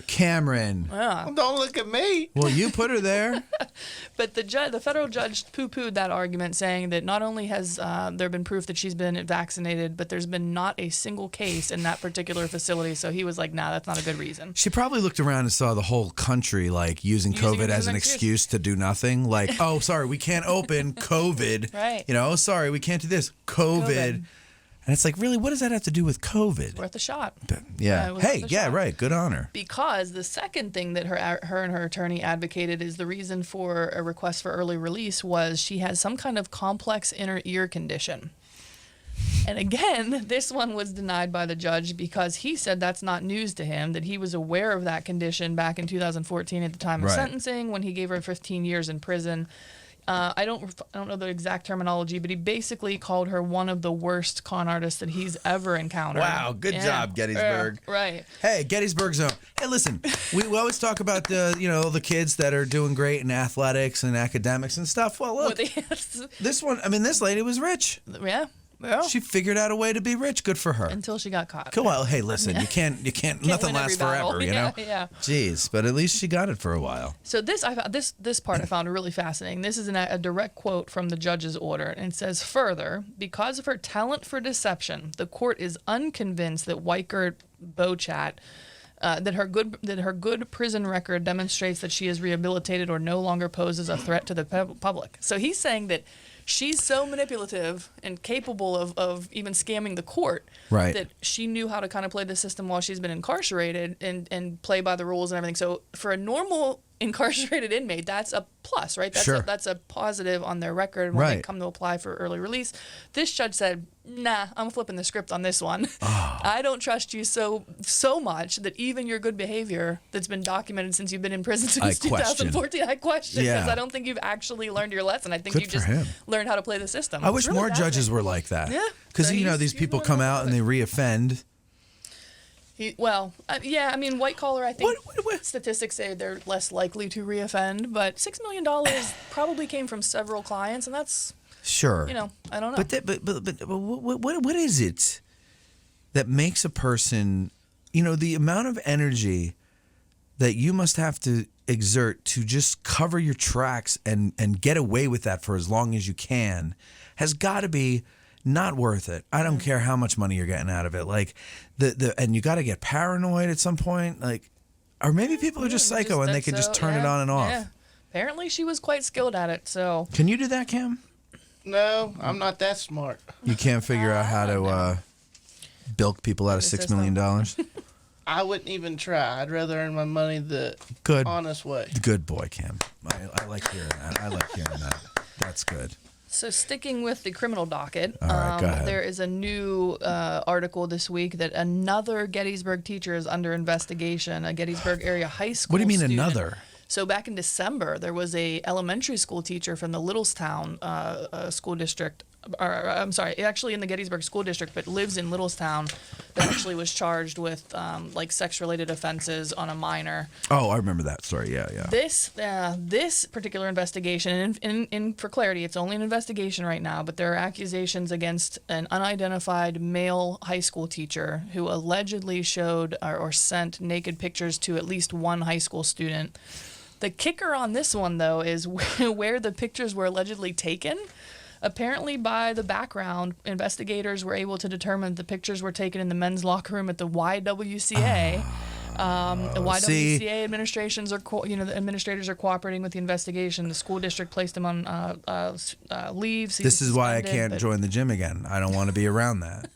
Cameron. Yeah. Don't look at me. Well, you put her there. But the federal judge poo-pooed that argument, saying that not only has there been proof that she's been vaccinated, but there's been not a single case in that particular facility. So he was like, nah, that's not a good reason. She probably looked around and saw the whole country like using Using COVID it as an excuse to do nothing. Like, oh, sorry, we can't open COVID. Right. You know, sorry, we can't do this. COVID. And it's like, really, what does that have to do with COVID? Worth a shot. Yeah. it was Hey, worth a yeah, shot. right. Good honor. Because the second thing that her and her attorney advocated is the reason for a request for early release was she has some kind of complex inner ear condition. And again, this one was denied by the judge because he said that's not news to him, that he was aware of that condition back in 2014 at the time of sentencing when he gave her 15 years in prison. I don't know the exact terminology, but he basically called her one of the worst con artists that he's ever encountered. Wow, good job, Gettysburg. Right. Hey, Gettysburg Zone. Hey, listen, we always talk about the kids that are doing great in athletics and academics and stuff. Well, look, this lady was rich. Yeah. Yeah. She figured out a way to be rich. Good for her. Until she got caught. Cool. Well, hey, listen, you can't nothing lasts forever, you know? Yeah. Jeez, but at least she got it for a while. So this part I found really fascinating. This is a direct quote from the judge's order, and it says, further, because of her talent for deception, the court is unconvinced that Weichert Bochat that her good prison record demonstrates that she is rehabilitated or no longer poses a threat to the public. So he's saying that she's so manipulative and capable of even scamming the court that she knew how to kind of play the system while she's been incarcerated and play by the rules and everything. So for a normal incarcerated inmate, that's a plus, right? That's a positive on their record when they come to apply for early release. This judge said, nah, I'm flipping the script on this one. I don't trust you so much that even your good behavior that's been documented since you've been in prison since 2014, I question, because I don't think you've actually learned your lesson. I think you just learned how to play the system. I wish more judges were like that. Yeah. Because, these people come out and they reoffend. White collar, I think statistics say they're less likely to reoffend, but $6 million probably came from several clients, and that's... Sure. I don't know. But what is it that makes a person, the amount of energy that you must have to exert to just cover your tracks and get away with that for as long as you can has got to be not worth it. I don't care how much money you're getting out of it. Like and you got to get paranoid at some point. Like, or maybe people are just psycho and they can just turn it on and off. Yeah. Apparently, she was quite skilled at it. So can you do that, Cam? No, I'm not that smart. You can't figure out how to bilk people out of $6 million? I wouldn't even try. I'd rather earn my money the honest way. Good boy, Cam. I like hearing that. That's good. So sticking with the criminal docket, all right, go ahead. There is a new article this week that another Gettysburg teacher is under investigation, a Gettysburg area high school What do you mean student. another? So back in December, there was a elementary school teacher from the Littlestown school district, actually in the Gettysburg school district, but lives in Littlestown, that actually was charged with sex-related offenses on a minor. Oh, I remember that story. Yeah. This particular investigation, and for clarity, it's only an investigation right now, but there are accusations against an unidentified male high school teacher who allegedly showed or sent naked pictures to at least one high school student. The kicker on this one, though, is where the pictures were allegedly taken. Apparently, by the background, investigators were able to determine the pictures were taken in the men's locker room at the YWCA. The YWCA administrations the administrators are cooperating with the investigation. The school district placed him on leave. So this is why I can't join the gym again. I don't want to be around that.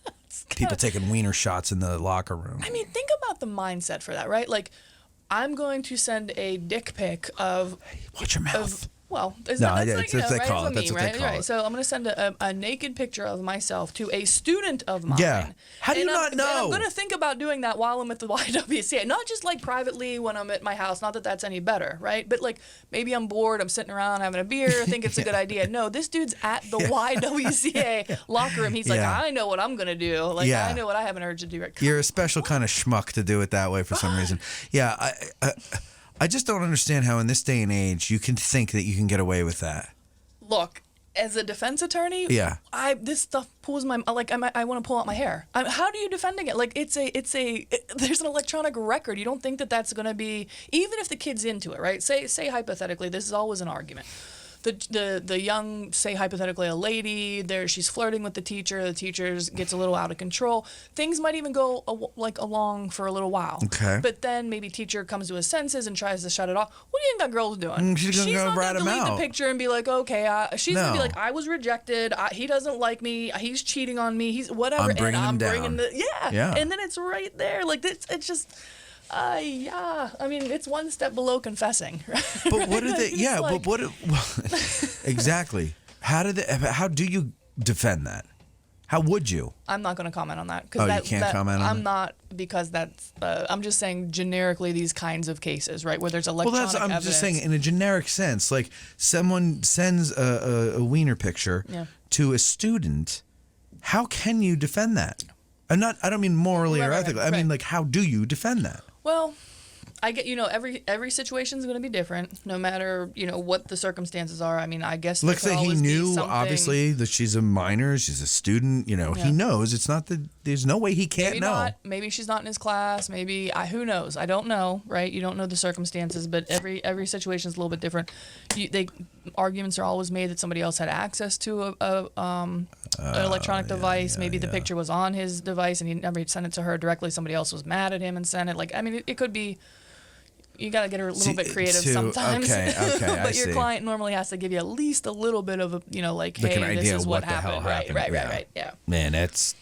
People taking wiener shots in the locker room. I mean, think about the mindset for that, right? Like, I'm going to send a dick pic of... Hey, watch your mouth. That's what they call it. Right. So I'm going to send a naked picture of myself to a student of mine. Yeah. How do you not know? And I'm going to think about doing that while I'm at the YWCA. Not just like privately when I'm at my house. Not that that's any better, right? But like maybe I'm bored. I'm sitting around having a beer. Think it's a good idea. No, this dude's at the YWCA locker room. He's like, I know what I'm going to do. Like, I know what I have an urge to do. Right? You're a special kind of schmuck to do it that way for some reason. Yeah, I just don't understand how in this day and age you can think that you can get away with that. Look, as a defense attorney, this stuff pulls my I want to pull out my hair. How do you defending it? Like there's an electronic record. You don't think that that's going to be, even if the kid's into it, right? Say hypothetically, this is always an argument. the young, say hypothetically a lady, she's flirting with the teacher gets a little out of control. Things might even go along for a little while. Okay. But then maybe teacher comes to his senses and tries to shut it off. What do you think that girl's doing? She's gonna not rat gonna him delete out. the picture and be like, okay, she's gonna be No. like, I was rejected. He doesn't like me. He's cheating on me. He's whatever. I'm bringing him down. Yeah. And then it's right there. Like it's just. Yeah. I mean, it's one step below confessing. But what did they? Yeah, like, but what? Exactly. How do you defend that? How would you? I'm not going to comment on that. Oh, you can't comment on I'm it? not, because that's. I'm just saying generically these kinds of cases, right, where there's electronic I'm evidence. just saying in a generic sense. Like someone sends a wiener picture to a student. How can you defend that? I don't mean morally or ethically. I mean, like, how do you defend that? Well, I get, every situation is going to be different, no matter, what the circumstances are. I mean, I guess. Let's say he knew, obviously, that she's a minor, she's a student. He knows. It's not that there's no way he can't know. Maybe she's not in his class. Maybe who knows? I don't know, right? You don't know the circumstances, but every situation is a little bit different. Arguments are always made that somebody else had access to an electronic device. Maybe the picture was on his device and he never sent it to her directly. Somebody else was mad at him and sent it. Like, I mean, it could be. You got to get a little bit creative sometimes. Okay, but your client normally has to give you at least a little bit of a, like hey, this is what happened. Right. Yeah. Man, that's.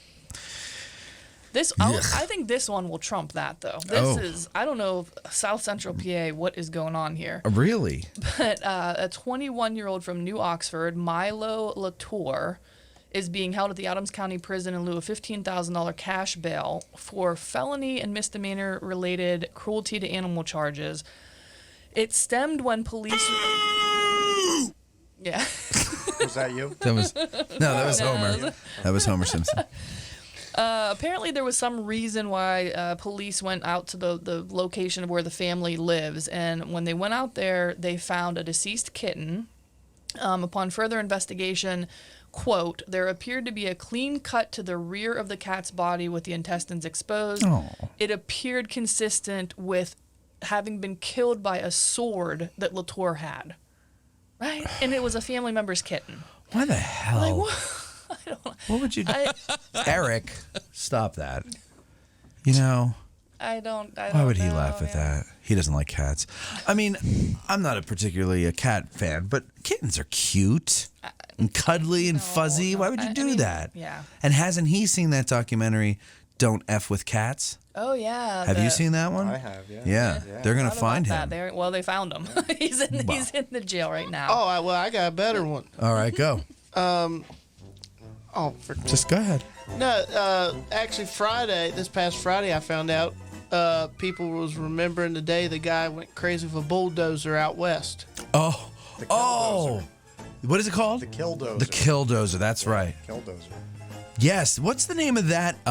I think this one will trump that, though. This is, I don't know, South Central PA, what is going on here. Really? But a 21-year-old from New Oxford, Milo Latour, is being held at the Adams County Prison in lieu of $15,000 cash bail for felony and misdemeanor-related cruelty to animal charges. It stemmed when police... Yeah. Was that you? That was Homer. That was Homer Simpson. Apparently there was some reason why police went out to the location of where the family lives, and when they went out there, they found a deceased kitten. Upon further investigation, quote, there appeared to be a clean cut to the rear of the cat's body with the intestines exposed. Oh. It appeared consistent with having been killed by a sword that Latour had. Right? And it was a family member's kitten. Why the hell? Like, what? I don't know. What would you do? Eric, stop that. I don't Why would he know, laugh at that? He doesn't like cats. I mean, I'm not particularly a cat fan, but kittens are cute and cuddly and fuzzy. Why would you do that? Yeah. And hasn't he seen that documentary, Don't F with Cats? Oh, yeah. Have you seen that one? I have, yeah. Yeah. They're going to find him. They found him. He's in the jail right now. Oh, I got a better one. All right, go. Just go ahead. No, actually, this past Friday, I found out people was remembering the day the guy went crazy with a bulldozer out west. Oh. What is it called? The Killdozer. The Killdozer, that's right. Killdozer. Yes. What's the name of that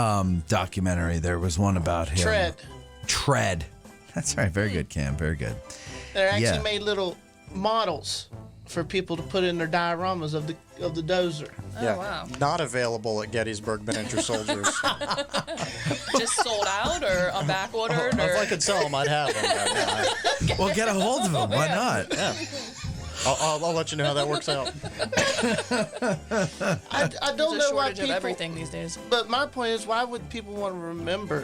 documentary? There was one about him. Tread. That's right. Very good, Cam. Very good. They actually made little models for people to put in their dioramas of the dozer. Yeah. Wow. Not available at Gettysburg Miniature Soldiers. Just sold out or on back ordered? If I could sell them, I'd have them. Well, get a hold of them. Why not? Yeah. I'll let you know how that works out. I don't know why people. Of everything these days. But my point is, why would people want to remember?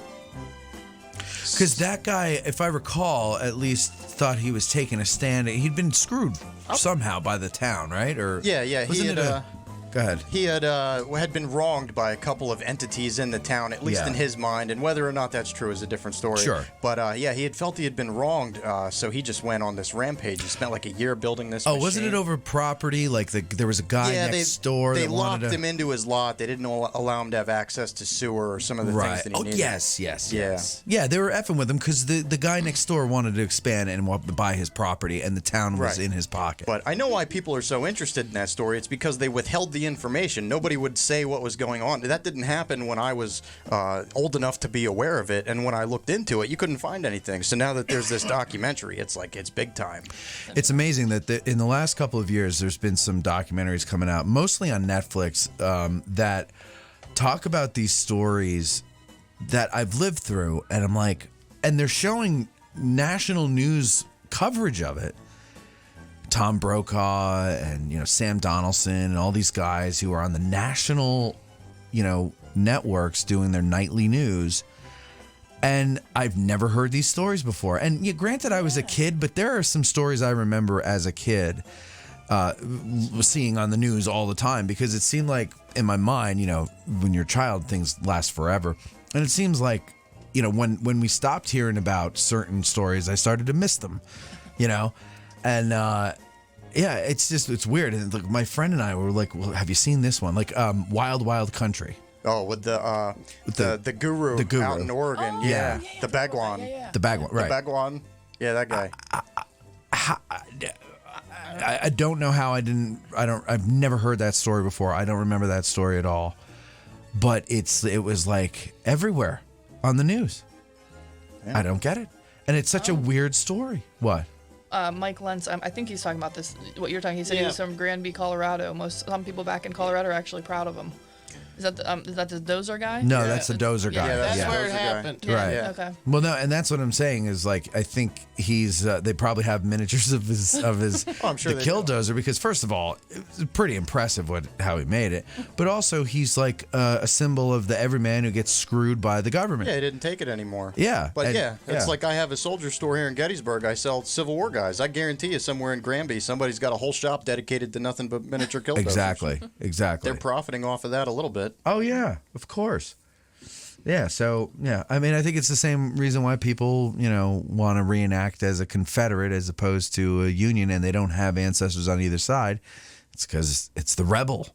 Because that guy, if I recall, at least thought he was taking a stand. He'd been screwed somehow by the town, right? Or Yeah. He had. Go ahead. He had been wronged by a couple of entities in the town, at least in his mind, and whether or not that's true is a different story. Sure. But he had felt he had been wronged, so he just went on this rampage. He spent like a year building this machine. Wasn't it over property? Like there was a guy next door they that locked wanted him into his lot. They didn't allow him to have access to sewer or some of the things that he needed. Yes. Yeah, they were effing with him because the guy next door wanted to expand and buy his property, and the town was in his pocket. But I know why people are so interested in that story. It's because they withheld the information. Nobody would say what was going on. That didn't happen when I was old enough to be aware of it, and when I looked into it, you couldn't find anything. So now that there's this documentary, it's like it's big time. It's amazing that in the last couple of years, there's been some documentaries coming out, mostly on Netflix, that talk about these stories that I've lived through, and I'm like, and they're showing national news coverage of it. Tom Brokaw and Sam Donaldson and all these guys who are on the national networks doing their nightly news. And I've never heard these stories before. And granted, I was a kid, but there are some stories I remember as a kid seeing on the news all the time, because it seemed like in my mind, when you're a child, things last forever. And it seems like, when we stopped hearing about certain stories, I started to miss them, And it's weird. And like, my friend and I were like, well, have you seen this one? Like Wild Wild Country. Oh, with the guru out in Oregon. Oh, yeah. The Bagwan. Yeah. The Bagwan, right. The Bagwan. Yeah, that guy. I don't know how I've never heard that story before. I don't remember that story at all. But it was like everywhere on the news. Yeah. I don't get it. And it's such a weird story. What? Mike Lentz, I think he's talking about this, what you're talking. He said he was from Granby, Colorado. Some people back in Colorado are actually proud of him. Is that the Dozer guy? No, that's the Dozer guy. Yeah, that's where it Dozer happened. guy. Right. Yeah. Okay. Well, no, and that's what I'm saying is like I think he's. They probably have miniatures of his I'm sure the Killdozer, because first of all, it was pretty impressive how he made it, but also he's like a symbol of the everyman who gets screwed by the government. Yeah, he didn't take it anymore. Yeah, but it's like I have a soldier store here in Gettysburg. I sell Civil War guys. I guarantee you, somewhere in Granby, somebody's got a whole shop dedicated to nothing but miniature Killdozers. Exactly. They're profiting off of that a little bit. Oh yeah. Of course. Yeah, so, I mean, I think it's the same reason why people, want to reenact as a Confederate as opposed to a Union, and they don't have ancestors on either side. It's because it's the rebel.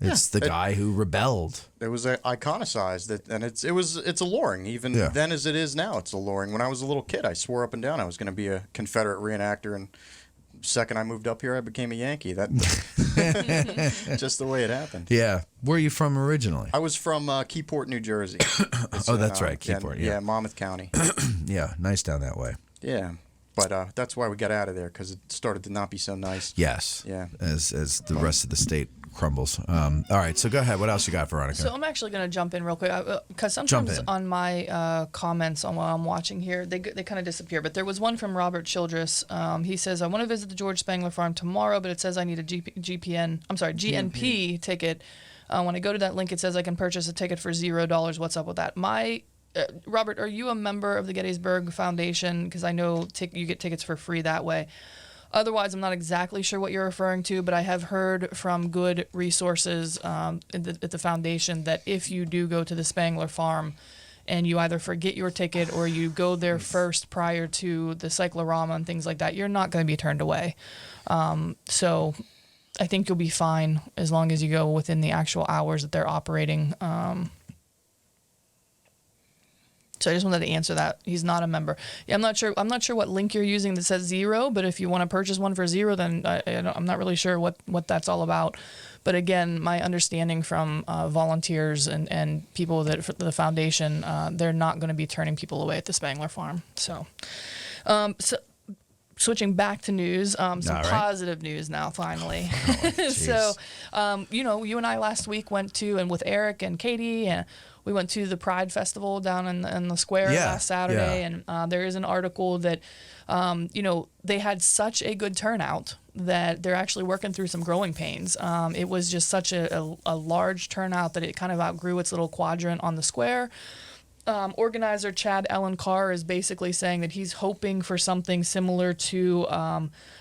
It's the guy who rebelled. It was iconicized, and it's alluring, even then as it is now. It's alluring. When I was a little kid, I swore up and down I was going to be a Confederate reenactor, and second I moved up here, I became a Yankee. That just the way it happened. Yeah. Where are you from originally? I was from Keyport, New Jersey. That's right, Keyport. Yeah, Monmouth County. Yeah, nice down that way. Yeah, but that's why we got out of there, because it started to not be so nice. Yes. Yeah. As the rest of the state crumbles. All right, so go ahead. What else you got, Veronica? So I'm actually going to jump in real quick, because sometimes on my comments on what I'm watching here, they kind of disappear. But there was one from Robert Childress. He says, I want to visit the George Spangler Farm tomorrow, but it says I need a GNP ticket. When I go to that link, it says I can purchase a ticket for $0. What's up with that? Robert, are you a member of the Gettysburg Foundation? Because I know you get tickets for free that way. Otherwise, I'm not exactly sure what you're referring to, but I have heard from good resources at the foundation that if you do go to the Spangler Farm and you either forget your ticket or you go there first prior to the cyclorama and things like that, you're not going to be turned away. So I think you'll be fine as long as you go within the actual hours that they're operating. So I just wanted to answer that. He's not a member. Yeah, I'm not sure what link you're using that says $0, but if you want to purchase one for $0, then I'm not really sure what that's all about. But again, my understanding from volunteers and people for the foundation, they're not going to be turning people away at the Spangler Farm. So switching back to news, positive news now, finally. So, you and I last week went to, and with Eric and Katie, and we went to the Pride Festival down in the square last Saturday, and there is an article that, they had such a good turnout that they're actually working through some growing pains. It was just such a large turnout that it kind of outgrew its little quadrant on the square. Organizer Chad Ellen Carr is basically saying that he's hoping for something similar to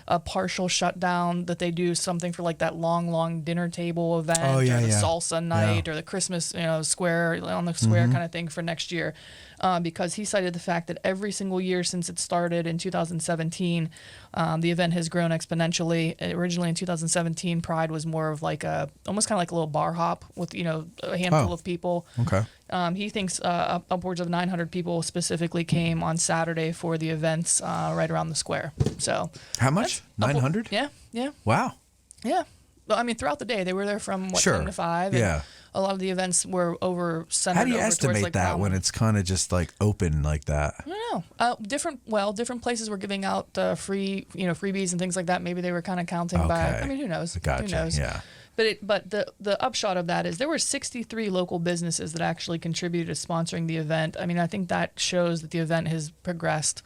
a partial shutdown, that they do something for like that long dinner table event or the salsa night or the Christmas square on the square kind of thing for next year, because he cited the fact that every single year since it started in 2017, the event has grown exponentially. Originally in 2017, Pride was more of like almost kind of like a little bar hop with a handful of people. Okay. He thinks upwards of 900 people specifically came on Saturday for the events right around the square. So how much? 900? Yeah. Wow. Yeah. Well, I mean, throughout the day, they were there from 10 to 5. And yeah. A lot of the events were centered. How do you over estimate towards, like, that when it's kind of just like open like that? I don't know. Different places were giving out freebies and things like that. Maybe they were kind of counting by. I mean, who knows? Gotcha. Who knows? Yeah. But the upshot of that is there were 63 local businesses that actually contributed to sponsoring the event. I mean, I think that shows that the event has progressed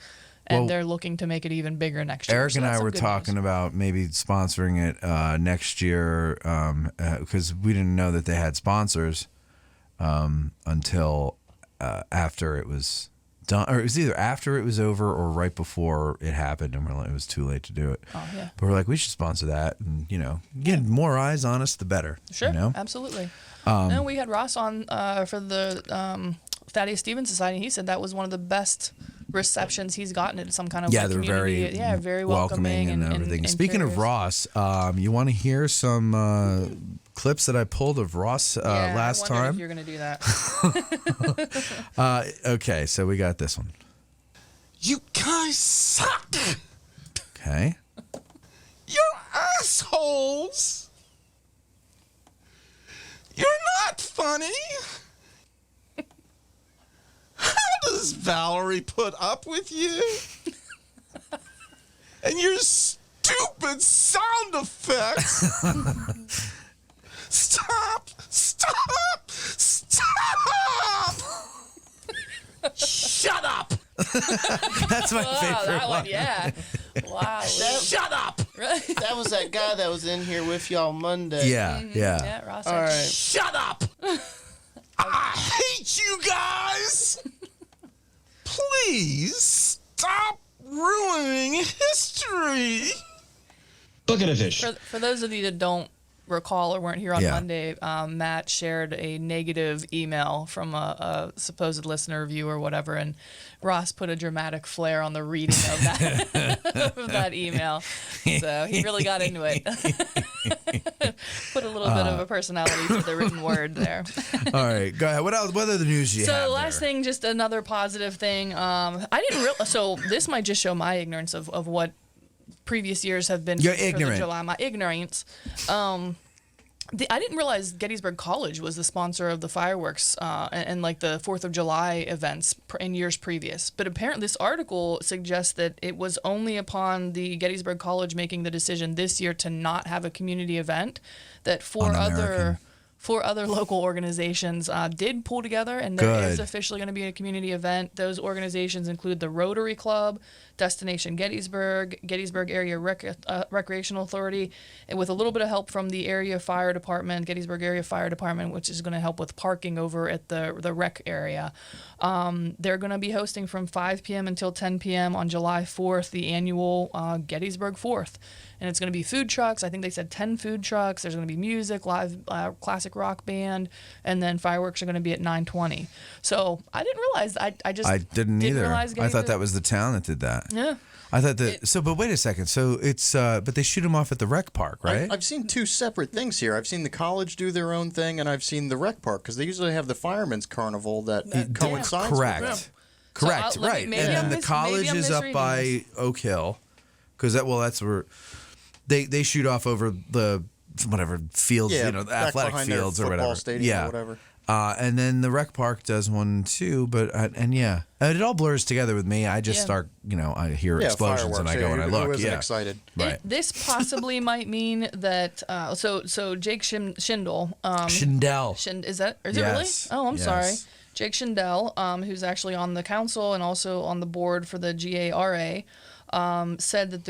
and Well, they're looking to make it even bigger next year. Eric So and that's I some were good talking news. about maybe sponsoring it next year because we didn't know that they had sponsors until after it was done, or it was either after it was over or right before it happened, and we're like, it was too late to do it. Oh, yeah. But we're like, we should sponsor that, and get more eyes on us, the better. Sure, You know? absolutely. No, we had Ross on for the Thaddeus Stevens Society. He said that was one of the best receptions he's gotten at some kind of Yeah, like, they're community. Very welcoming and everything. and Speaking of curious. Ross, you want to hear some clips that I pulled of Ross last I wondered time? if you're going to do that. Okay, so we got this one. You guys suck. Okay. You're assholes. You're not funny. How does Valerie put up with you? And your stupid sound effects. Stop! Stop! Stop! Shut up! That's my Wow, favorite that one. one, yeah. Wow. Shut up! Right? That was that guy that was in here with y'all Monday. Yeah, yeah. Yeah, Ross. All right. Shut up! I hate you guys! Please stop ruining history! Look at a fish. For those of you that don't recall or weren't here on Yeah. Monday, Matt shared a negative email from a supposed listener, viewer, whatever, and Ross put a dramatic flair on the reading of that of that email. So he really got into it. Put a little bit of a personality to the written word there. All right, go ahead. What else? What other news you So have last there? thing, just another positive thing. I didn't realize. So this might just show my ignorance of what previous years have been. You're for the ignorant. July. My ignorance. I didn't realize Gettysburg College was the sponsor of the fireworks and like the 4th of July events in years previous. But apparently this article suggests that it was only upon the Gettysburg College making the decision this year to not have a community event that four other local organizations did pull together, and there is Good. officially going to be a community event. Those organizations include the Rotary Club, Destination Gettysburg, Gettysburg Area Recreational Authority, and with a little bit of help from the area fire department, Gettysburg Area Fire Department, which is going to help with parking over at the rec area. They're going to be hosting from 5 p.m. until 10 p.m. on July 4th, the annual Gettysburg 4th. And it's going to be food trucks. I think they said 10 food trucks. There's going to be music, live classic rock band, and then fireworks are going to be at 9:20. So I didn't realize. I didn't either. realize I thought that was the town that did that. Yeah. I thought that. But wait a second. So it's but they shoot them off at the rec park, right? I've seen two separate things here. I've seen the college do their own thing, and I've seen the rec park, because they usually have the firemen's carnival that coincides Correct. with them. Correct. So let me- right. maybe And I'm then the mis- college maybe I'm is up misreading by this. Oak Hill, because that's where they shoot off over the whatever fields, Yeah, the back athletic behind their fields or football whatever. stadium or Yeah. whatever. And then the rec park does one too, but and it all blurs together with me. I just Yeah. start, I hear Yeah, explosions and I go and I Who look. isn't Yeah, excited? right. This possibly might mean that. So Jake Schindel. Schindel. Is it really? Yes. Oh, I'm Yes. sorry. Jake Schindel, who's actually on the council and also on the board for the GARA, said that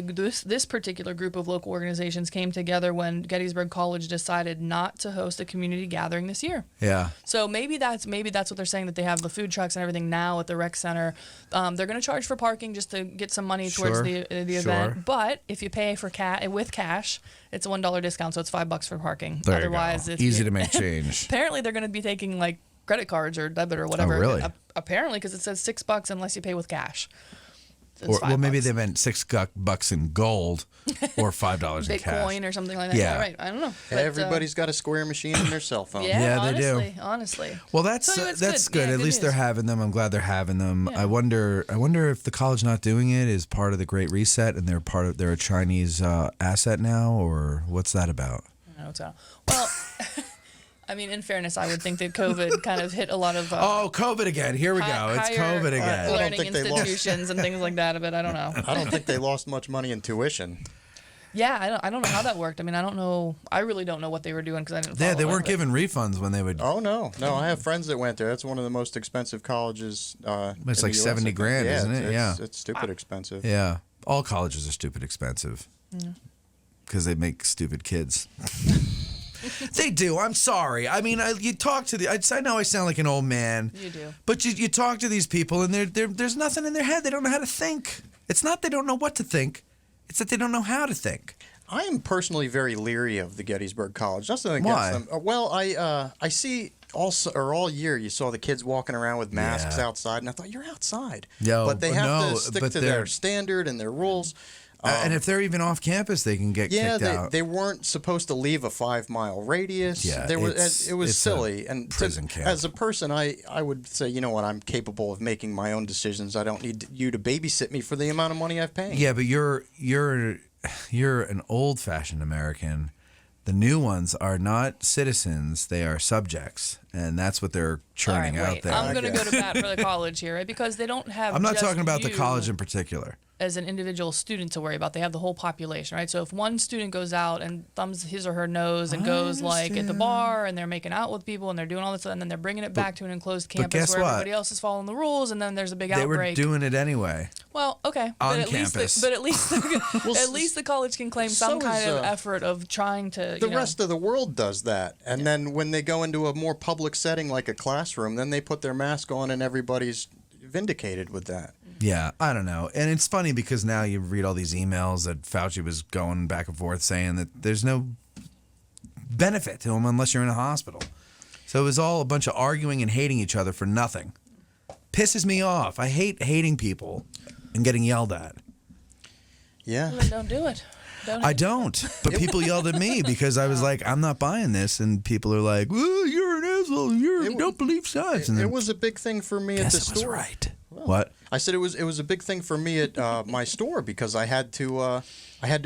this particular group of local organizations came together when Gettysburg College decided not to host a community gathering this year. Yeah. So maybe that's what they're saying, that they have the food trucks and everything now at the rec center. They're going to charge for parking just to get some money towards Sure, the sure. event. But if you pay for with cash, it's a $1 discount, so it's $5 for parking. There Otherwise, you if go. Easy you- to make change. Apparently, they're going to be taking like credit cards or debit or whatever. really? Apparently, because it says $6 unless you pay with cash. So Or, it's well, maybe $5. they meant $6 in gold or $5 in cash. Bitcoin or something like that. Yeah. Right. I don't know. But, Everybody's got a square machine in their cell phone. Yeah, they do. Honestly. Well, that's So it's that's good. good. Yeah, At good least they're news. having them. I'm glad they're having them. Yeah. I wonder if the college not doing it is part of the Great Reset and they're a Chinese asset now, or what's that about? I don't know. Well, I mean, in fairness, I would think that COVID kind of hit a lot of COVID again. Here we go. It's higher COVID again. learning think they lost- institutions and things like that. But I don't know. I don't think they lost much money in tuition. Yeah, I don't know how that worked. I mean, I don't know. I really don't know what they were doing because I didn't. Yeah, they follow weren't it, giving refunds when they would. Oh no. I have friends that went there. That's one of the most expensive colleges. It's like 70 grand, isn't it? Yeah, it's stupid expensive. Yeah, all colleges are stupid expensive because they make stupid kids. They do. I'm sorry. I mean, you talk to I know I sound like an old man. You do. But you talk to these people, and there's nothing in their head. They don't know how to think. It's not they don't know what to think. It's that they don't know how to think. I am personally very leery of the Gettysburg College. Nothing against Why? them. Well, I see all year you saw the kids walking around with masks outside, and I thought you're outside. But they have to stick to their standard and their rules. And if they're even off campus, they can get kicked out. They weren't supposed to leave a 5-mile radius. Yeah, it was silly. And prison camp. As a person, I would say, you know what, I'm capable of making my own decisions. I don't need you to babysit me for the amount of money I've paid. Yeah, but you're an old-fashioned American. The new ones are not citizens; they are subjects, and that's what they're churning out there. I'm going to go to bat for the college here, right? Because they don't have. I'm not just talking about the you college in particular. As an individual student to worry about. They have the whole population, right? So if one student goes out and thumbs his or her nose and goes like at the bar and they're making out with people and they're doing all this and then they're bringing it back to an enclosed campus where everybody else is following the rules and then there's a big outbreak. They were doing it anyway. Well, okay, on but campus. At least the college can claim some kind of effort of trying to. The rest of the world does that, and then when they go into a more public setting like a classroom, then they put their mask on and everybody's vindicated with that. Yeah, I don't know. And it's funny because now you read all these emails that Fauci was going back and forth saying that there's no benefit to him unless you're in a hospital. So it was all a bunch of arguing and hating each other for nothing. Pisses me off. I hate hating people and getting yelled at. Yeah. Well, then don't do it. I don't. But people yelled at me because I was like, I'm not buying this. And people are like, well, you're an asshole. You don't believe science. And it was a big thing for me at the store. Was right. Well, what? I said it was a big thing for me at my store because I had to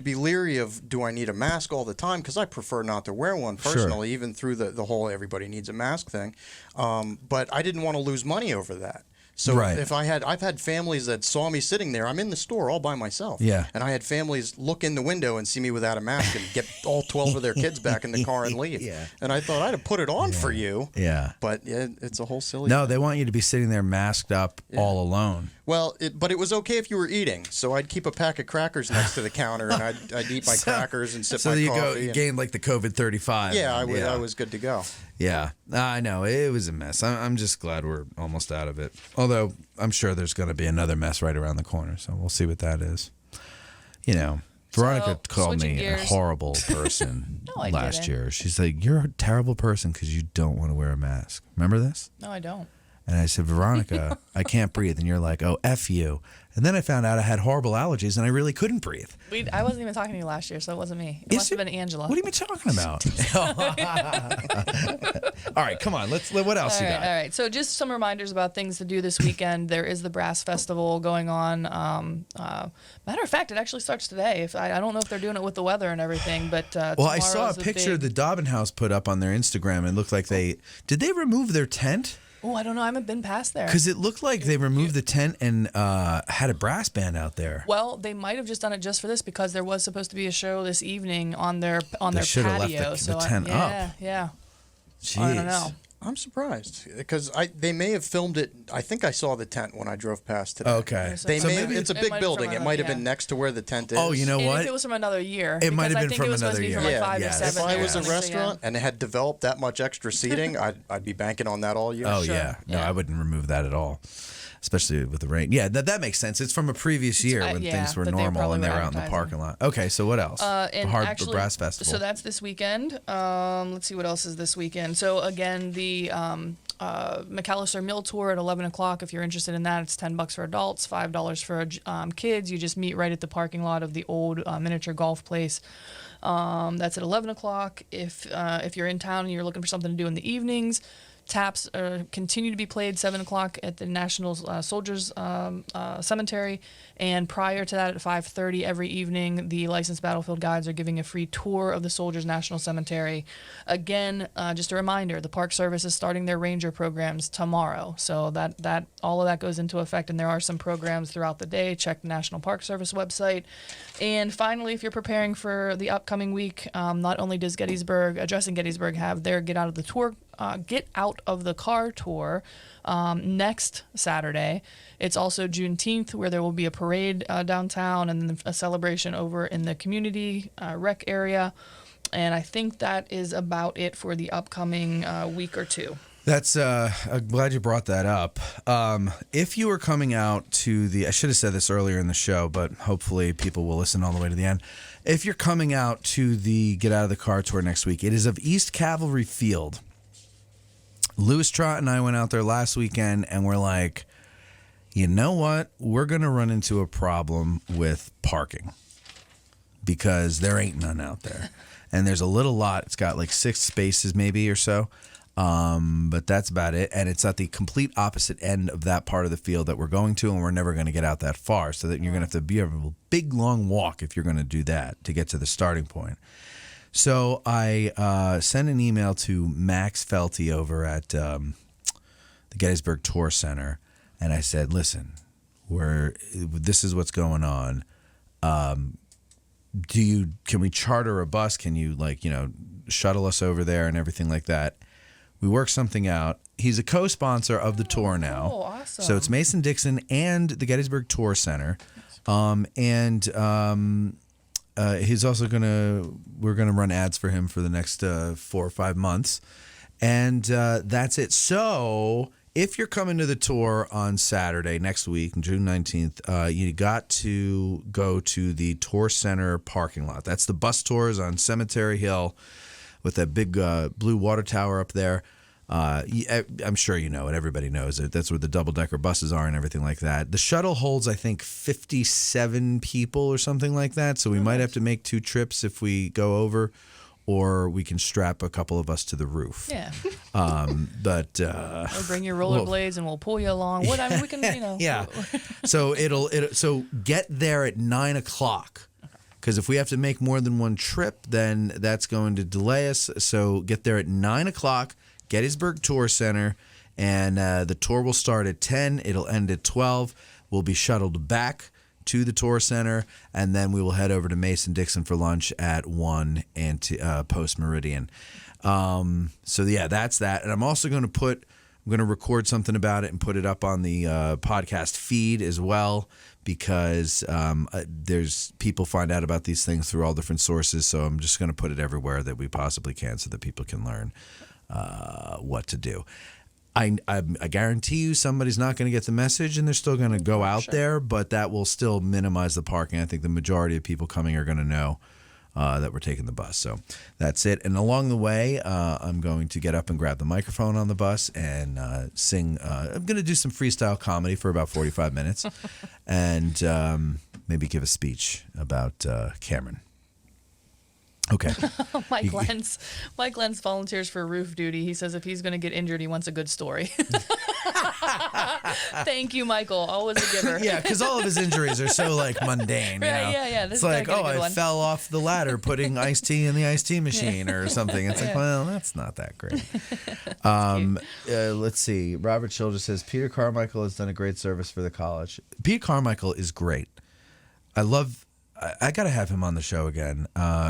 be leery of, do I need a mask all the time? Because I prefer not to wear one personally, even through the whole everybody needs a mask thing. But I didn't want to lose money over that. So if I've had families that saw me sitting there. I'm in the store all by myself. Yeah. And I had families look in the window and see me without a mask and get all 12 of their kids back in the car and leave. Yeah. And I thought I'd have put it on for you. Yeah. But it's a whole silly No, thing. they want you to be sitting there masked up all alone. Well, but it was okay if you were eating. So I'd keep a pack of crackers next to the counter, and I'd eat my crackers and sip my coffee. So you gained like the COVID-35. Yeah, I was good to go. Yeah, I know. It was a mess. I'm just glad we're almost out of it. Although I'm sure there's going to be another mess right around the corner. So we'll see what that is. You know, Veronica called me a horrible person last year. She's like, you're a terrible person because you don't want to wear a mask. Remember this? No, I don't. And I said, Veronica, I can't breathe. And you're like, oh, F you. And then I found out I had horrible allergies and I really couldn't breathe. I wasn't even talking to you last year, so it wasn't me. It must have been Angela. What are you talking about? All right, come on. What else you got? All right. So just some reminders about things to do this weekend. There is the Brass Festival going on. Matter of fact, it actually starts today. I don't know if they're doing it with the weather and everything, but well, I saw a picture the Dobbin House put up on their Instagram. And it looked like did they remove their tent? Oh, I don't know. I haven't been past there. Because it looked like they removed the tent and had a brass band out there. Well, they might have just done it just for this because there was supposed to be a show this evening on their patio. Left the tent up. Yeah. Jeez. I don't know. I'm surprised because they may have filmed it. I think I saw the tent when I drove past today. Okay. It's a big building. It might have been next to where the tent is. Oh, you know what? If it was from another year. It might have been from another year. Like 5 or 7 If I was a years. restaurant and it had developed that much extra seating, I'd be banking on that all year. Oh, yeah. No, I wouldn't remove that at all. Especially with the rain. Yeah, that makes sense. It's from a previous year when things were normal and they were out in the parking lot. Okay, so what else? The Brass Festival. So that's this weekend. Let's see what else is this weekend. So again, the McAllister Mill Tour at 11 o'clock. If you're interested in that, it's $10 for adults, $5 for kids. You just meet right at the parking lot of the old miniature golf place. That's at 11 o'clock. If you're in town and you're looking for something to do in the evenings, Taps continue to be played 7 o'clock at the National Soldiers Cemetery, and prior to that at 5:30 every evening, the licensed battlefield guides are giving a free tour of the Soldiers National Cemetery. Again, just a reminder, the Park Service is starting their ranger programs tomorrow, so that all of that goes into effect, and there are some programs throughout the day. Check the National Park Service website. And finally, if you're preparing for the upcoming week, not only does Addressing Gettysburg have their Get Out of the Car tour next Saturday. It's also Juneteenth, where there will be a parade downtown and then a celebration over in the community rec area. And I think that is about it for the upcoming week or two. That's I'm glad you brought that up. If you are coming out to I should have said this earlier in the show, but hopefully people will listen all the way to the end. If you're coming out to the Get Out of the Car tour next week, it is of East Cavalry Field. Lewis Trott and I went out there last weekend, and we're like, you know what? We're going to run into a problem with parking because there ain't none out there. And there's a little lot. It's got like 6 spaces maybe or so. But that's about it. And it's at the complete opposite end of that part of the field that we're going to, and we're never going to get out that far. So that you're going to have to be a big, long walk if you're going to do that to get to the starting point. So I sent an email to Max Felty over at the Gettysburg Tour Center, and I said, listen, this is what's going on. Can we charter a bus? Can you shuttle us over there and everything like that? We worked something out. He's a co-sponsor of the tour now. Oh, awesome. So it's Mason-Dixon and the Gettysburg Tour Center. He's also we're going to run ads for him for the next 4 or 5 months. And that's it. So if you're coming to the tour on Saturday next week, June 19th, you got to go to the Tour Center parking lot. That's the bus tours on Cemetery Hill with that big blue water tower up there. I'm sure you know it. Everybody knows it. That's where the double-decker buses are and everything like that. The shuttle holds, I think, 57 people or something like that. So we might have to make 2 trips if we go over, or we can strap a couple of us to the roof. Yeah. But or bring your rollerblades and we'll pull you along. We can, Yeah. So so get there at 9 o'clock. Because if we have to make more than 1 trip, then that's going to delay us. So get there at 9 o'clock, Gettysburg Tour Center, and the tour will start at 10. It'll end at 12. We'll be shuttled back to the Tour Center, and then we will head over to Mason-Dixon for lunch at 1 and post-meridian. So, yeah, that's that. And I'm also going to record something about it and put it up on the podcast feed as well, because there's people find out about these things through all different sources. So I'm just going to put it everywhere that we possibly can so that people can learn what to do. I guarantee you somebody's not going to get the message and they're still going to go out there, but that will still minimize the parking. I think the majority of people coming are going to know that we're taking the bus. So that's it. And along the way, I'm going to get up and grab the microphone on the bus and sing. I'm going to do some freestyle comedy for about 45 minutes and maybe give a speech about Cameron. Okay. Mike Lenz volunteers for roof duty. He says if he's going to get injured, he wants a good story. Thank you, Michael. Always a giver. Yeah, because all of his injuries are so mundane. Right, you know? Yeah. It's like, I fell off the ladder putting iced tea in the iced tea machine or something. It's like, well, that's not that great. Let's see. Robert Childress says Peter Carmichael has done a great service for the college. Peter Carmichael is great. I got to have him on the show again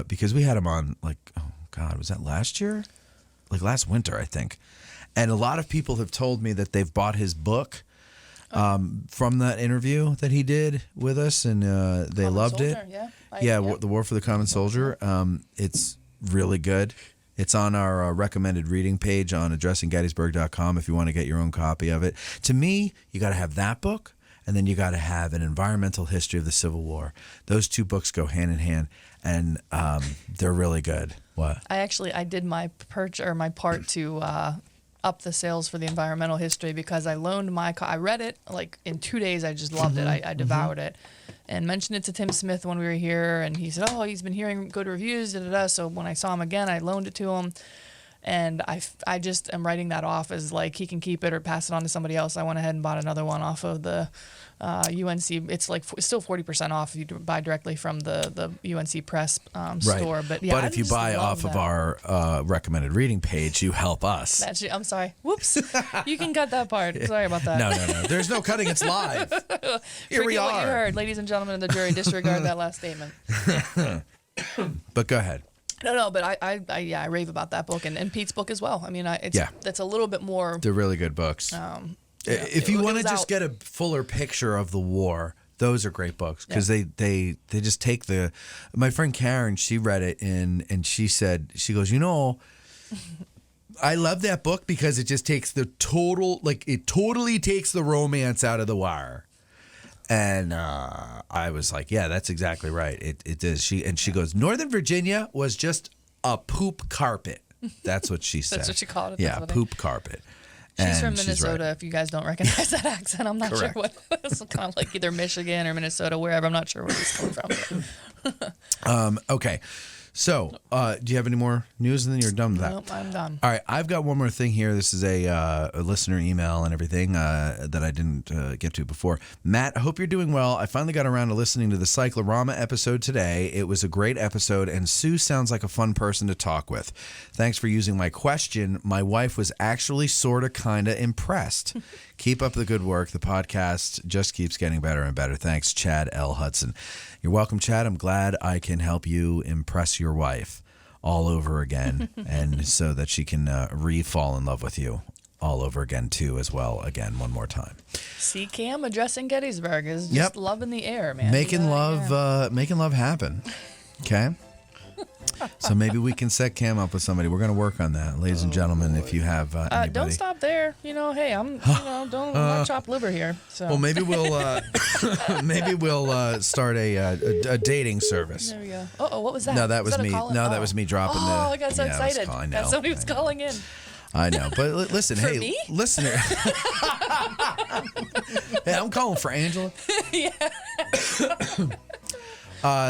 because we had him on was that last year? Like last winter, I think. And a lot of people have told me that they've bought his book from that interview that he did with us, and they loved it. The War for the Common Soldier. It's really good. It's on our recommended reading page on addressinggettysburg.com if you want to get your own copy of it. To me, you got to have that book. And then you got to have an environmental history of the Civil War. Those 2 books go hand in hand, and they're really good. What? I did my part to up the sales for the environmental history because I loaned I read it in 2 days. I just loved it. I devoured it, and mentioned it to Tim Smith when we were here, and he said, "Oh, he's been hearing good reviews." So when I saw him again, I loaned it to him. And I just am writing that off as like he can keep it or pass it on to somebody else. I went ahead and bought another one off of the UNC. It's like still 40% off if you buy directly from the UNC Press store. But yeah, but if you buy off of our recommended reading page, you help us. I'm sorry. Whoops. You can cut that part. Sorry about that. No. There's no cutting. It's live. Here we are. What you heard, ladies and gentlemen of the jury. Disregard that last statement. But go ahead. No, but I rave about that book and Pete's book as well. I mean, that's a little bit more. They're really good books. If you want to just get a fuller picture of the war, those are great books because they just take the. My friend Karen, she read it and she said, she goes, I love that book because it just takes the total, it totally takes the romance out of the war. And I was like, yeah, that's exactly right. It is. She goes, Northern Virginia was just a poop carpet. That's what she said. That's what she called it. Yeah, poop carpet. She's from Minnesota. Right. If you guys don't recognize that accent, I'm not Correct. sure what. It's kind of like either Michigan or Minnesota, wherever. I'm not sure where he's coming from. Okay. So, do you have any more news, and then you're done with that? Nope, I'm done. All right, I've got one more thing here. This is a listener email and everything that I didn't get to before. Matt, I hope you're doing well. I finally got around to listening to the Cyclorama episode today. It was a great episode, and Sue sounds like a fun person to talk with. Thanks for using my question. My wife was actually sort of kind of impressed. Keep up the good work. The podcast just keeps getting better and better. Thanks, Chad L. Hudson. You're welcome, Chad. I'm glad I can help you impress your wife all over again, and so that she can re-fall in love with you all over again, too, as well, again, one more time. See, Cam addressing Gettysburg is just loving the air, man. Making love happen. Okay? So maybe we can set Cam up with somebody. We're going to work on that, ladies and gentlemen. If you have anybody. Don't stop there. Hey, I'm not chop liver here. So. Well, maybe we'll start a dating service. There we go. What was that? No, that was that me. No, that was me dropping the. Oh, I got so excited. I know. Somebody was calling in. I know, but listen, For hey, me? listener. Hey, I'm calling for Angela. Yeah.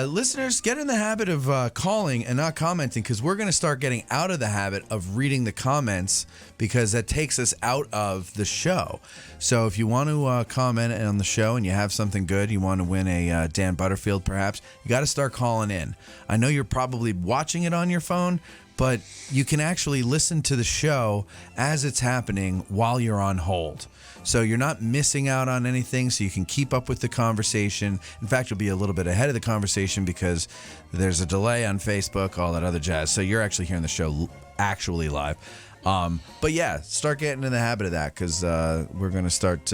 Listeners, get in the habit of calling and not commenting, because we're going to start getting out of the habit of reading the comments, because that takes us out of the show. So if you want to comment on the show and you have something good, you want to win a Dan Butterfield perhaps, you got to start calling in. I know you're probably watching it on your phone, but you can actually listen to the show as it's happening while you're on hold. So you're not missing out on anything, so you can keep up with the conversation. In fact, you'll be a little bit ahead of the conversation because there's a delay on Facebook, all that other jazz. So you're actually hearing the show actually live. But yeah, start getting in the habit of that, because we're going to start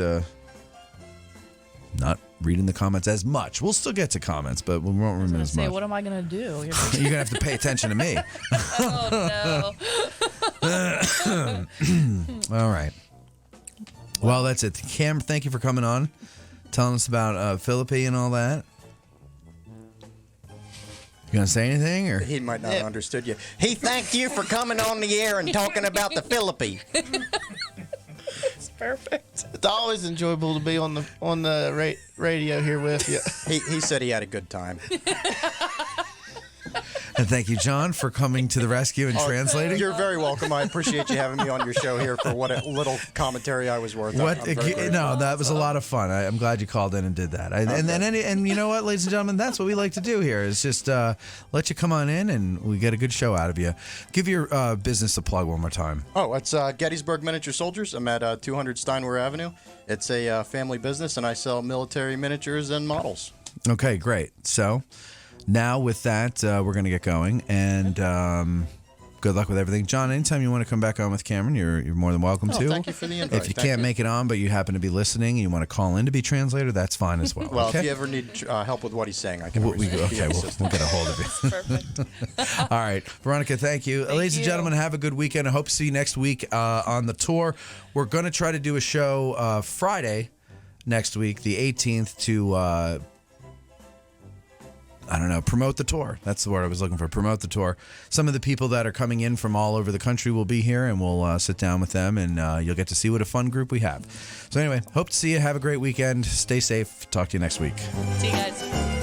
not reading the comments as much. We'll still get to comments, but we won't read as much. What am I going to do? You're going to have to pay attention to me. Oh, no. All right. Well, that's it. Cam, thank you for coming on, telling us about Philippi and all that. You going to say anything? Or he might not have understood you. He thanked you for coming on the air and talking about the Philippi. It's perfect. It's always enjoyable to be on the radio here with you. He said he had a good time. And thank you, John, for coming to the rescue and translating. You're very welcome. I appreciate you having me on your show here for what a little commentary I was worth. That was a lot of fun. I'm glad you called in and did that. And you know what, ladies and gentlemen, that's what we like to do here, is just let you come on in and we get a good show out of you. Give your business a plug one more time. Oh, it's Gettysburg Miniature Soldiers. I'm at 200 Steinway Avenue. It's a family business, and I sell military miniatures and models. Okay, great. So now with that, we're going to get going, and good luck with everything. John, anytime you want to come back on with Cameron, you're more than welcome to. Thank you for the invite. If you can't make it on, but you happen to be listening and you want to call in to be translator, that's fine as well. Well, okay? if you ever need help with what he's saying, I can always we'll get a hold of you. Perfect. All right. Veronica, thank you. Ladies and gentlemen, have a good weekend. I hope to see you next week on the tour. We're going to try to do a show Friday next week, the 18th, to promote the tour. That's the word I was looking for. Promote the tour. Some of the people that are coming in from all over the country will be here, and we'll sit down with them, and you'll get to see what a fun group we have. So anyway, hope to see you. Have a great weekend. Stay safe. Talk to you next week. See you guys.